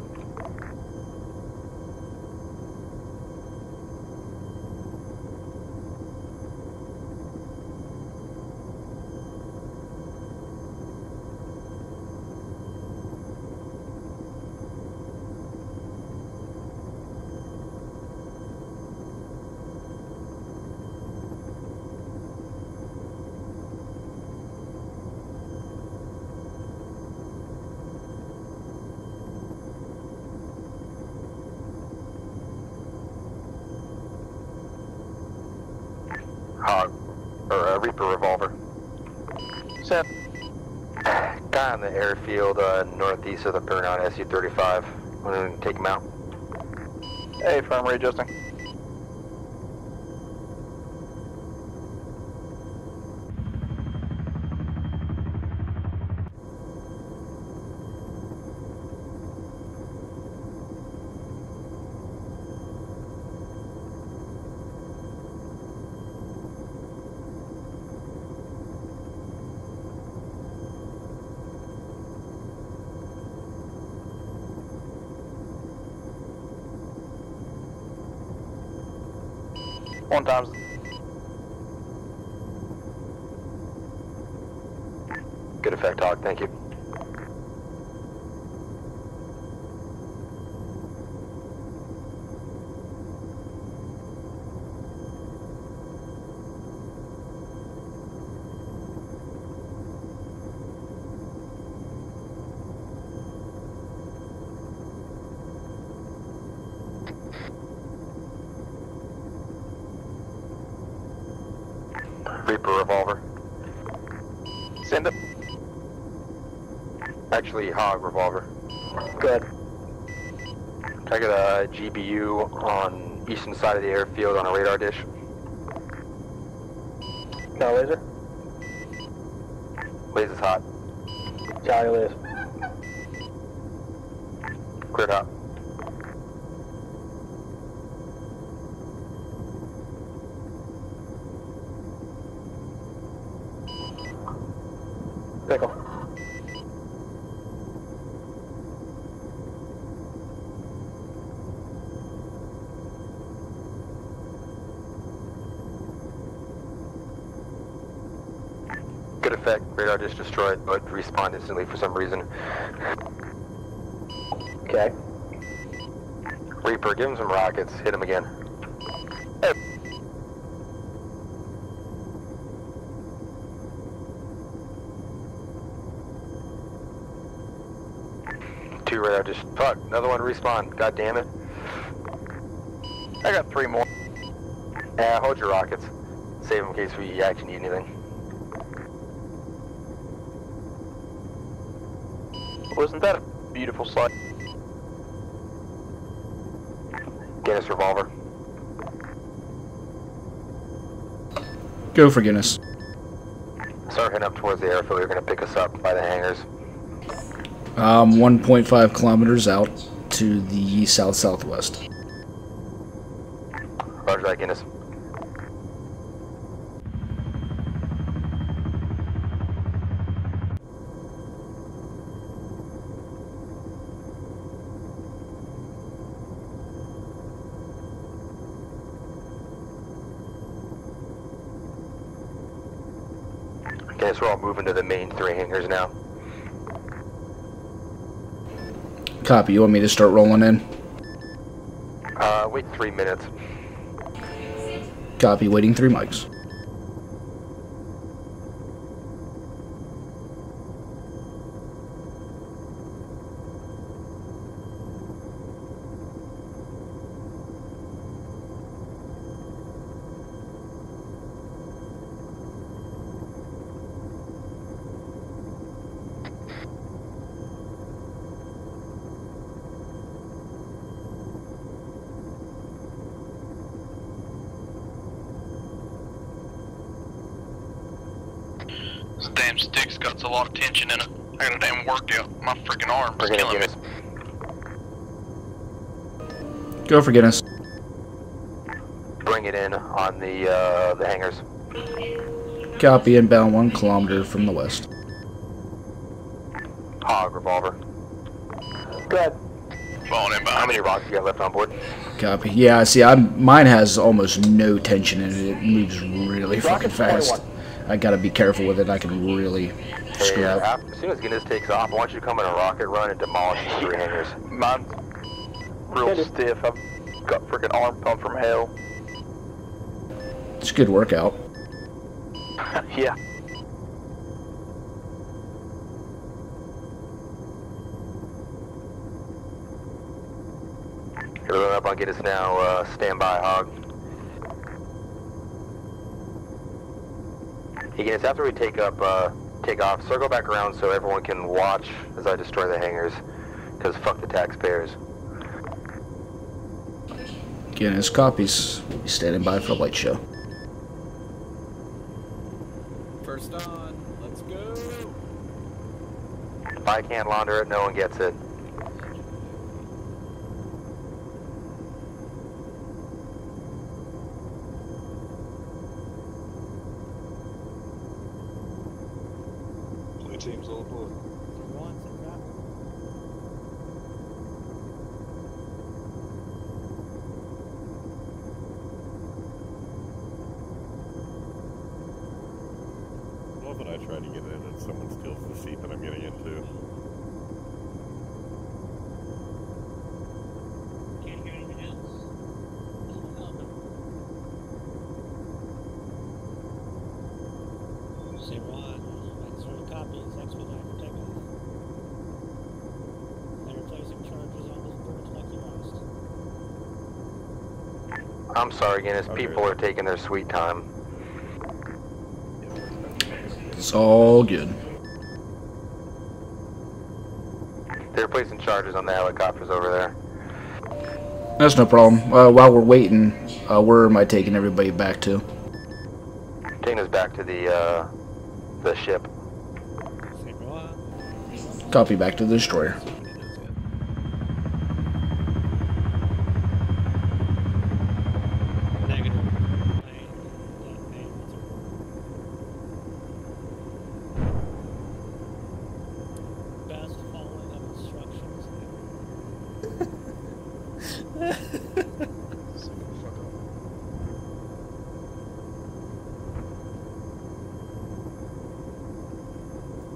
Speaker 4: Hog, or Reaper revolver.
Speaker 17: Set.
Speaker 4: Guy on the airfield northeast of the burnout SU-35. I'm gonna take him out.
Speaker 17: Hey, firm readjusting. One times.
Speaker 4: Good effect, Hog, thank you. Reaper revolver.
Speaker 17: Send it.
Speaker 4: Actually, Hog revolver.
Speaker 16: Good.
Speaker 4: Can I get a GBU on eastern side of the airfield on a radar dish?
Speaker 16: No laser.
Speaker 4: Laser's hot.
Speaker 16: Charlie laser.
Speaker 4: Cleared out.
Speaker 16: Pickle.
Speaker 4: Good effect. Radar dish destroyed, but respawned instantly for some reason.
Speaker 16: Okay.
Speaker 4: Reaper, give him some rockets. Hit him again.
Speaker 17: Hey.
Speaker 4: Two radar dish. Fuck, another one respawn. God damn it.
Speaker 17: I got 3 more.
Speaker 4: Yeah, hold your rockets. Save them in case we actually need anything.
Speaker 17: Wasn't that a beautiful sight?
Speaker 4: Guinness revolver.
Speaker 12: Go for Guinness.
Speaker 4: Start heading up towards the airfield. You're gonna pick us up by the hangars.
Speaker 12: 1.5 kilometers out to the south-southwest.
Speaker 4: Roger that, Guinness. Okay, so we're all moving to the main 3 hangars now.
Speaker 12: Copy. You want me to start rolling in?
Speaker 4: Wait 3 minutes.
Speaker 12: Copy. Waiting 3 mics.
Speaker 22: This damn stick's got a lot of tension in it. I got a damn workout. My freaking arm is killing me.
Speaker 12: Go for Guinness.
Speaker 4: Bring it in on the hangars.
Speaker 12: Copy, inbound 1 kilometer from the west.
Speaker 4: Hog revolver.
Speaker 16: Good.
Speaker 4: How many rocks you got left on board?
Speaker 12: Copy. Yeah, see, mine has almost no tension in it. It moves really fucking fast. I gotta be careful with it. I can really screw up.
Speaker 4: As soon as Guinness takes off, I want you to come in a rocket run and demolish the 3 hangars.
Speaker 17: Mine's real stiff. I've got freaking arm pump from hell.
Speaker 12: It's a good workout.
Speaker 17: Yeah.
Speaker 4: Load up on Guinness now. Stand by, Hog. Hey, Guinness, after we take off, circle back around so everyone can watch as I destroy the hangars. Because fuck the taxpayers.
Speaker 12: Guinness copies. We'll be standing by for a light show.
Speaker 19: First on, let's go.
Speaker 4: If I can't launder it, no one gets it.
Speaker 2: Teams all aboard.
Speaker 5: Love when I try to get in and someone steals the seat that I'm getting into.
Speaker 11: Can't hear anything else. Zero-1. Zero copies. Expedite for takeoff. They're placing charges on this bridge like you asked.
Speaker 4: I'm sorry, Guinness. People are taking their sweet time.
Speaker 12: It's all good.
Speaker 4: They're placing charges on the helicopters over there.
Speaker 12: That's no problem. While we're waiting, where am I taking everybody back to?
Speaker 4: Taking us back to the ship.
Speaker 12: Copy, back to the destroyer.
Speaker 11: Best following of instructions.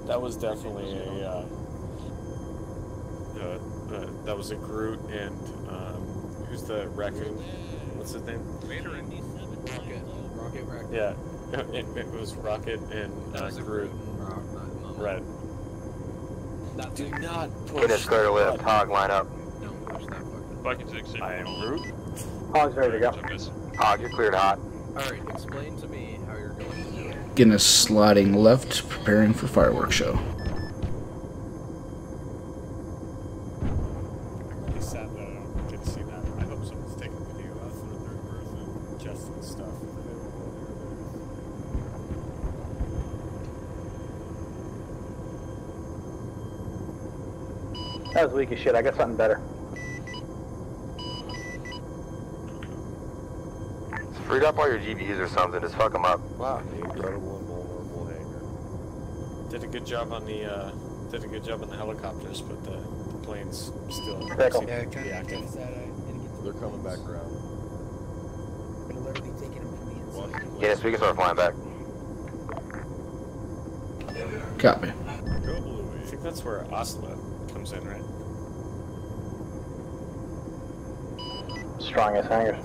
Speaker 10: That was definitely that was a Groot and who's the raccoon? What's his name?
Speaker 19: Rocket.
Speaker 10: Yeah, it was Rocket and Groot. Right. Do not push.
Speaker 4: Guinness, clear to lift. Hog, line up.
Speaker 20: I
Speaker 10: am Groot.
Speaker 16: Hog's ready to go.
Speaker 4: Hog, you're cleared hot.
Speaker 19: Alright, explain to me how you're going to do it.
Speaker 12: Guinness sliding left, preparing for fireworks show.
Speaker 2: I'm really sad that I don't get to see that. I hope someone's taking a video of for third person, Justin stuff.
Speaker 16: That was weak as shit. I got something better.
Speaker 4: Freed up all your GBUs or something. Just fuck them up.
Speaker 10: Wow, the incredible and vulnerable hangar. Did a good job on the helicopters, but the planes still seem to be active.
Speaker 5: They're coming back around.
Speaker 4: Guinness, we can start flying back.
Speaker 12: Copy.
Speaker 10: I think that's where Oslo comes in, right?
Speaker 16: Strongest hangers.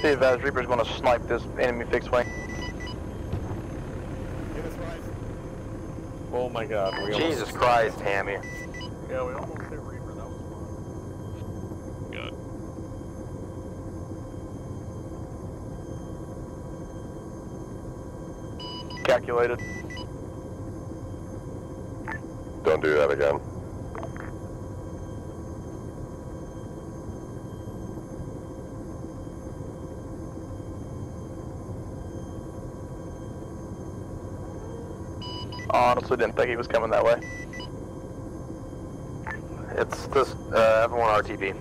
Speaker 17: Be advised, Reaper's gonna snipe this enemy fixed wing.
Speaker 10: Oh my god.
Speaker 4: Jesus Christ, Hammy.
Speaker 18: Yeah, we almost hit Reaper. That was fun.
Speaker 20: Good.
Speaker 17: Calculated.
Speaker 5: Don't do that again.
Speaker 17: Honestly, didn't think he was coming that way.
Speaker 4: It's this everyone RTB.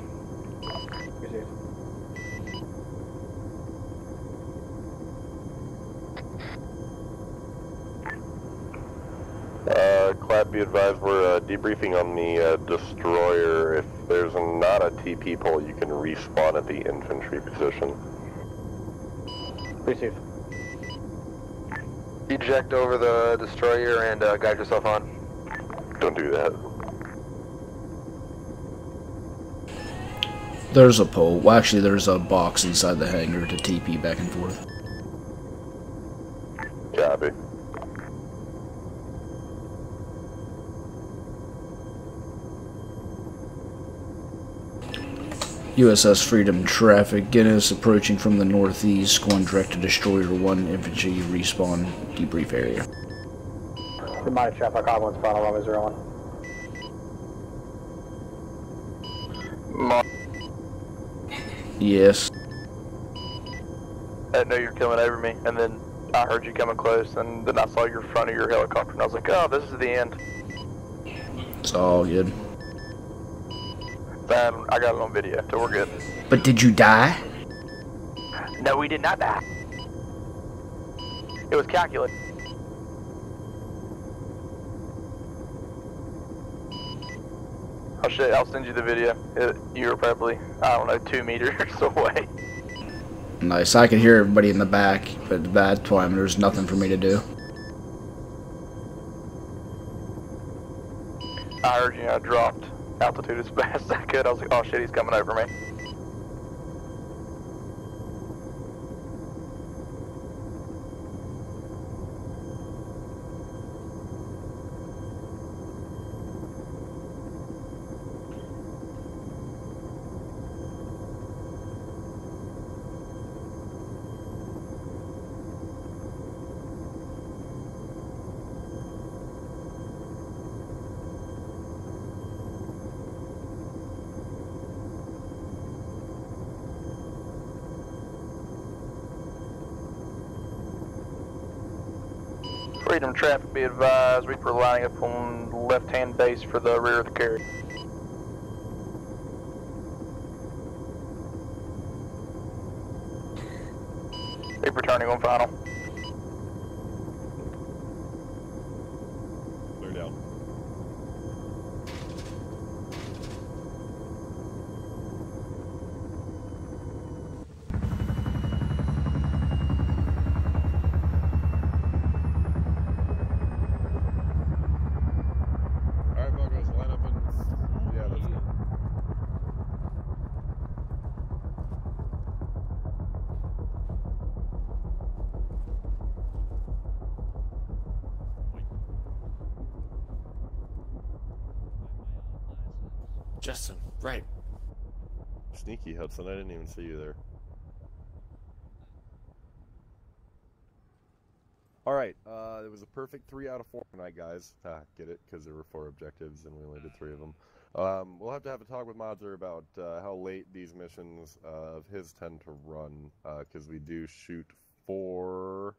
Speaker 3: Clad, be advised we're debriefing on the destroyer. If there's not a TP pole, you can respawn at the infantry position.
Speaker 16: Received.
Speaker 4: Eject over the destroyer and guide yourself on.
Speaker 3: Don't do that.
Speaker 12: There's a pole. Well, actually, there's a box inside the hangar to TP back and forth.
Speaker 3: Copy.
Speaker 12: USS Freedom traffic. Guinness approaching from the northeast, going direct to Destroyer 1 infantry respawn debrief area.
Speaker 16: Reminder traffic, Oblins, final runway 01.
Speaker 12: Yes.
Speaker 17: I know you're coming over me, and then I heard you coming close, and then I saw your front of your helicopter, and I was like, oh, this is the end.
Speaker 12: It's all good.
Speaker 17: And I got it on video, so we're good.
Speaker 12: But did you die?
Speaker 17: No, we did not die. It was calculated. Oh shit, I'll send you the video. You were probably, I don't know, 2 meters away.
Speaker 12: Nice. I could hear everybody in the back, but at that time there's nothing for me to do.
Speaker 17: I heard you, I dropped altitude as fast as I could. I was like, oh shit, he's coming over me. Freedom traffic, be advised, Reaper lining up on left-hand base for the rear of the carrier. Reaper turning on final.
Speaker 5: Clear down. Alright, Bogos, line up and... Yeah, that's good.
Speaker 10: Justin, right.
Speaker 5: Sneaky, Hudson. I didn't even see you there. Alright, it was a perfect 3 out of 4 tonight, guys. Get it? Because there were 4 objectives and we only did 3 of them. We'll have to have a talk with Modzer about how late these missions of his tend to run, because we do shoot for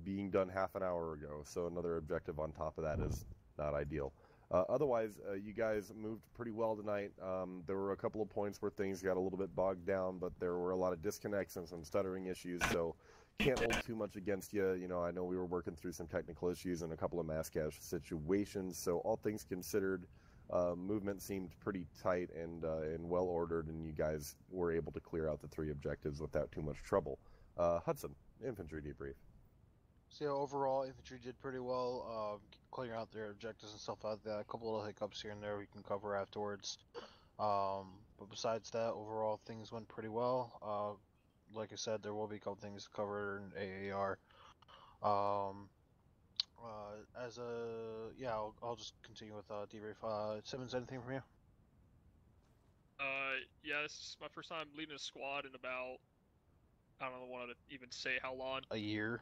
Speaker 5: being done half an hour ago, so another objective on top of that is not ideal. Otherwise, you guys moved pretty well tonight. There were a couple of points where things got a little bit bogged down, but there were a lot of disconnects and some stuttering issues, so can't hold too much against you. You know, I know we were working through some technical issues and a couple of mass cache situations, so all things considered, movement seemed pretty tight and well ordered, and you guys were able to clear out the 3 objectives without too much trouble. Hudson, infantry debrief.
Speaker 9: So yeah, overall, infantry did pretty well, clearing out their objectives and stuff like that. A couple little hiccups here and there we can cover afterwards. But besides that, overall things went pretty well. Like I said, there will be a couple things covered in AAR. Yeah, I'll just continue with debrief. Simmons, anything from you?
Speaker 20: Yeah, this is my first time leading a squad in about, I don't want to even say how long.
Speaker 9: A year.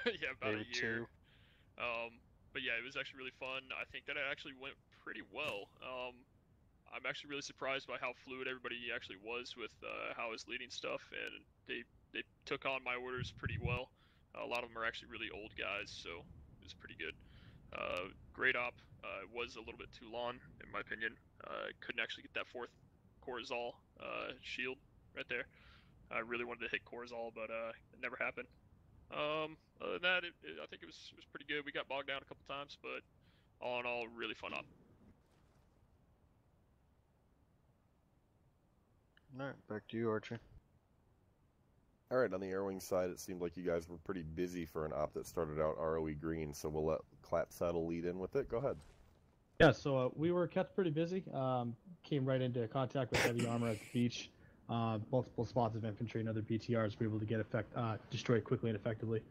Speaker 20: Yeah, about
Speaker 9: maybe
Speaker 20: a year.
Speaker 9: 2.
Speaker 20: But yeah, it was actually really fun. I think that it actually went pretty well. I'm actually really surprised by how fluid everybody actually was with how I was leading stuff, and they took on my orders pretty well. A lot of them are actually really old guys, so it was pretty good. Great op. Was a little bit too long, in my opinion. Couldn't actually get that 4th Corzal shield right there. I really wanted to hit Corzal, but it never happened. Other than that, I think it was pretty good. We got bogged down a couple times, but all in all, really fun op.
Speaker 6: Alright, back to you, Archie.
Speaker 5: Alright, on the Airwing side, it seemed like you guys were pretty busy for an op that started out ROE green, so we'll let Clap Saddle lead in with it. Go ahead.
Speaker 8: Yeah, so we were kept pretty busy. Came right into contact with heavy armor at the beach. Multiple spots of infantry and other BTRs were able to get destroyed quickly and effectively.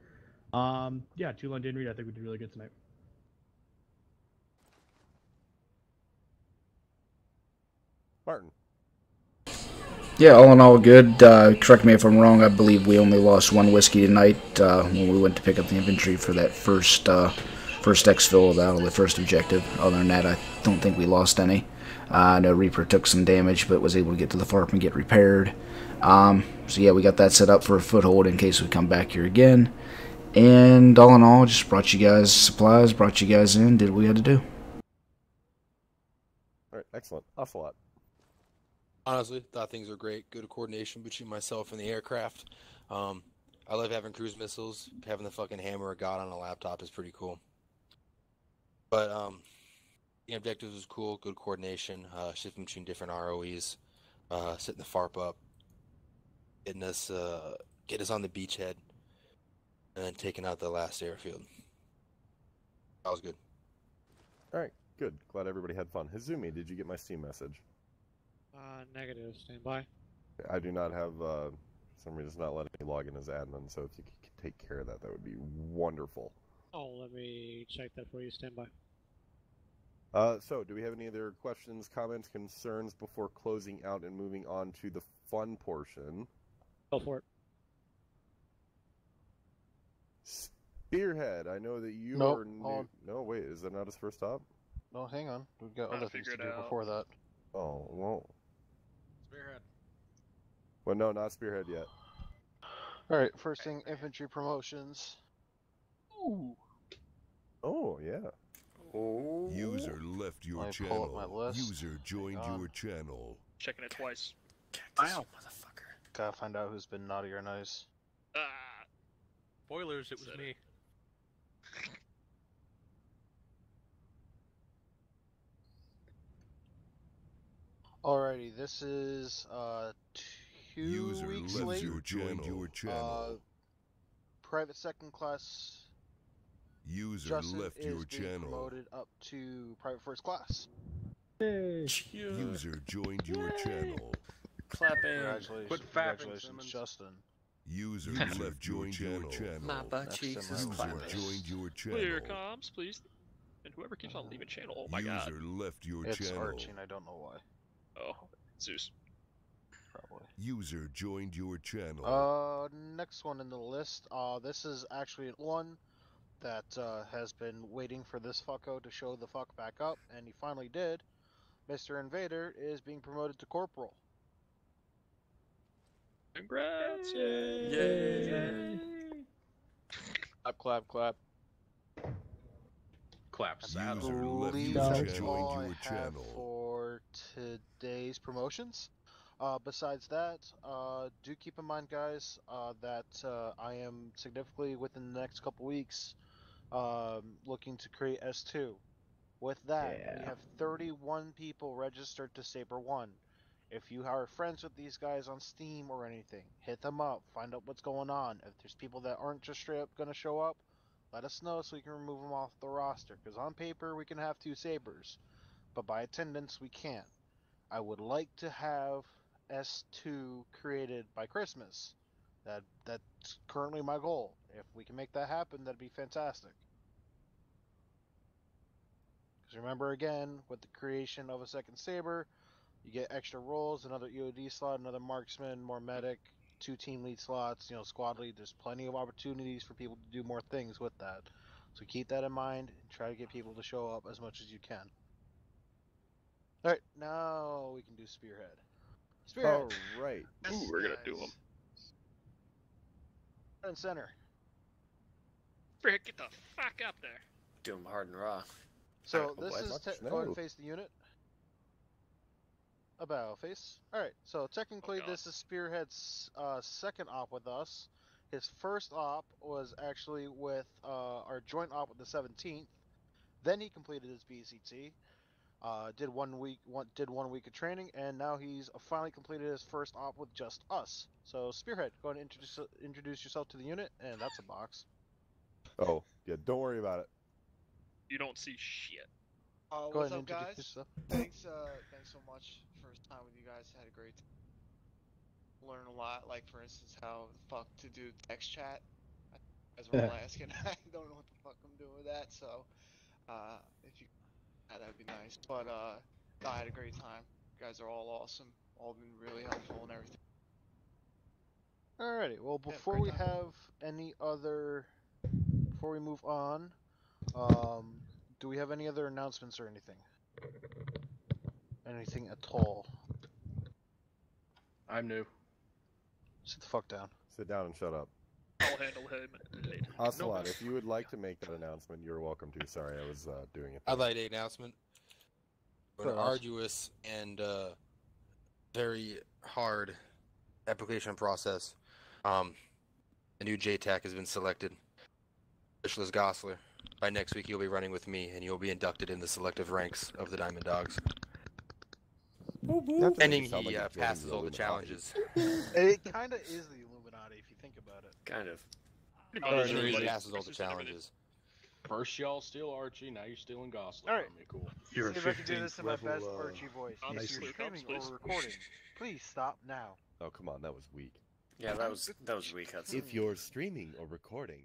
Speaker 8: Yeah, 2 London Reed, I think we did really good tonight.
Speaker 5: Martin.
Speaker 12: Yeah, all in all, good. Correct me if I'm wrong. I believe we only lost 1 whiskey tonight when we went to pick up the infantry for that first exfil out of the first objective. Other than that, I don't think we lost any. I know Reaper took some damage, but was able to get to the FARP and get repaired. So yeah, we got that set up for a foothold in case we come back here again. And all in all, just brought you guys supplies, brought you guys in, did what we had to do.
Speaker 5: Alright, excellent. Ocelot.
Speaker 23: Honestly, thought things were great. Good coordination between myself and the aircraft. I love having cruise missiles. Having the fucking hammer of God on a laptop is pretty cool. But the objectives was cool. Good coordination. Shifting between different ROEs. Setting the FARP up. Getting us on the beachhead. And then taking out the last airfield. That was good.
Speaker 5: Alright, good. Glad everybody had fun. Hazumi, did you get my Steam message?
Speaker 11: Negative. Stand by.
Speaker 5: I do not have, for some reason it's not letting me log in as admin, so if you could take care of that, that would be wonderful.
Speaker 11: Oh, let me check that for you. Stand by.
Speaker 5: So, do we have any other questions, comments, concerns before closing out and moving on to the fun portion?
Speaker 11: Go for it.
Speaker 5: Spearhead, I know that you
Speaker 6: Nope,
Speaker 5: are new.
Speaker 6: hold on.
Speaker 5: No, wait, is that not his first stop?
Speaker 6: No, hang on. We've got other things to do before that.
Speaker 5: Oh, well.
Speaker 6: Spearhead.
Speaker 5: Well, no, not Spearhead yet.
Speaker 6: Alright, first thing, infantry promotions.
Speaker 11: Ooh.
Speaker 5: Oh, yeah.
Speaker 7: Oh. User left your
Speaker 6: Let me
Speaker 7: channel.
Speaker 6: pull up my list.
Speaker 7: User joined your channel.
Speaker 20: Checking it twice.
Speaker 6: Wow, motherfucker. Gotta find out who's been naughty or nice.
Speaker 2: Spoilers, it was me.
Speaker 6: Alrighty, this is 2
Speaker 7: User
Speaker 6: weeks
Speaker 7: left
Speaker 6: late.
Speaker 7: your channel.
Speaker 6: Private second class
Speaker 7: User
Speaker 6: Justin
Speaker 7: left
Speaker 6: is
Speaker 7: your
Speaker 6: being
Speaker 7: channel.
Speaker 6: promoted up to private first class.
Speaker 7: User joined your channel.
Speaker 10: Clapping.
Speaker 6: Congratulations,
Speaker 10: Quit fapping,
Speaker 6: congratulations,
Speaker 10: Simmons.
Speaker 6: Justin.
Speaker 7: User left your channel.
Speaker 10: My butt cheeks is
Speaker 7: User
Speaker 10: clapping.
Speaker 7: joined your channel.
Speaker 20: Clear comms, please. And whoever keeps on leaving channel, oh my god.
Speaker 7: User left your
Speaker 6: It's
Speaker 7: channel.
Speaker 6: Archie, and I don't know why.
Speaker 20: Oh, Zeus.
Speaker 6: Probably.
Speaker 7: User joined your channel.
Speaker 6: Next one in the list. This is actually one that has been waiting for this fucko to show the fuck back up, and he finally did. Mr. Invader is being promoted to corporal.
Speaker 20: Congrats!
Speaker 10: Yay!
Speaker 1: Clap, clap, clap.
Speaker 2: Clap.
Speaker 6: I believe that's all I have for today's promotions. Besides that, do keep in mind, guys, that I am significantly within the next couple weeks looking to create S2. With that, we have 31 people registered to Saber 1. If you are friends with these guys on Steam or anything, hit them up, find out what's going on. If there's people that aren't just straight up going to show up, let us know so we can remove them off the roster. Because on paper, we can have 2 Sabers, but by attendance, we can't. I would like to have S2 created by Christmas. That's currently my goal. If we can make that happen, that'd be fantastic. Because remember, again, with the creation of a second Saber, you get extra roles, another EOD slot, another marksman, more medic, 2 team lead slots, squad lead. There's plenty of opportunities for people to do more things with that. So keep that in mind and try to get people to show up as much as you can. Alright, now we can do Spearhead. Spearhead!
Speaker 5: Alright.
Speaker 20: Ooh, we're gonna do them.
Speaker 6: Front and center.
Speaker 20: Frick, get the fuck up there.
Speaker 10: Do them hard and raw.
Speaker 6: So
Speaker 5: Oh,
Speaker 6: this
Speaker 5: boy,
Speaker 6: is
Speaker 5: much
Speaker 6: go ahead
Speaker 5: snow.
Speaker 6: and face the unit. About face. All right. So technically, this is Spearhead's second op with us. His first op was actually with our joint op with the 17th. Then he completed his BCT. Did 1 week of training, and now he's finally completed his first op with just us. So Spearhead, go ahead and introduce yourself to the unit, and that's a box.
Speaker 5: Oh, yeah, don't worry about it.
Speaker 20: You don't see shit.
Speaker 6: Go
Speaker 14: What's
Speaker 6: ahead
Speaker 14: up,
Speaker 6: and introduce
Speaker 14: guys?
Speaker 6: yourself.
Speaker 14: Thanks so much. First time with you guys, had a great time. Learn a lot, like for instance, how the fuck to do text chat. As we're all asking, I don't know what the fuck I'm doing with that. So, if you, that'd be nice. But I had a great time. You guys are all awesome. All been really helpful and everything.
Speaker 6: Alrighty. Well,
Speaker 14: Yeah,
Speaker 6: before
Speaker 14: great
Speaker 6: we
Speaker 14: time.
Speaker 6: have any other, before we move on, do we have any other announcements or anything? Anything at all?
Speaker 18: I'm new.
Speaker 6: Sit the fuck down.
Speaker 5: Sit down and shut up.
Speaker 20: I'll handle him later.
Speaker 5: Ocelot, if you would like to make that announcement, you're welcome to. Sorry, I was doing it.
Speaker 23: I'd like the announcement. An
Speaker 5: Sure.
Speaker 23: arduous and very hard application process. The new JTAC has been selected. Fishless Gosler. By next week, you'll be running with me, and you'll be inducted in the selective ranks of the Diamond Dogs. Pending he passes all the challenges.
Speaker 6: It kind of is the Illuminati if you think about it.
Speaker 10: Kind of.
Speaker 23: Pending he passes all the challenges.
Speaker 18: First y'all steal Archie, now you're stealing Gosling.
Speaker 6: All right.
Speaker 18: I mean, cool.
Speaker 6: See if I can do this in my best Archie voice. If you're streaming or recording, please stop now.
Speaker 5: Oh, come on, that was weak.
Speaker 10: Yeah, that was weak, Hudson.
Speaker 5: If you're streaming or recording,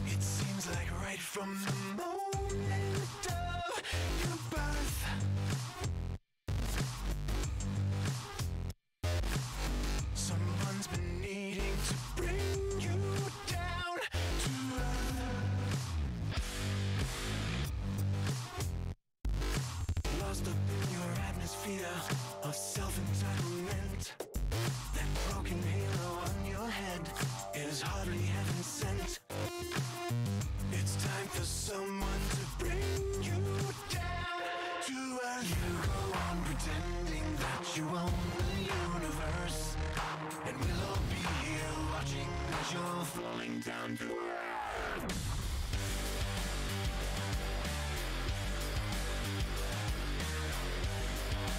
Speaker 7: It seems like right from the moment of your birth, someone's been needing to bring you down to earth. Lost up in your atmosphere of self-entitlement, that broken halo on your head is hardly heaven sent. It's time for someone to bring you down to earth. You go on pretending that you own the universe, and we'll all be here watching as you're falling down to earth.